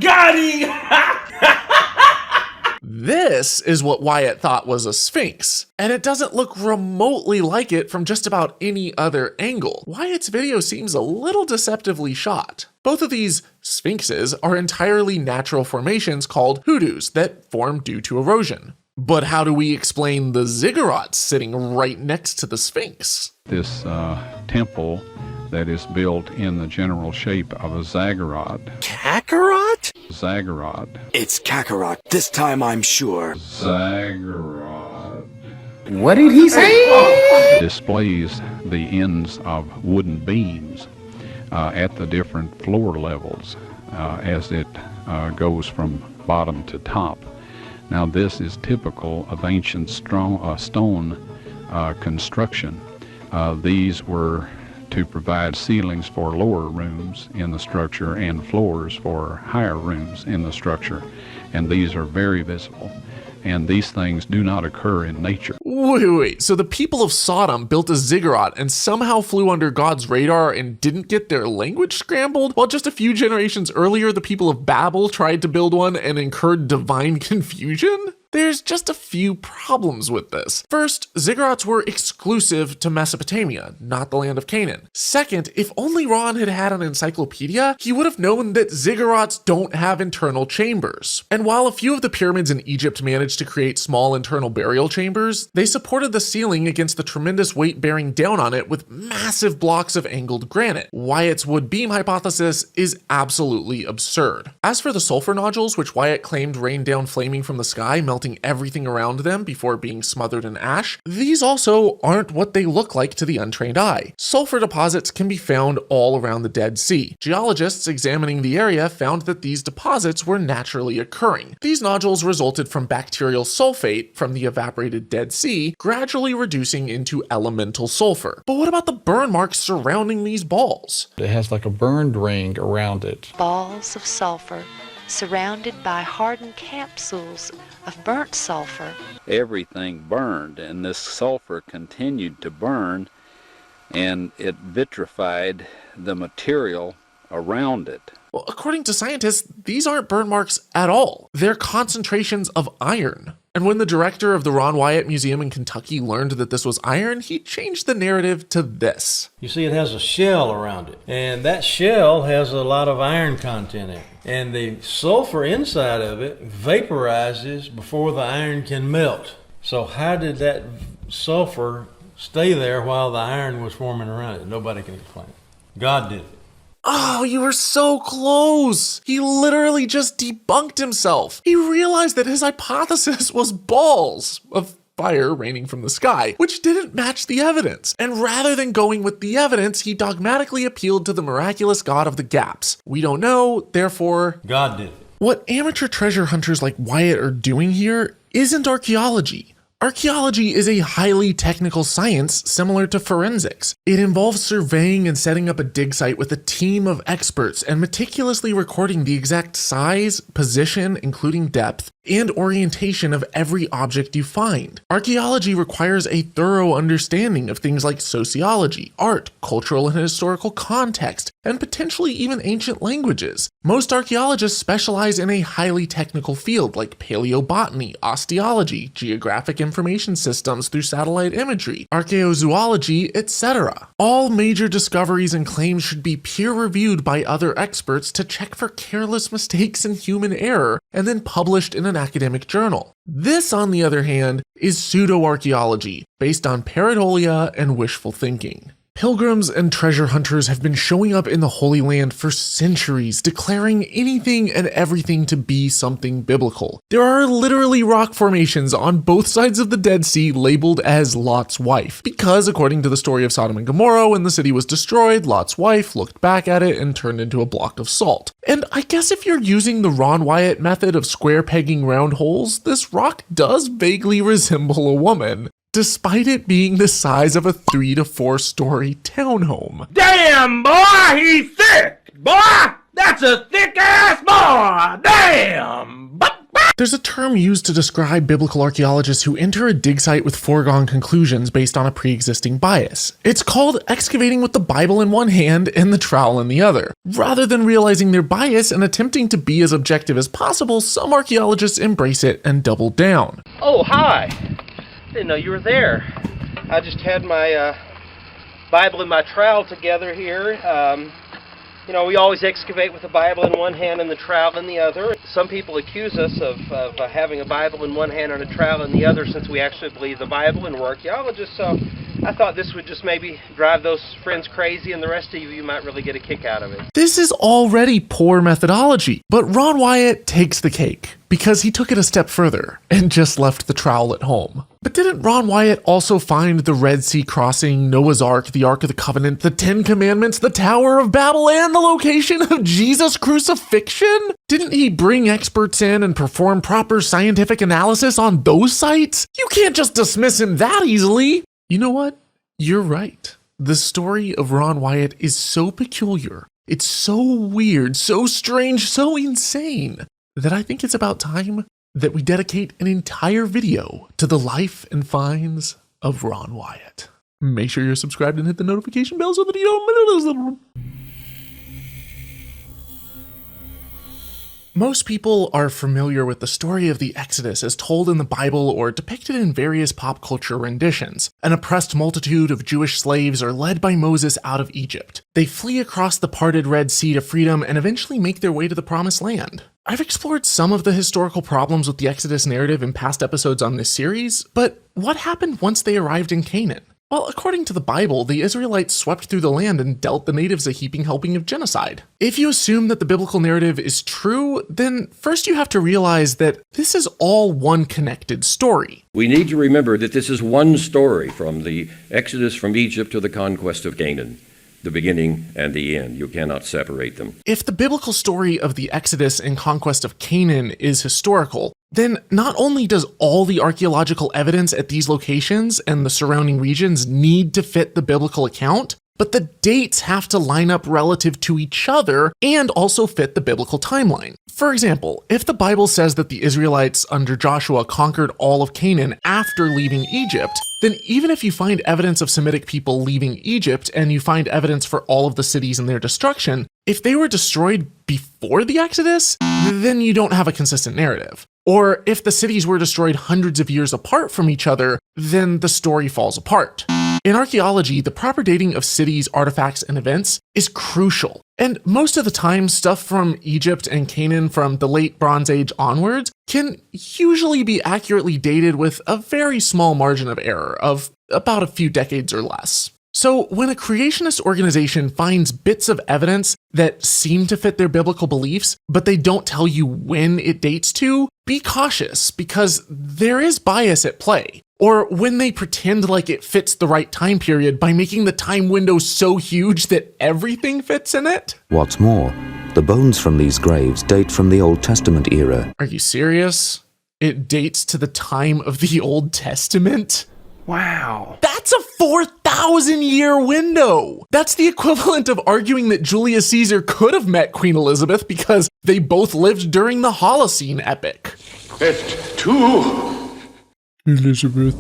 Got him! This is what Wyatt thought was a sphinx, and it doesn't look remotely like it from just about any other angle. Wyatt's video seems a little deceptively shot. Both of these sphinxes are entirely natural formations called hoodoos that form due to erosion. But how do we explain the ziggurats sitting right next to the sphinx? This temple that is built in the general shape of a zaggurat. Kakarot? Zaggurat. It's Kakarot, this time I'm sure. Zaggurat. What did he say? Displays the ends of wooden beams at the different floor levels as it goes from bottom to top. Now this is typical of ancient stone construction. These were to provide ceilings for lower rooms in the structure and floors for higher rooms in the structure. And these are very visible. And these things do not occur in nature. Wait, so the people of Sodom built a ziggurat and somehow flew under God's radar and didn't get their language scrambled? While just a few generations earlier, the people of Babel tried to build one and incurred divine confusion? There's just a few problems with this. First, ziggurats were exclusive to Mesopotamia, not the land of Canaan. Second, if only Ron had had an encyclopedia, he would have known that ziggurats don't have internal chambers. And while a few of the pyramids in Egypt managed to create small internal burial chambers, they supported the ceiling against the tremendous weight bearing down on it with massive blocks of angled granite. Wyatt's wood beam hypothesis is absolutely absurd. As for the sulfur nodules, which Wyatt claimed rained down flaming from the sky, melting everything around them before being smothered in ash, these also aren't what they look like to the untrained eye. Sulfur deposits can be found all around the Dead Sea. Geologists examining the area found that these deposits were naturally occurring. These nodules resulted from bacterial sulfate from the evaporated Dead Sea, gradually reducing into elemental sulfur. But what about the burn marks surrounding these balls? It has like a burned ring around it. Balls of sulfur surrounded by hardened capsules of burnt sulfur. Everything burned, and this sulfur continued to burn, and it vitrified the material around it. Well, according to scientists, these aren't burn marks at all. They're concentrations of iron. And when the director of the Ron Wyatt Museum in Kentucky learned that this was iron, he changed the narrative to this. You see, it has a shell around it, and that shell has a lot of iron content in it. And the sulfur inside of it vaporizes before the iron can melt. So how did that sulfur stay there while the iron was forming around it? Nobody can explain it. God did it. Oh, you were so close. He literally just debunked himself. He realized that his hypothesis was balls of fire raining from the sky, which didn't match the evidence. And rather than going with the evidence, he dogmatically appealed to the miraculous God of the gaps. We don't know, therefore, God did it. What amateur treasure hunters like Wyatt are doing here isn't archaeology. Archaeology is a highly technical science similar to forensics. It involves surveying and setting up a dig site with a team of experts and meticulously recording the exact size, position, including depth, and orientation of every object you find. Archaeology requires a thorough understanding of things like sociology, art, cultural and historical context, and potentially even ancient languages. Most archaeologists specialize in a highly technical field like paleobotany, osteology, geographic information systems through satellite imagery, archaeozoology, etc. All major discoveries and claims should be peer-reviewed by other experts to check for careless mistakes and human error, and then published in an academic journal. This, on the other hand, is pseudo-archaeology, based on pareidolia and wishful thinking. Pilgrims and treasure hunters have been showing up in the Holy Land for centuries, declaring anything and everything to be something biblical. There are literally rock formations on both sides of the Dead Sea labeled as Lot's wife, because according to the story of Sodom and Gomorrah, when the city was destroyed, Lot's wife looked back at it and turned into a block of salt. And I guess if you're using the Ron Wyatt method of square pegging round holes, this rock does vaguely resemble a woman, despite it being the size of a 3 to 4 story townhome. Damn, boy, he's thick! Boy, that's a thick-ass boy! Damn! There's a term used to describe biblical archaeologists who enter a dig site with foregone conclusions based on a pre-existing bias. It's called excavating with the Bible in one hand and the trowel in the other. Rather than realizing their bias and attempting to be as objective as possible, some archaeologists embrace it and double down. Oh, hi! Didn't know you were there. I just had my Bible and my trowel together here. You know, we always excavate with the Bible in one hand and the trowel in the other. Some people accuse us of having a Bible in one hand and a trowel in the other, since we actually believe the Bible and we're archaeologists. So I thought this would just maybe drive those friends crazy, and the rest of you might really get a kick out of it. This is already poor methodology, but Ron Wyatt takes the cake, because he took it a step further and just left the trowel at home. But didn't Ron Wyatt also find the Red Sea crossing, Noah's Ark, the Ark of the Covenant, the 10 Commandments, the Tower of Babel, and the location of Jesus' crucifixion? Didn't he bring experts in and perform proper scientific analysis on those sites? You can't just dismiss him that easily. You know what? You're right. The story of Ron Wyatt is so peculiar, it's so weird, so strange, so insane, that I think it's about time that we dedicate an entire video to the life and finds of Ron Wyatt. Make sure you're subscribed and hit the notification bell so that you don't miss them. Most people are familiar with the story of the Exodus as told in the Bible or depicted in various pop culture renditions. An oppressed multitude of Jewish slaves are led by Moses out of Egypt. They flee across the parted Red Sea to freedom and eventually make their way to the Promised Land. I've explored some of the historical problems with the Exodus narrative in past episodes on this series, but what happened once they arrived in Canaan? Well, according to the Bible, the Israelites swept through the land and dealt the natives a heaping helping of genocide. If you assume that the biblical narrative is true, then first you have to realize that this is all one connected story. We need to remember that this is one story, from the Exodus from Egypt to the conquest of Canaan. The beginning and the end. You cannot separate them. If the biblical story of the Exodus and conquest of Canaan is historical, then not only does all the archaeological evidence at these locations and the surrounding regions need to fit the biblical account, but the dates have to line up relative to each other and also fit the biblical timeline. For example, if the Bible says that the Israelites under Joshua conquered all of Canaan after leaving Egypt, then even if you find evidence of Semitic people leaving Egypt and you find evidence for all of the cities and their destruction, if they were destroyed before the Exodus, then you don't have a consistent narrative. Or if the cities were destroyed hundreds of years apart from each other, then the story falls apart. In archaeology, the proper dating of cities, artifacts, and events is crucial. And most of the time, stuff from Egypt and Canaan from the late Bronze Age onwards can usually be accurately dated with a very small margin of error of about a few decades or less. So when a creationist organization finds bits of evidence that seem to fit their biblical beliefs, but they don't tell you when it dates to, be cautious, because there is bias at play. Or when they pretend like it fits the right time period by making the time window so huge that everything fits in it. What's more, the bones from these graves date from the Old Testament era. Are you serious? It dates to the time of the Old Testament? Wow. That's a 4,000-year window. That's the equivalent of arguing that Julius Caesar could have met Queen Elizabeth because they both lived during the Holocene epic. It's too... Elizabeth.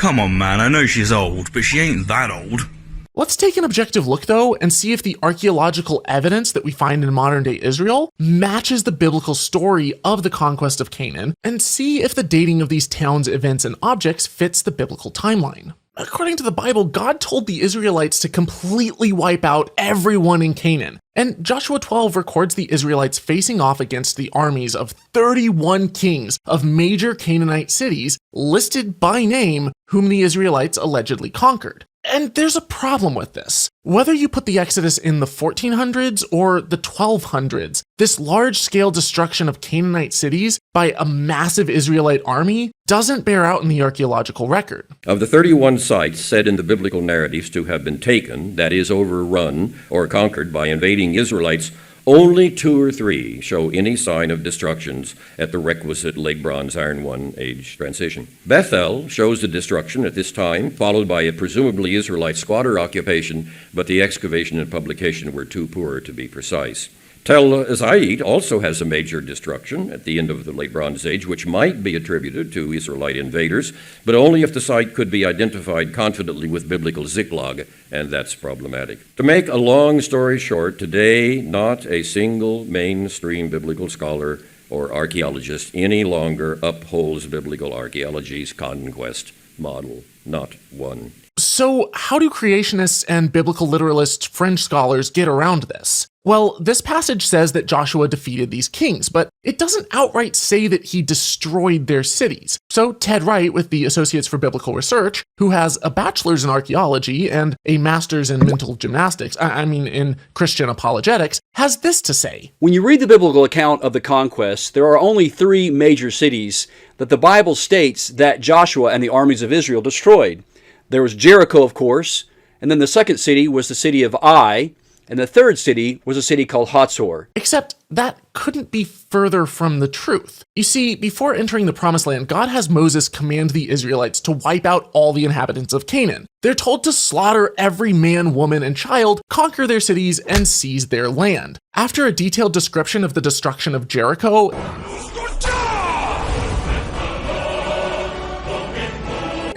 come on, man, I know she's old, but she ain't that old. Let's take an objective look, though, and see if the archaeological evidence that we find in modern-day Israel matches the biblical story of the conquest of Canaan, and see if the dating of these towns, events, and objects fits the biblical timeline. According to the Bible, God told the Israelites to completely wipe out everyone in Canaan, and Joshua 12 records the Israelites facing off against the armies of 31 kings of major Canaanite cities, listed by name, whom the Israelites allegedly conquered. And there's a problem with this. Whether you put the Exodus in the 1400s or the 1200s, this large-scale destruction of Canaanite cities by a massive Israelite army doesn't bear out in the archaeological record. Of the 31 sites said in the biblical narratives to have been taken, that is, overrun or conquered by invading Israelites, only 2 or 3 show any sign of destructions at the requisite Late Bronze Iron One age transition. Bethel shows the destruction at this time, followed by a presumably Israelite squatter occupation, but the excavation and publication were too poor to be precise. Tel Zayit also has a major destruction at the end of the Late Bronze Age, which might be attributed to Israelite invaders, but only if the site could be identified confidently with biblical Ziklag, and that's problematic. To make a long story short, today not a single mainstream biblical scholar or archaeologist any longer upholds biblical archaeology's conquest model. Not one. So how do creationists and biblical literalist French scholars get around this? Well, this passage says that Joshua defeated these kings, but it doesn't outright say that he destroyed their cities. So Ted Wright with the Associates for Biblical Research, who has a bachelor's in archaeology and a master's in mental gymnastics, in Christian apologetics, has this to say. When you read the biblical account of the conquest, there are only 3 major cities that the Bible states that Joshua and the armies of Israel destroyed. There was Jericho, of course, and then the second city was the city of Ai, and the third city was a city called Hatzor. Except that couldn't be further from the truth. You see, before entering the Promised Land, God has Moses command the Israelites to wipe out all the inhabitants of Canaan. They're told to slaughter every man, woman, and child, conquer their cities, and seize their land. After a detailed description of the destruction of Jericho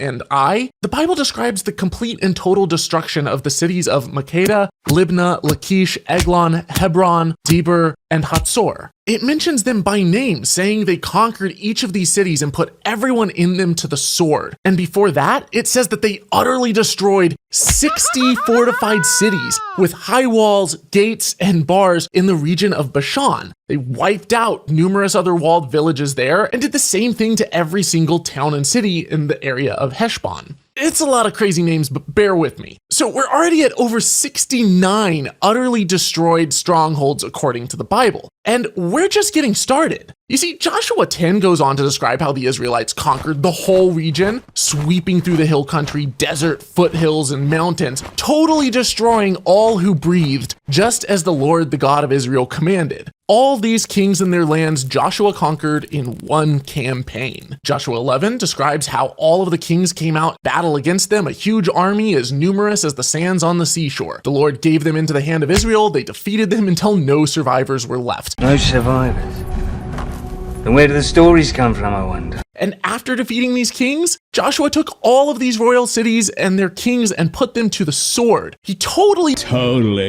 and Ai, the Bible describes the complete and total destruction of the cities of Makkedah, Libnah, Lachish, Eglon, Hebron, Debir, and Hatzor. It mentions them by name, saying they conquered each of these cities and put everyone in them to the sword. And before that, it says that they utterly destroyed 60 fortified cities with high walls, gates, and bars in the region of Bashan. They wiped out numerous other walled villages there and did the same thing to every single town and city in the area of Heshbon. It's a lot of crazy names, but bear with me. So we're already at over 69 utterly destroyed strongholds according to the Bible, and we're just getting started. You see, Joshua 10 goes on to describe how the Israelites conquered the whole region, sweeping through the hill country, desert, foothills, and mountains, totally destroying all who breathed, just as the Lord, the God of Israel, commanded. All these kings and their lands Joshua conquered in one campaign. Joshua 11 describes how all of the kings came out, battle against them, a huge army as numerous as the sands on the seashore. The Lord gave them into the hand of Israel, they defeated them until no survivors were left. No survivors? Then where do the stories come from, I wonder? And after defeating these kings, Joshua took all of these royal cities and their kings and put them to the sword. He totally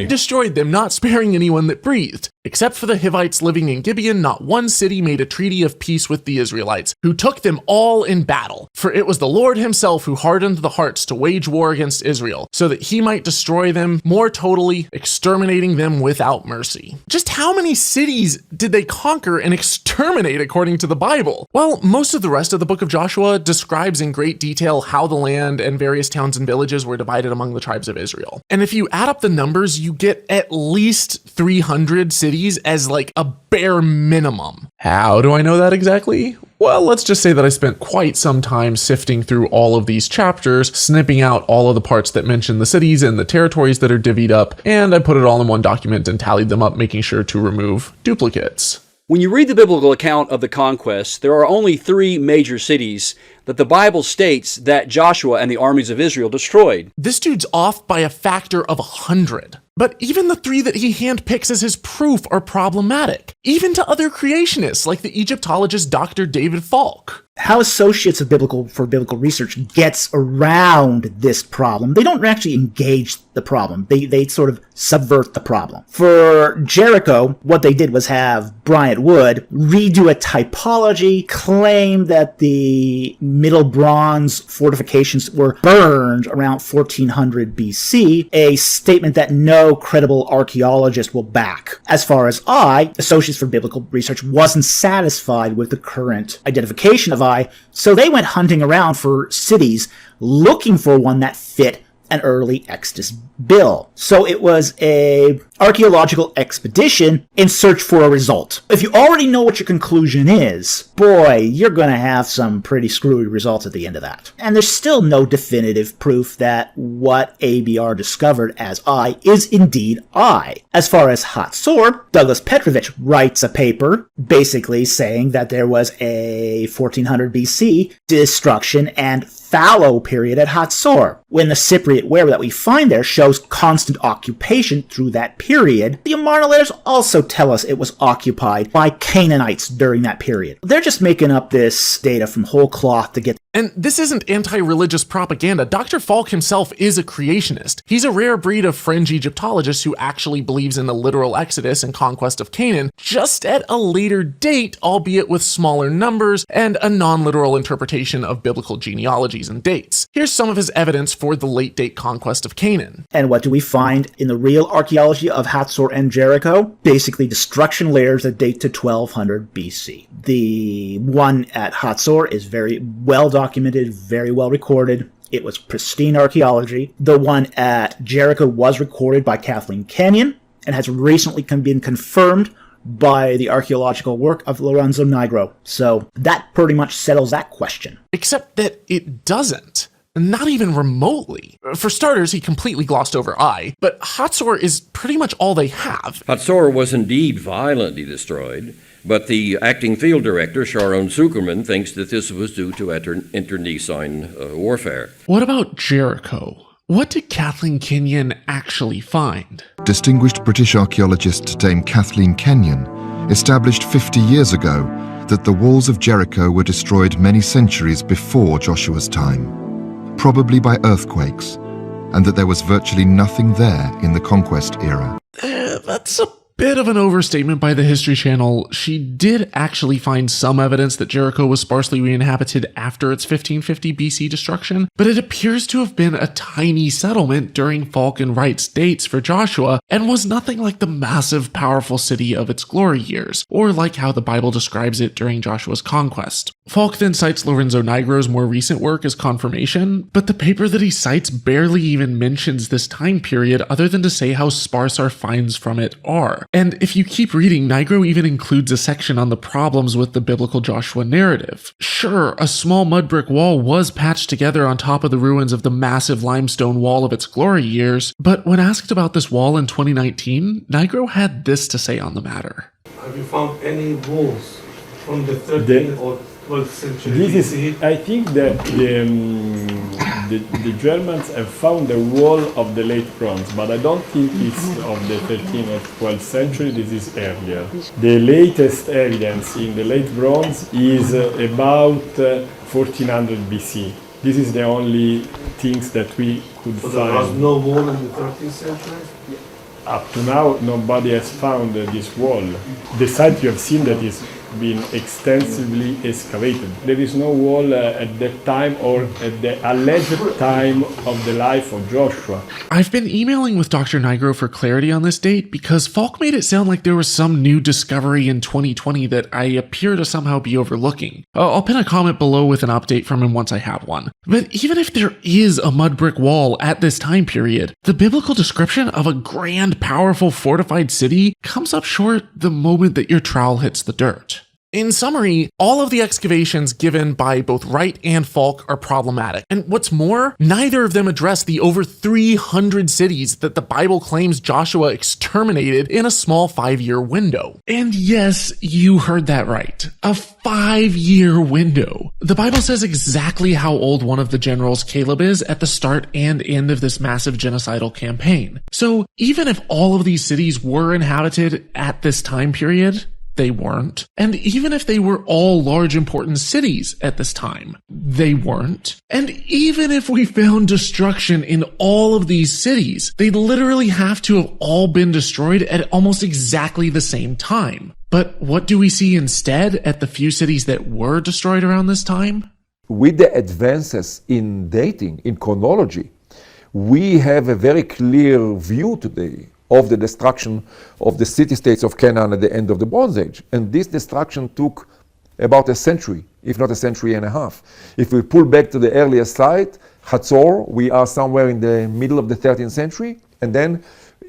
destroyed them, not sparing anyone that breathed. Except for the Hivites living in Gibeon, not one city made a treaty of peace with the Israelites, who took them all in battle. For it was the Lord himself who hardened the hearts to wage war against Israel, so that he might destroy them more totally, exterminating them without mercy. Just how many cities did they conquer and exterminate according to the Bible? Well, most of the rest of the book of Joshua describes in great detail how the land and various towns and villages were divided among the tribes of Israel. And if you add up the numbers, you get at least 300 cities as like a bare minimum. How do I know that exactly? Well, let's just say that I spent quite some time sifting through all of these chapters, snipping out all of the parts that mention the cities and the territories that are divvied up, and I put it all in one document and tallied them up, making sure to remove duplicates. When you read the biblical account of the conquest, there are only 3 major cities that the Bible states that Joshua and the armies of Israel destroyed. This dude's off by a factor of 100. But even the 3 that he handpicks as his proof are problematic, even to other creationists like the Egyptologist Dr. David Falk. how associates of biblical research gets around this problem. They don't actually engage the problem. They sort of subvert the problem. For Jericho, what they did was have Bryant Wood redo a typology, claim that the Middle Bronze fortifications were burned around 1400 BC, a statement that no credible archaeologist will back. As far as I, Associates for Biblical Research, wasn't satisfied with the current identification of I, so they went hunting around for cities looking for one that fit an early Exodus bill. So it was a archaeological expedition in search for a result. If you already know what your conclusion is, boy, you're going to have some pretty screwy results at the end of that. And there's still no definitive proof that what ABR discovered as I is indeed I. As far as Hatzor, Douglas Petrovich writes a paper basically saying that there was a 1400 BC destruction and fallow period at Hatzor. When the Cypriot ware that we find there shows constant occupation through that period, the Amarna letters also tell us it was occupied by Canaanites during that period. They're just making up this data from whole cloth to get. And this isn't anti-religious propaganda. Dr. Falk himself is a creationist. He's a rare breed of fringe Egyptologist who actually believes in the literal exodus and conquest of Canaan, just at a later date, albeit with smaller numbers and a non-literal interpretation of biblical genealogies and dates. Here's some of his evidence for the late date conquest of Canaan. And what do we find in the real archaeology of Hatzor and Jericho? Basically destruction layers that date to 1200 BC. The one at Hatzor is very well documented, very well recorded. It was pristine archaeology. The one at Jericho was recorded by Kathleen Kenyon and has recently been confirmed by the archaeological work of Lorenzo Nigro. So that pretty much settles that question. Except that it doesn't. Not even remotely. For starters, he completely glossed over I, but Hatzor is pretty much all they have. Hatzor was indeed violently destroyed, but the acting field director, Sharon Zuckerman, thinks that this was due to internecine warfare. What about Jericho? What did Kathleen Kenyon actually find? Distinguished British archaeologist Dame Kathleen Kenyon established 50 years ago that the walls of Jericho were destroyed many centuries before Joshua's time, probably by earthquakes, and that there was virtually nothing there in the conquest era. That's a bit of an overstatement by the History Channel. She did actually find some evidence that Jericho was sparsely re-inhabited after its 1550 BC destruction, but it appears to have been a tiny settlement during Falk and Wright's dates for Joshua, and was nothing like the massive, powerful city of its glory years, or like how the Bible describes it during Joshua's conquest. Falk then cites Lorenzo Nigro's more recent work as confirmation, but the paper that he cites barely even mentions this time period other than to say how sparse our finds from it are. And if you keep reading, Nigro even includes a section on the problems with the biblical Joshua narrative. Sure, a small mud brick wall was patched together on top of the ruins of the massive limestone wall of its glory years, but when asked about this wall in 2019, Nigro had this to say on the matter. Have you found any walls from the 13th or 12th century? I think that the Germans have found a wall of the late bronze, but I don't think it's of the 13th or 12th century. This is earlier. The latest evidence in the late bronze is about 1400 BC. This is the only things that we could find. There was no wall in the 13th century? Up to now, nobody has found this wall. The site you have seen that is been extensively excavated. There is no wall at that time or at the alleged time of the life of Joshua. I've been emailing with Dr. Nigro for clarity on this date because Falk made it sound like there was some new discovery in 2020 that I appear to somehow be overlooking. I'll pin a comment below with an update from him once I have one. But even if there is a mud brick wall at this time period, the biblical description of a grand, powerful, fortified city comes up short the moment that your trowel hits the dirt. In summary, all of the excavations given by both Wright and Falk are problematic. And what's more, neither of them address the over 300 cities that the Bible claims Joshua exterminated in a small 5-year window. And yes, you heard that right. A 5-year window. The Bible says exactly how old one of the generals, Caleb, is at the start and end of this massive genocidal campaign. So even if all of these cities were inhabited at this time period, They weren't. And even if they were all large important cities at this time, they weren't. And even if we found destruction in all of these cities, they'd literally have to have all been destroyed at almost exactly the same time. But what do we see instead at the few cities that were destroyed around this time? With the advances in dating, in chronology, we have a very clear view today of the destruction of the city-states of Canaan at the end of the Bronze Age. And this destruction took about a century, if not a century and a half. If we pull back to the earlier site, Hatzor, we are somewhere in the middle of the 13th century. And then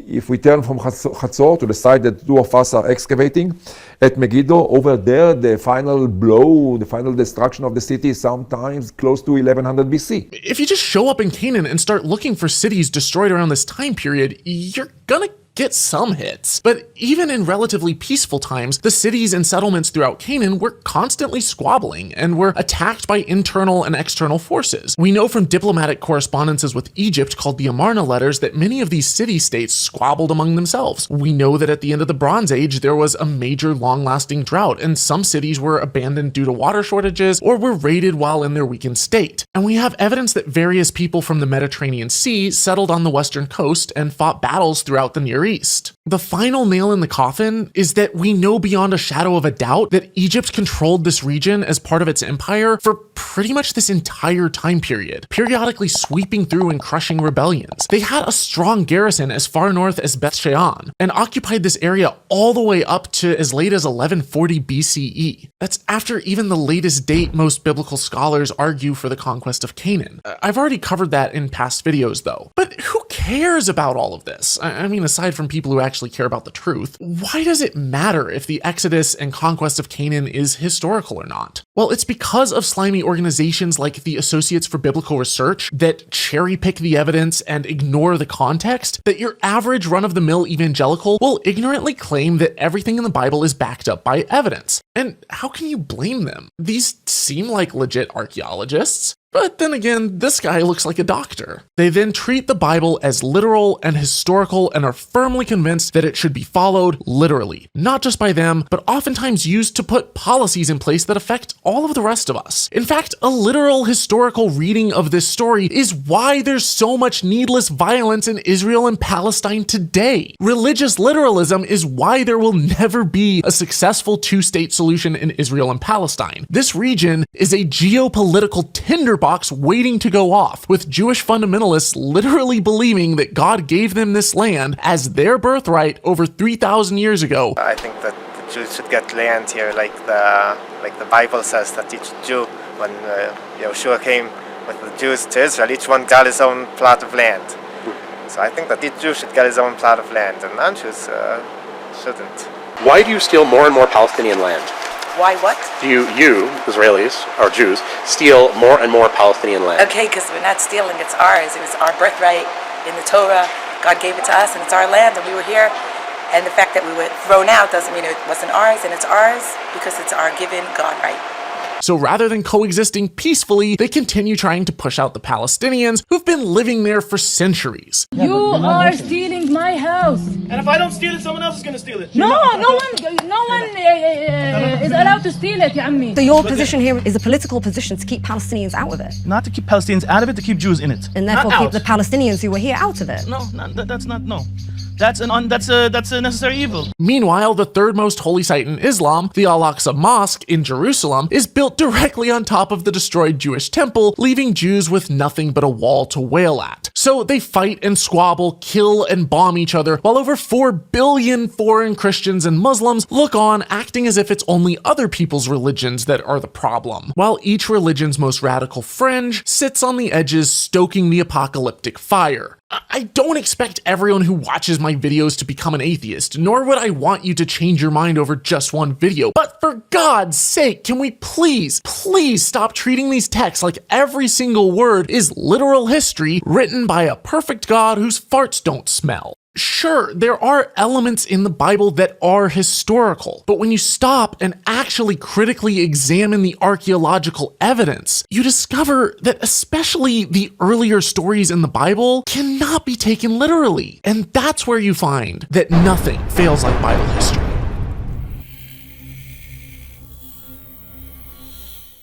if we turn from Hatzor to the site that two of us are excavating at Megiddo, over there, the final blow, the final destruction of the city is sometimes close to 1100 BC. If you just show up in Canaan and start looking for cities destroyed around this time period, you're gonna get some hits. But even in relatively peaceful times, the cities and settlements throughout Canaan were constantly squabbling and were attacked by internal and external forces. We know from diplomatic correspondences with Egypt called the Amarna letters that many of these city-states squabbled among themselves. We know that at the end of the Bronze Age, there was a major long-lasting drought, and some cities were abandoned due to water shortages or were raided while in their weakened state. And we have evidence that various people from the Mediterranean Sea settled on the western coast and fought battles throughout the Near East. The final nail in the coffin is that we know beyond a shadow of a doubt that Egypt controlled this region as part of its empire for pretty much this entire time period, periodically sweeping through and crushing rebellions. They had a strong garrison as far north as Beth Shean and occupied this area all the way up to as late as 1140 BCE. That's after even the latest date most biblical scholars argue for the conquest of Canaan. I've already covered that in past videos though. But who cares about all of this? I mean, aside from people who actually care about the truth, why does it matter if the Exodus and conquest of Canaan is historical or not? Well, it's because of slimy organizations like the Associates for Biblical Research that cherry pick the evidence and ignore the context that your average run-of-the-mill evangelical will ignorantly claim that everything in the Bible is backed up by evidence. And how can you blame them? These seem like legit archaeologists. But then again, this guy looks like a doctor. They then treat the Bible as literal and historical and are firmly convinced that it should be followed literally, not just by them, but oftentimes used to put policies in place that affect all of the rest of us. In fact, a literal historical reading of this story is why there's so much needless violence in Israel and Palestine today. Religious literalism is why there will never be a successful two-state solution in Israel and Palestine. This region is a geopolitical tinderbox waiting to go off, with Jewish fundamentalists literally believing that God gave them this land as their birthright over 3,000 years ago. I think that the Jews should get land here, like the Bible says that each Jew, when Yeshua came with the Jews to Israel, each one got his own plot of land. So I think that each Jew should get his own plot of land, and non-Jews shouldn't. Why do you steal more and more Palestinian land? Why what? Do you, Israelis, or Jews, steal more and more Palestinian land? Okay, because we're not stealing, it's ours. It was our birthright in the Torah. God gave it to us, and it's our land, and we were here. And the fact that we were thrown out doesn't mean it wasn't ours, and it's ours because it's our given God right. So rather than coexisting peacefully, they continue trying to push out the Palestinians who've been living there for centuries. You are stealing my house. And if I don't steal it, someone else is going to steal it. No one is allowed to steal it, ya ammi. So your position here is a political position to keep Palestinians out of it. Not to keep Palestinians out of it, to keep Jews in it. And therefore keep the Palestinians who were here out of it. No, that's not. That's a necessary evil. Meanwhile, the third most holy site in Islam, the Al-Aqsa Mosque in Jerusalem, is built directly on top of the destroyed Jewish temple, leaving Jews with nothing but a wall to wail at. So they fight and squabble, kill and bomb each other, while over 4 billion foreign Christians and Muslims look on, acting as if it's only other people's religions that are the problem, while each religion's most radical fringe sits on the edges, stoking the apocalyptic fire. I don't expect everyone who watches my videos to become an atheist, nor would I want you to change your mind over just one video. But for God's sake, can we please stop treating these texts like every single word is literal history written by a perfect God whose farts don't smell? Sure, there are elements in the Bible that are historical, but when you stop and actually critically examine the archaeological evidence, you discover that especially the earlier stories in the Bible cannot be taken literally. And that's where you find that nothing fails like Bible history.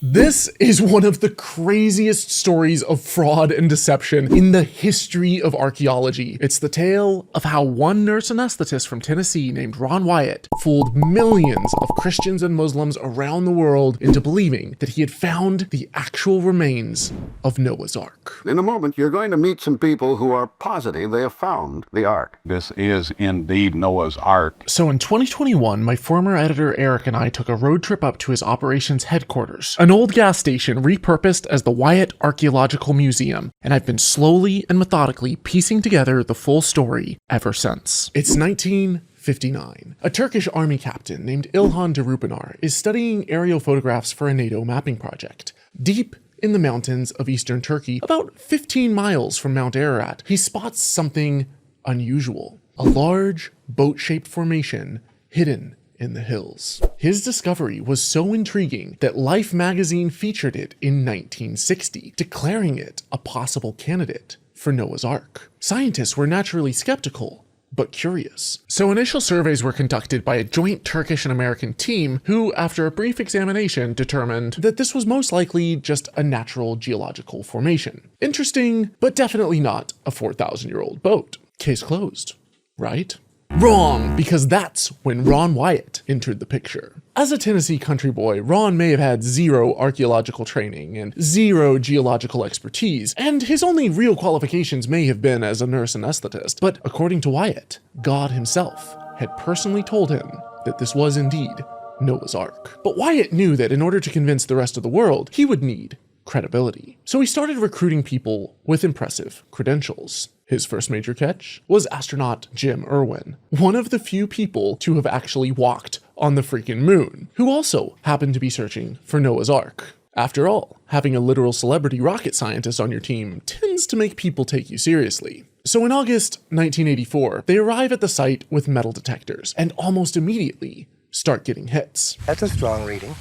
This is one of the craziest stories of fraud and deception in the history of archaeology. It's the tale of how one nurse anesthetist from Tennessee named Ron Wyatt fooled millions of Christians and Muslims around the world into believing that he had found the actual remains of Noah's Ark. In a moment, you're going to meet some people who are positive they have found the Ark. This is indeed Noah's Ark. So in 2021, my former editor Eric and I took a road trip up to his operations headquarters, an old gas station repurposed as the Wyatt Archaeological Museum, and I've been slowly and methodically piecing together the full story ever since. It's 1959. A Turkish army captain named İlhan Derupinar is studying aerial photographs for a NATO mapping project. Deep in the mountains of eastern Turkey, about 15 miles from Mount Ararat, he spots something unusual. A large, boat-shaped formation hidden in the hills. His discovery was so intriguing that Life magazine featured it in 1960, declaring it a possible candidate for Noah's Ark. Scientists were naturally skeptical, but curious. So initial surveys were conducted by a joint Turkish and American team who, after a brief examination, determined that this was most likely just a natural geological formation. Interesting, but definitely not a 4,000-year-old boat. Case closed, right? Wrong, because that's when Ron Wyatt entered the picture. As a Tennessee country boy, Ron may have had zero archaeological training and zero geological expertise, and his only real qualifications may have been as a nurse anesthetist, but according to Wyatt, God himself had personally told him that this was indeed Noah's Ark. But Wyatt knew that in order to convince the rest of the world, he would need credibility. So he started recruiting people with impressive credentials. His first major catch was astronaut Jim Irwin, one of the few people to have actually walked on the freaking moon, who also happened to be searching for Noah's Ark. After all, having a literal celebrity rocket scientist on your team tends to make people take you seriously. So in August 1984, they arrive at the site with metal detectors and almost immediately start getting hits. That's a strong reading.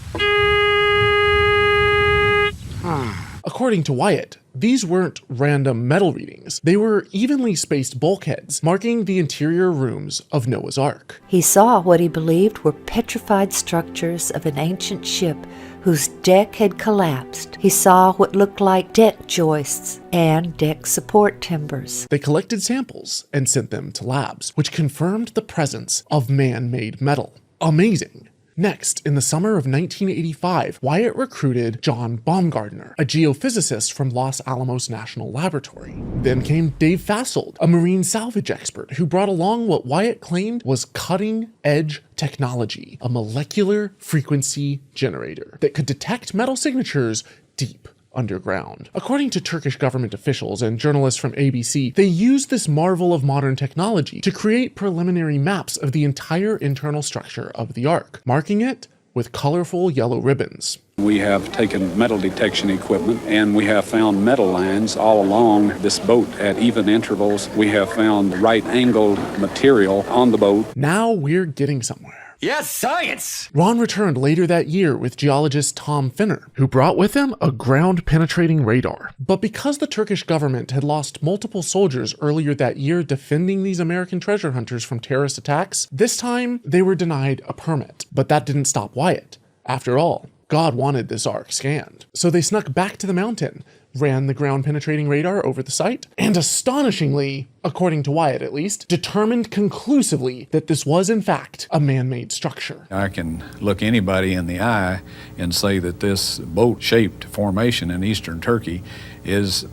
According to Wyatt, these weren't random metal readings. They were evenly spaced bulkheads, marking the interior rooms of Noah's Ark. He saw what he believed were petrified structures of an ancient ship whose deck had collapsed. He saw what looked like deck joists and deck support timbers. They collected samples and sent them to labs, which confirmed the presence of man-made metal. Amazing. Next, in the summer of 1985, Wyatt recruited John Baumgartner, a geophysicist from Los Alamos National Laboratory. Then came Dave Fassold, a marine salvage expert who brought along what Wyatt claimed was cutting-edge technology, a molecular frequency generator that could detect metal signatures deep underground. According to Turkish government officials and journalists from ABC, they used this marvel of modern technology to create preliminary maps of the entire internal structure of the Ark, marking it with colorful yellow ribbons. We have taken metal detection equipment and we have found metal lines all along this boat at even intervals. We have found right-angled material on the boat. Now we're getting somewhere. Yes, science! Ron returned later that year with geologist Tom Finner, who brought with him a ground-penetrating radar. But because the Turkish government had lost multiple soldiers earlier that year defending these American treasure hunters from terrorist attacks, this time they were denied a permit. But that didn't stop Wyatt. After all, God wanted this Ark scanned. So they snuck back to the mountain, ran the ground-penetrating radar over the site, and astonishingly, according to Wyatt at least, determined conclusively that this was in fact a man-made structure. I can look anybody in the eye and say that this boat-shaped formation in eastern Turkey is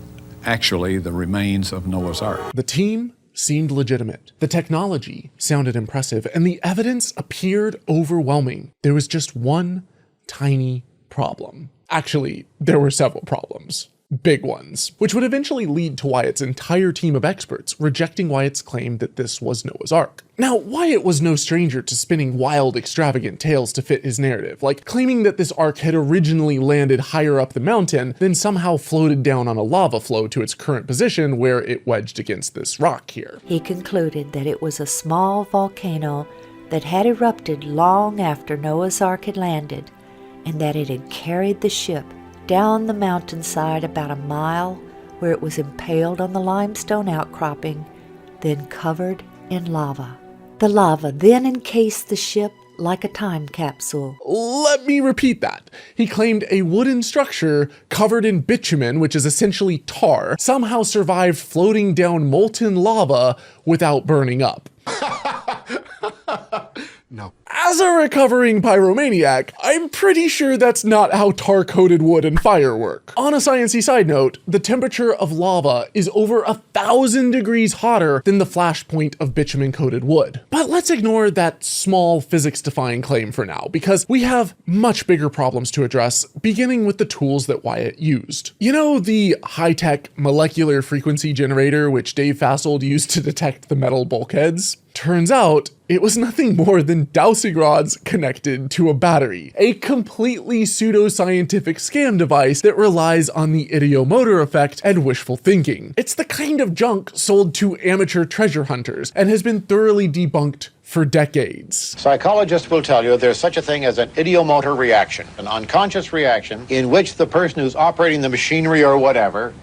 actually the remains of Noah's Ark. The team seemed legitimate, the technology sounded impressive, and the evidence appeared overwhelming. There was just one tiny problem. Actually, there were several problems. Big ones, which would eventually lead to Wyatt's entire team of experts rejecting Wyatt's claim that this was Noah's Ark. Now, Wyatt was no stranger to spinning wild, extravagant tales to fit his narrative, like claiming that this Ark had originally landed higher up the mountain, then somehow floated down on a lava flow to its current position where it wedged against this rock here. He concluded that it was a small volcano that had erupted long after Noah's Ark had landed, and that it had carried the ship down the mountainside about a mile, where it was impaled on the limestone outcropping, then covered in lava. The lava then encased the ship like a time capsule. Let me repeat that. He claimed a wooden structure covered in bitumen, which is essentially tar, somehow survived floating down molten lava without burning up. No. As a recovering pyromaniac, I'm pretty sure that's not how tar-coated wood and fire work. On a sciencey side note, the temperature of lava is over 1,000 degrees hotter than the flashpoint of bitumen-coated wood. But let's ignore that small physics-defying claim for now, because we have much bigger problems to address, beginning with the tools that Wyatt used. You know the high-tech molecular frequency generator which Dave Fassold used to detect the metal bulkheads? Turns out, it was nothing more than dowsing rods connected to a battery, a completely pseudoscientific scam device that relies on the ideomotor effect and wishful thinking. It's the kind of junk sold to amateur treasure hunters and has been thoroughly debunked for decades. Psychologists will tell you there's such a thing as an ideomotor reaction, an unconscious reaction in which the person who's operating the machinery or whatever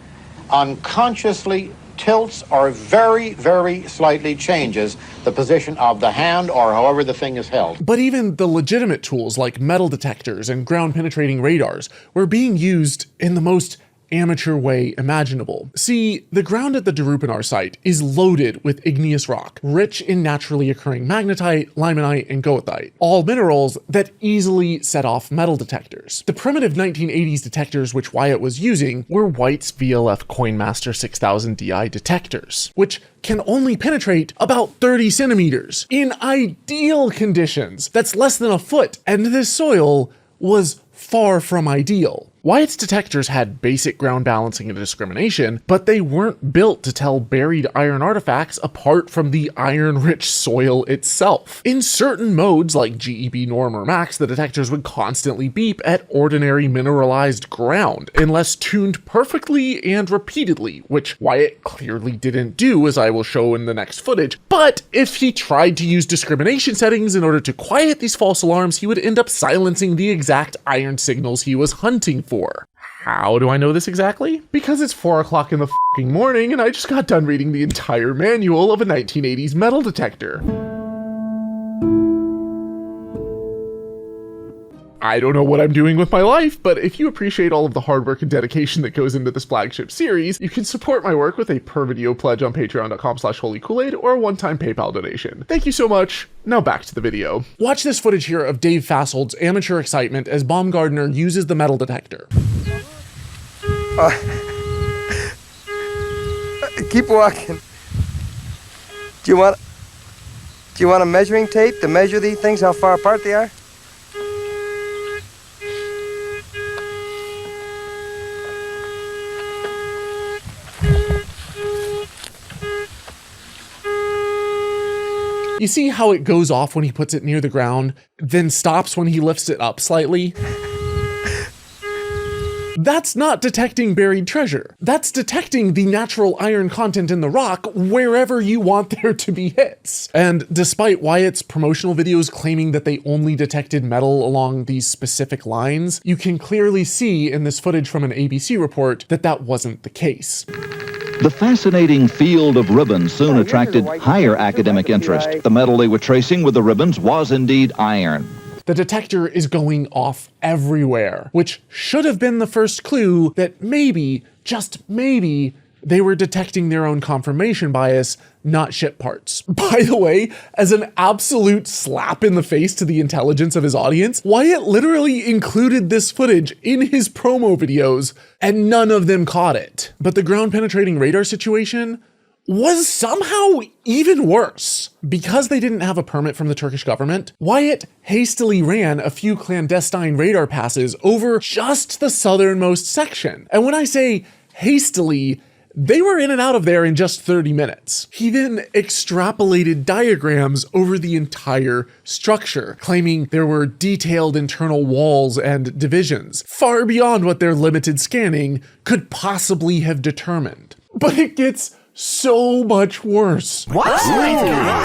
unconsciously tilts or very, very slightly changes the position of the hand or however the thing is held. But even the legitimate tools like metal detectors and ground penetrating radars were being used in the most amateur way imaginable. See, the ground at the Derupinar site is loaded with igneous rock, rich in naturally occurring magnetite, limonite, and goethite, all minerals that easily set off metal detectors. The primitive 1980s detectors which Wyatt was using were White's VLF Coinmaster 6000 DI detectors, which can only penetrate about 30 centimeters. In ideal conditions, that's less than a foot, and this soil was far from ideal. Wyatt's detectors had basic ground balancing and discrimination, but they weren't built to tell buried iron artifacts apart from the iron-rich soil itself. In certain modes, like GEB Norm or Max, the detectors would constantly beep at ordinary mineralized ground, unless tuned perfectly and repeatedly, which Wyatt clearly didn't do, as I will show in the next footage. But if he tried to use discrimination settings in order to quiet these false alarms, he would end up silencing the exact iron signals he was hunting for. How do I know this exactly? Because it's 4 o'clock in the fucking morning and I just got done reading the entire manual of a 1980s metal detector. I don't know what I'm doing with my life, but if you appreciate all of the hard work and dedication that goes into this flagship series, you can support my work with a per-video pledge on patreon.com/holykoolaid or a one-time PayPal donation. Thank you so much. Now back to the video. Watch this footage here of Dave Fassold's amateur excitement as Baumgartner uses the metal detector. Keep walking. Do you want a measuring tape to measure these things, how far apart they are? You see how it goes off when he puts it near the ground, then stops when he lifts it up slightly? That's not detecting buried treasure. That's detecting the natural iron content in the rock wherever you want there to be hits. And despite Wyatt's promotional videos claiming that they only detected metal along these specific lines, you can clearly see in this footage from an ABC report that that wasn't the case. The fascinating field of ribbons soon attracted higher academic interest. The metal they were tracing with the ribbons was indeed iron. The detector is going off everywhere, which should have been the first clue that maybe, just maybe, they were detecting their own confirmation bias, not ship parts. By the way, as an absolute slap in the face to the intelligence of his audience, Wyatt literally included this footage in his promo videos, and none of them caught it. But the ground penetrating radar situation was somehow even worse. Because they didn't have a permit from the Turkish government, Wyatt hastily ran a few clandestine radar passes over just the southernmost section. And when I say hastily, they were in and out of there in just 30 minutes. He then extrapolated diagrams over the entire structure, claiming there were detailed internal walls and divisions, far beyond what their limited scanning could possibly have determined. But it gets so much worse. What?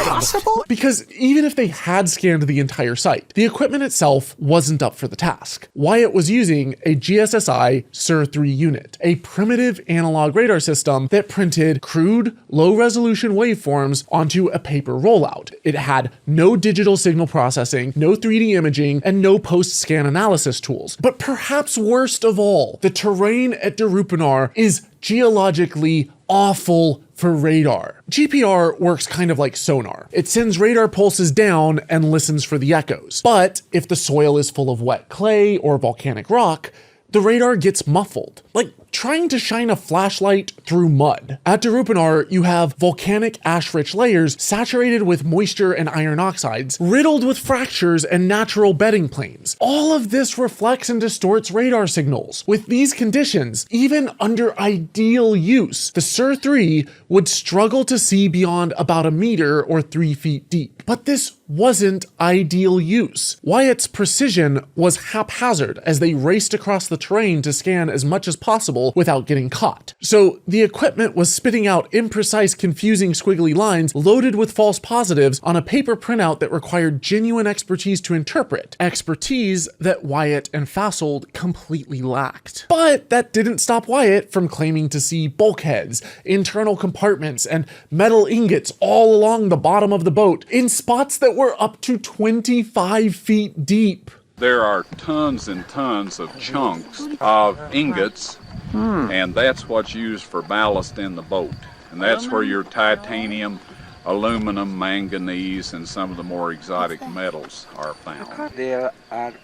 Possible? Because even if they had scanned the entire site, the equipment itself wasn't up for the task. Wyatt was using a GSSI SIR-3 unit, a primitive analog radar system that printed crude, low-resolution waveforms onto a paper rollout. It had no digital signal processing, no 3D imaging, and no post-scan analysis tools. But perhaps worst of all, the terrain at Derupinar is geologically awful for radar. GPR works kind of like sonar. It sends radar pulses down and listens for the echoes. But if the soil is full of wet clay or volcanic rock, the radar gets muffled, like trying to shine a flashlight through mud. At Derupinar, you have volcanic ash-rich layers saturated with moisture and iron oxides, riddled with fractures and natural bedding planes. All of this reflects and distorts radar signals. With these conditions, even under ideal use, the SIR-3 would struggle to see beyond about a meter or 3 feet deep. But this wasn't ideal use. Wyatt's precision was haphazard as they raced across the terrain to scan as much as possible without getting caught. So the equipment was spitting out imprecise, confusing squiggly lines loaded with false positives on a paper printout that required genuine expertise to interpret, expertise that Wyatt and Fasold completely lacked. But that didn't stop Wyatt from claiming to see bulkheads, internal compartments, and metal ingots all along the bottom of the boat in spots that were up to 25 feet deep. There are tons and tons of chunks of ingots, and that's what's used for ballast in the boat. And that's where your titanium, aluminum, manganese, and some of the more exotic metals are found. They are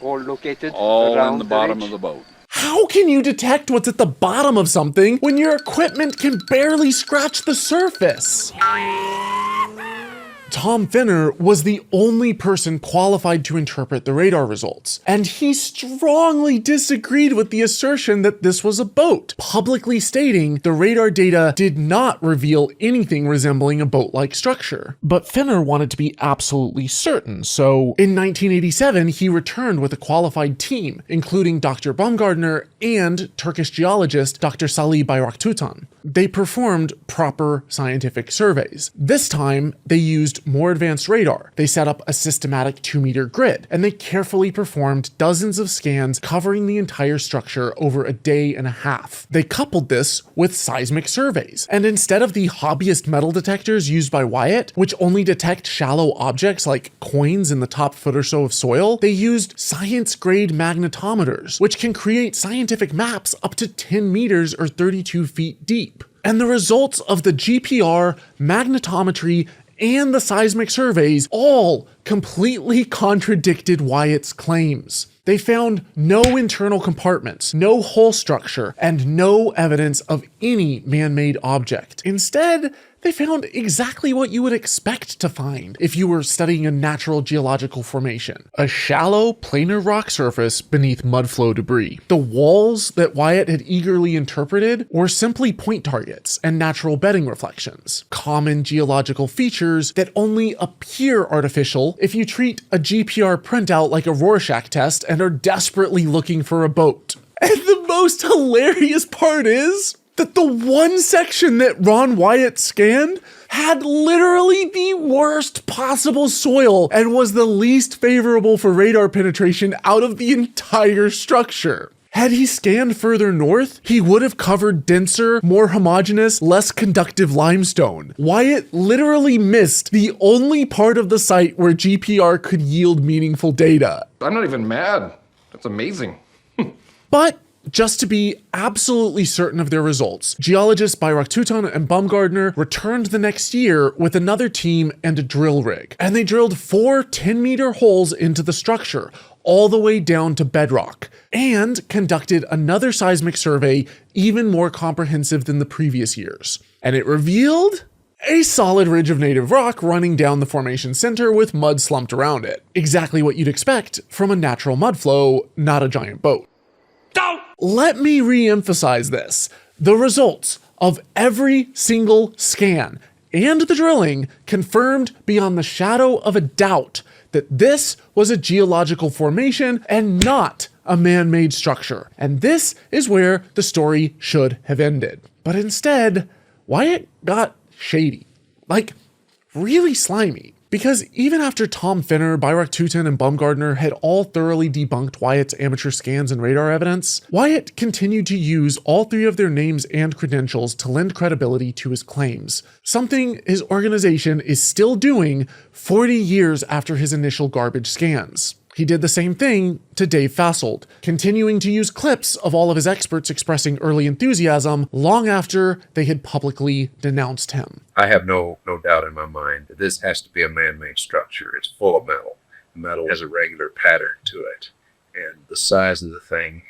all located all around in the bottom ridge? of the boat. How can you detect what's at the bottom of something when your equipment can barely scratch the surface? Tom Finner was the only person qualified to interpret the radar results, and he strongly disagreed with the assertion that this was a boat, publicly stating the radar data did not reveal anything resembling a boat-like structure. But Finner wanted to be absolutely certain, so in 1987 he returned with a qualified team, including Dr. Baumgartner and Turkish geologist Dr. Salih Bayraktutan. They performed proper scientific surveys. This time, they used more advanced radar. They set up a systematic 2-meter grid, and they carefully performed dozens of scans covering the entire structure over a day and a half. They coupled this with seismic surveys, and instead of the hobbyist metal detectors used by Wyatt, which only detect shallow objects like coins in the top foot or so of soil, they used science-grade magnetometers, which can create scientific maps up to 10 meters or 32 feet deep. And the results of the GPR, magnetometry, and the seismic surveys all completely contradicted Wyatt's claims. They found no internal compartments, no hull structure, and no evidence of any man-made object. Instead, they found exactly what you would expect to find if you were studying a natural geological formation: a shallow, planar rock surface beneath mudflow debris. The walls that Wyatt had eagerly interpreted were simply point targets and natural bedding reflections, common geological features that only appear artificial if you treat a GPR printout like a Rorschach test and are desperately looking for a boat. And the most hilarious part is that the one section that Ron Wyatt scanned had literally the worst possible soil and was the least favorable for radar penetration out of the entire structure. Had he scanned further north, he would have covered denser, more homogeneous, less conductive limestone. Wyatt literally missed the only part of the site where GPR could yield meaningful data. I'm not even mad. That's amazing. But just to be absolutely certain of their results, geologists Bayraktutan and Baumgartner returned the next year with another team and a drill rig. And they drilled 4 10-meter holes into the structure, all the way down to bedrock, and conducted another seismic survey even more comprehensive than the previous years. And it revealed a solid ridge of native rock running down the formation center with mud slumped around it. Exactly what you'd expect from a natural mudflow, not a giant boat. Let me re-emphasize this. The results of every single scan and the drilling confirmed beyond the shadow of a doubt that this was a geological formation and not a man-made structure. And this is where the story should have ended. But instead, Wyatt got shady. Like, really slimy. Because even after Tom Finner, Bayrak-Tutin, and Baumgartner had all thoroughly debunked Wyatt's amateur scans and radar evidence, Wyatt continued to use all three of their names and credentials to lend credibility to his claims, something his organization is still doing 40 years after his initial garbage scans. He did the same thing to Dave Fassold, continuing to use clips of all of his experts expressing early enthusiasm long after they had publicly denounced him. I have no doubt in my mind that this has to be a man-made structure. It's full of metal. Metal has a regular pattern to it. And the size of the thing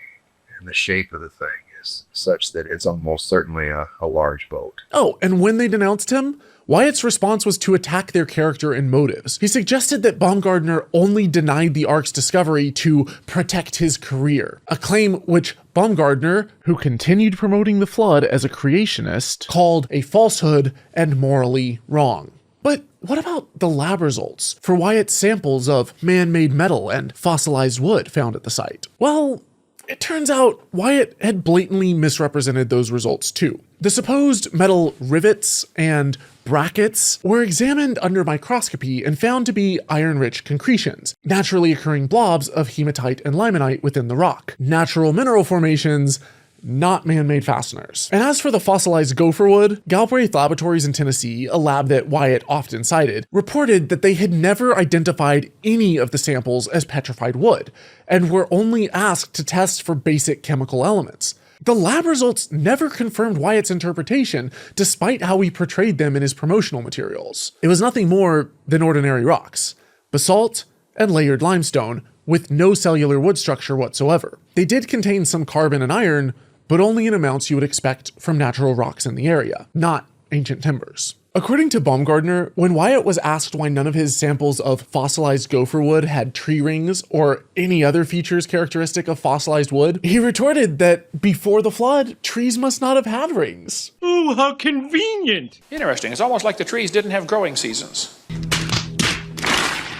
and the shape of the thing is such that it's almost certainly a large boat. Oh, and when they denounced him, Wyatt's response was to attack their character and motives. He suggested that Baumgartner only denied the Ark's discovery to protect his career, a claim which Baumgartner, who continued promoting the flood as a creationist, called a falsehood and morally wrong. But what about the lab results for Wyatt's samples of man-made metal and fossilized wood found at the site? Well, it turns out Wyatt had blatantly misrepresented those results too. The supposed metal rivets and brackets were examined under microscopy and found to be iron-rich concretions, naturally occurring blobs of hematite and limonite within the rock. Natural mineral formations, not man-made fasteners. And as for the fossilized gopher wood, Galbraith Laboratories in Tennessee, a lab that Wyatt often cited, reported that they had never identified any of the samples as petrified wood, and were only asked to test for basic chemical elements. The lab results never confirmed Wyatt's interpretation, despite how he portrayed them in his promotional materials. It was nothing more than ordinary rocks, basalt and layered limestone, with no cellular wood structure whatsoever. They did contain some carbon and iron, but only in amounts you would expect from natural rocks in the area, not ancient timbers. According to Baumgartner, when Wyatt was asked why none of his samples of fossilized gopher wood had tree rings or any other features characteristic of fossilized wood, he retorted that before the flood, trees must not have had rings. Oh, how convenient! Interesting. It's almost like the trees didn't have growing seasons.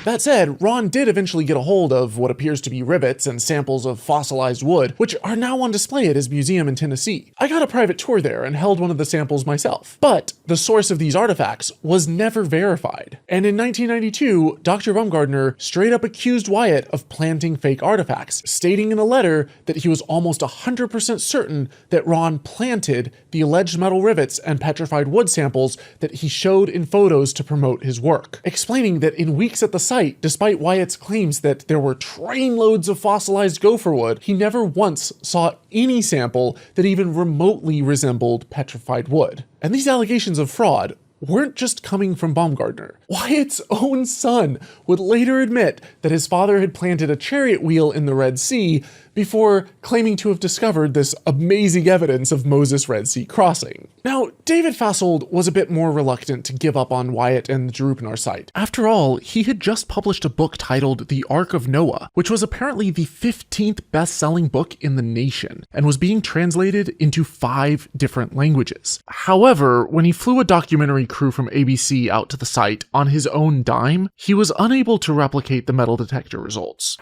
That said, Ron did eventually get a hold of what appears to be rivets and samples of fossilized wood, which are now on display at his museum in Tennessee. I got a private tour there and held one of the samples myself. But the source of these artifacts was never verified. And in 1992, Dr. Baumgartner straight up accused Wyatt of planting fake artifacts, stating in a letter that he was almost 100% certain that Ron planted the alleged metal rivets and petrified wood samples that he showed in photos to promote his work, explaining that in weeks at the site, despite Wyatt's claims that there were trainloads of fossilized gopher wood, he never once saw any sample that even remotely resembled petrified wood. And these allegations of fraud weren't just coming from Baumgartner. Wyatt's own son would later admit that his father had planted a chariot wheel in the Red Sea before claiming to have discovered this amazing evidence of Moses' Red Sea crossing. Now, David Fassold was a bit more reluctant to give up on Wyatt and the Jeruppanar site. After all, he had just published a book titled The Ark of Noah, which was apparently the 15th best-selling book in the nation, and was being translated into 5 different languages. However, when he flew a documentary crew from ABC out to the site on his own dime, he was unable to replicate the metal detector results.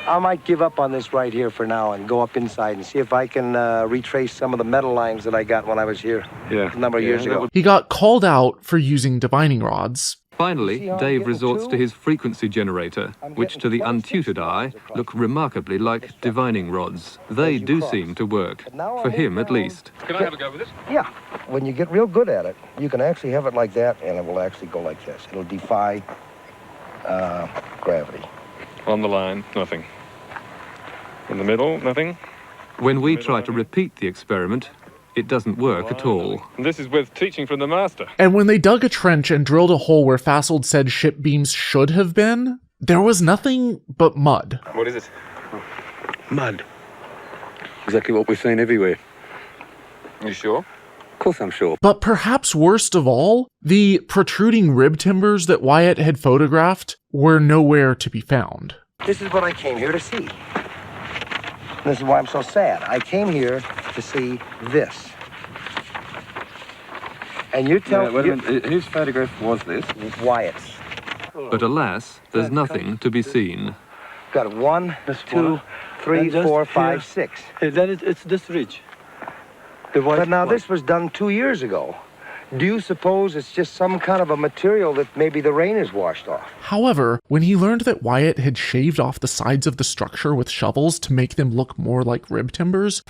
I might give up on this right here for now and go up inside and see if I can retrace some of the metal lines that I got when I was here a number of years ago. He got called out for using divining rods. Finally, Dave resorts to his frequency generator, which to the untutored eye look remarkably like divining rods. They do seem to work, for him at least. Can I have a go with this? Yeah. When you get real good at it, you can actually have it like that, and it will actually go like this. It'll defy gravity. On the line, nothing. In the middle, nothing. When we try to repeat the experiment, it doesn't work at all. This is with teaching from the master. And when they dug a trench and drilled a hole where Fassold said ship beams should have been, there was nothing but mud. What is it? Mud. Exactly what we're seeing everywhere. You sure? Of course I'm sure. But perhaps worst of all, the protruding rib timbers that Wyatt had photographed were nowhere to be found. This is what I came here to see. This is why I'm so sad. I came here to see this. And you tell... Yeah, wait a minute. Whose photograph was this? Wyatt's. But alas, there's nothing to be seen. Got 1, 2, 3, 4, 5, 6. Then it's this ridge. But now this was done 2 years ago. Do you suppose it's just some kind of a material that maybe the rain has washed off? However, when he learned that Wyatt had shaved off the sides of the structure with shovels to make them look more like rib timbers,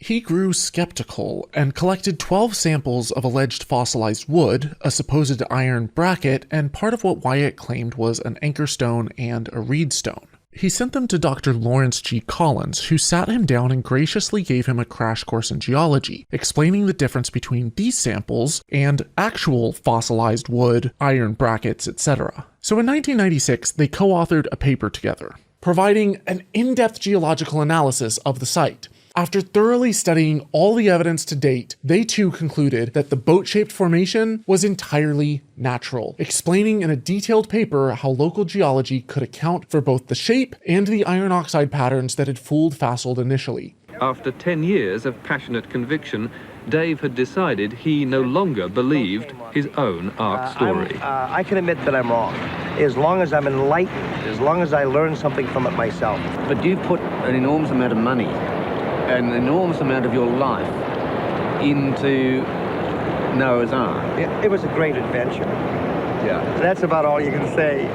he grew skeptical and collected 12 samples of alleged fossilized wood, a supposed iron bracket, and part of what Wyatt claimed was an anchor stone and a reed stone. He sent them to Dr. Lawrence G. Collins, who sat him down and graciously gave him a crash course in geology, explaining the difference between these samples and actual fossilized wood, iron brackets, etc. So in 1996, they co-authored a paper together, providing an in-depth geological analysis of the site. After thoroughly studying all the evidence to date, they too concluded that the boat-shaped formation was entirely natural, explaining in a detailed paper how local geology could account for both the shape and the iron oxide patterns that had fooled Fasold initially. After 10 years of passionate conviction, Dave had decided he no longer believed his own Ark story. I can admit that I'm wrong, as long as I'm enlightened, as long as I learn something from it myself. But you've put an enormous amount of money, an enormous amount of your life into Noah's Ark. It was a great adventure. Yeah. That's about all you can say.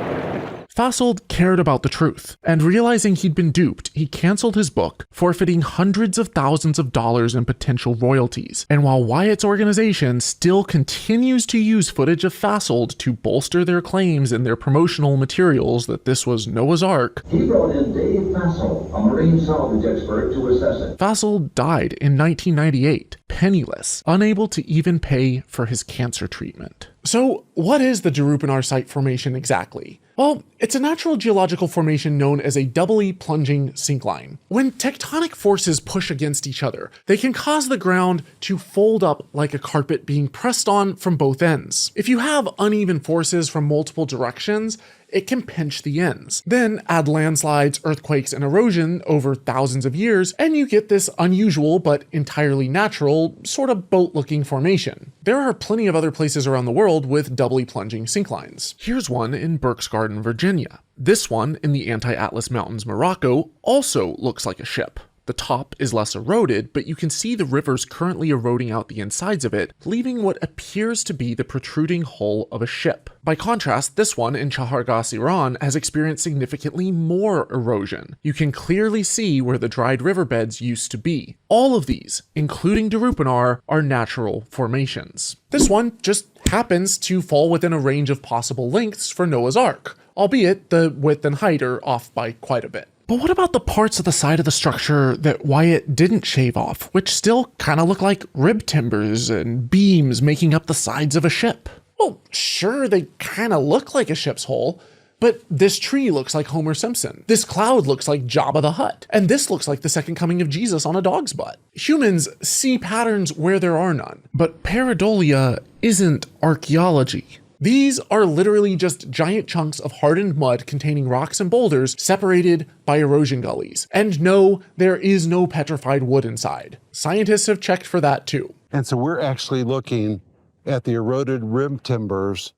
Fasold cared about the truth, and realizing he'd been duped, he canceled his book, forfeiting hundreds of thousands of dollars in potential royalties. And while Wyatt's organization still continues to use footage of Fasold to bolster their claims in their promotional materials that this was Noah's Ark, he brought in Dave Fasold, a marine salvage expert, to assess it. Fasold died in 1998, penniless, unable to even pay for his cancer treatment. So, what is the Derupinar Site Formation exactly? Well, it's a natural geological formation known as a doubly plunging syncline. When tectonic forces push against each other, they can cause the ground to fold up like a carpet being pressed on from both ends. If you have uneven forces from multiple directions, it can pinch the ends. Then add landslides, earthquakes, and erosion over thousands of years, and you get this unusual but entirely natural, sort of boat-looking formation. There are plenty of other places around the world with doubly plunging synklines. Here's one in Burke's Garden, Virginia. This one in the Anti-Atlas Mountains, Morocco, also looks like a ship. The top is less eroded, but you can see the rivers currently eroding out the insides of it, leaving what appears to be the protruding hull of a ship. By contrast, this one in Chahargas, Iran has experienced significantly more erosion. You can clearly see where the dried riverbeds used to be. All of these, including Derupinar, are natural formations. This one just happens to fall within a range of possible lengths for Noah's Ark, albeit the width and height are off by quite a bit. But what about the parts of the side of the structure that Wyatt didn't shave off, which still kind of look like rib timbers and beams making up the sides of a ship? Well, sure, they kind of look like a ship's hull, but this tree looks like Homer Simpson. This cloud looks like Jabba the Hutt. And this looks like the second coming of Jesus on a dog's butt. Humans see patterns where there are none, but pareidolia isn't archaeology. These are literally just giant chunks of hardened mud containing rocks and boulders separated by erosion gullies. And no, there is no petrified wood inside. Scientists have checked for that too. And so we're actually looking at the eroded rib timbers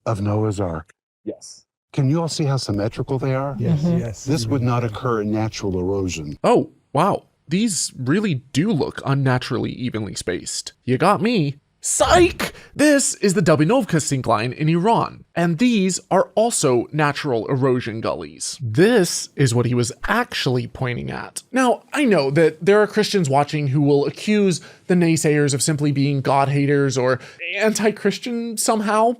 of Noah's Ark. Yes. Can you all see how symmetrical they are? Yes, yes. This would not occur in natural erosion. Oh, wow. These really do look unnaturally evenly spaced. You got me. Psych! This is the Dabinovka syncline in Iran, and these are also natural erosion gullies. This is what he was actually pointing at. Now, I know that there are Christians watching who will accuse the naysayers of simply being God-haters or anti-Christian somehow,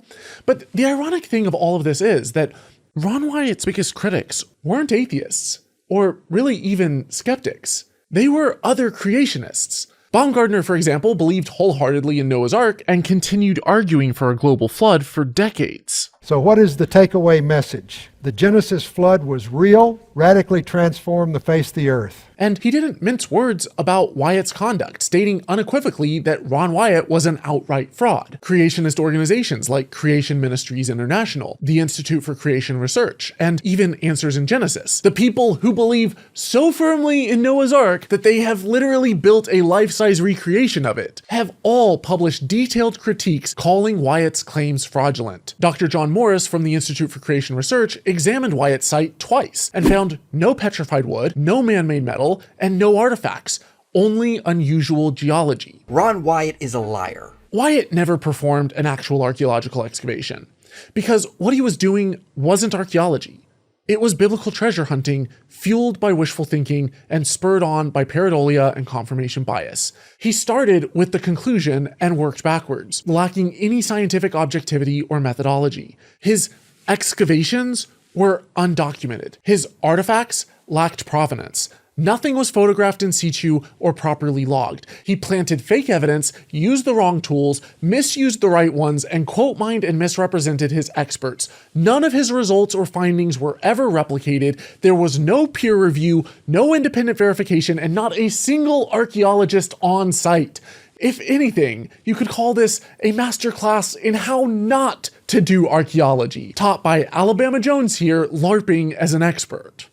but the ironic thing of all of this is that Ron Wyatt's biggest critics weren't atheists, or really even skeptics. They were other creationists. Baumgartner, for example, believed wholeheartedly in Noah's Ark and continued arguing for a global flood for decades. So what is the takeaway message? The Genesis flood was real, radically transformed the face of the earth. And he didn't mince words about Wyatt's conduct, stating unequivocally that Ron Wyatt was an outright fraud. Creationist organizations like Creation Ministries International, the Institute for Creation Research, and even Answers in Genesis, the people who believe so firmly in Noah's Ark that they have literally built a life-size recreation of it, have all published detailed critiques calling Wyatt's claims fraudulent. Dr. John Morris from the Institute for Creation Research examined Wyatt's site twice and found no petrified wood, no man-made metal, and no artifacts, only unusual geology. Ron Wyatt is a liar. Wyatt never performed an actual archaeological excavation, because what he was doing wasn't archaeology. It was biblical treasure hunting, fueled by wishful thinking and spurred on by pareidolia and confirmation bias. He started with the conclusion and worked backwards, lacking any scientific objectivity or methodology. His excavations were undocumented. His artifacts lacked provenance. Nothing was photographed in situ or properly logged. He planted fake evidence, used the wrong tools, misused the right ones, and quote-mined and misrepresented his experts. None of his results or findings were ever replicated. There was no peer review, no independent verification, and not a single archaeologist on site. If anything, you could call this a masterclass in how not to do archaeology, taught by Alabama Jones here, LARPing as an expert.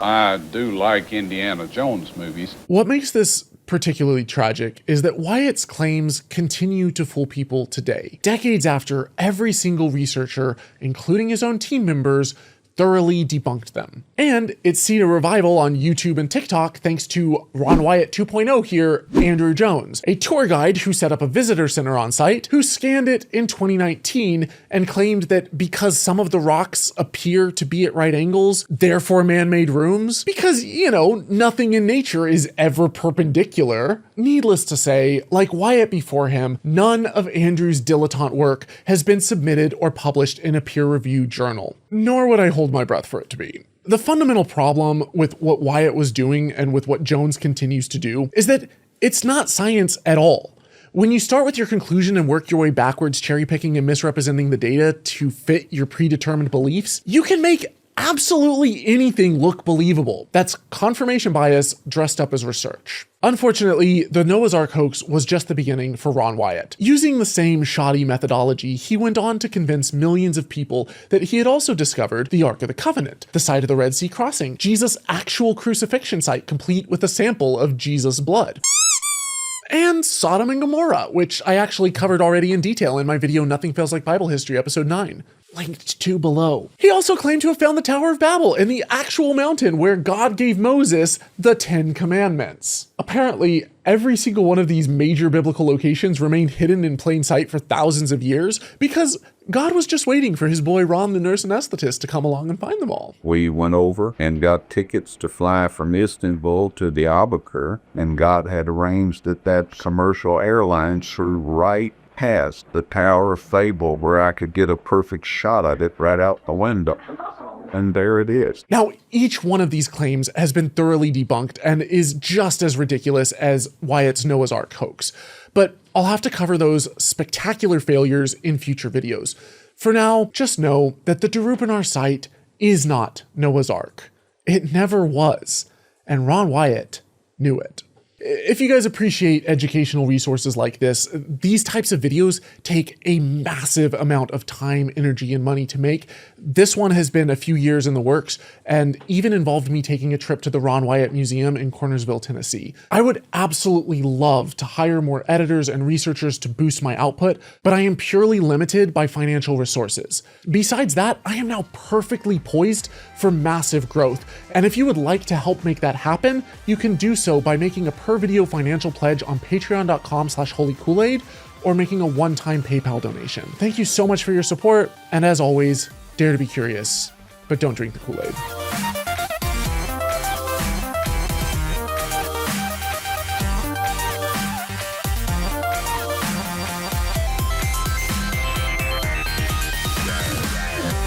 I do like Indiana Jones movies. What makes this particularly tragic is that Wyatt's claims continue to fool people today, decades after every single researcher, including his own team members, thoroughly debunked them. And it's seen a revival on YouTube and TikTok thanks to Ron Wyatt 2.0 here, Andrew Jones, a tour guide who set up a visitor center on site, who scanned it in 2019 and claimed that because some of the rocks appear to be at right angles, therefore man-made rooms, because, you know, nothing in nature is ever perpendicular. Needless to say, like Wyatt before him, none of Andrew's dilettante work has been submitted or published in a peer-reviewed journal, nor would I hold my breath for it to be. The fundamental problem with what Wyatt was doing and with what Jones continues to do is that it's not science at all. When you start with your conclusion and work your way backwards, cherry picking and misrepresenting the data to fit your predetermined beliefs, you can make absolutely anything look believable. That's confirmation bias dressed up as research. Unfortunately, the Noah's Ark hoax was just the beginning for Ron Wyatt. Using the same shoddy methodology, he went on to convince millions of people that he had also discovered the Ark of the Covenant, the site of the Red Sea crossing, Jesus' actual crucifixion site complete with a sample of Jesus' blood, and Sodom and Gomorrah, which I actually covered already in detail in my video Nothing Fails Like Bible History, episode 9. Linked to below. He also claimed to have found the Tower of Babel and the actual mountain where God gave Moses the 10 Commandments. Apparently, every single one of these major biblical locations remained hidden in plain sight for thousands of years because God was just waiting for his boy Ron the nurse anesthetist to come along and find them all. We went over and got tickets to fly from Istanbul to the Albuquerque, and God had arranged that commercial airline flew right past the Tower of Babel where I could get a perfect shot at it right out the window. And there it is. Now, each one of these claims has been thoroughly debunked and is just as ridiculous as Wyatt's Noah's Ark hoax. But I'll have to cover those spectacular failures in future videos. For now, just know that the Derup in our site is not Noah's Ark. It never was. And Ron Wyatt knew it. If you guys appreciate educational resources like this, these types of videos take a massive amount of time, energy, and money to make. This one has been a few years in the works and even involved me taking a trip to the Ron Wyatt Museum in Cornersville, Tennessee. I would absolutely love to hire more editors and researchers to boost my output, but I am purely limited by financial resources. Besides that, I am now perfectly poised for massive growth. And if you would like to help make that happen, you can do so by making a per video financial pledge on patreon.com/holykoolaid or making a one-time PayPal donation. Thank you so much for your support, and as always, dare to be curious, but don't drink the Kool-Aid.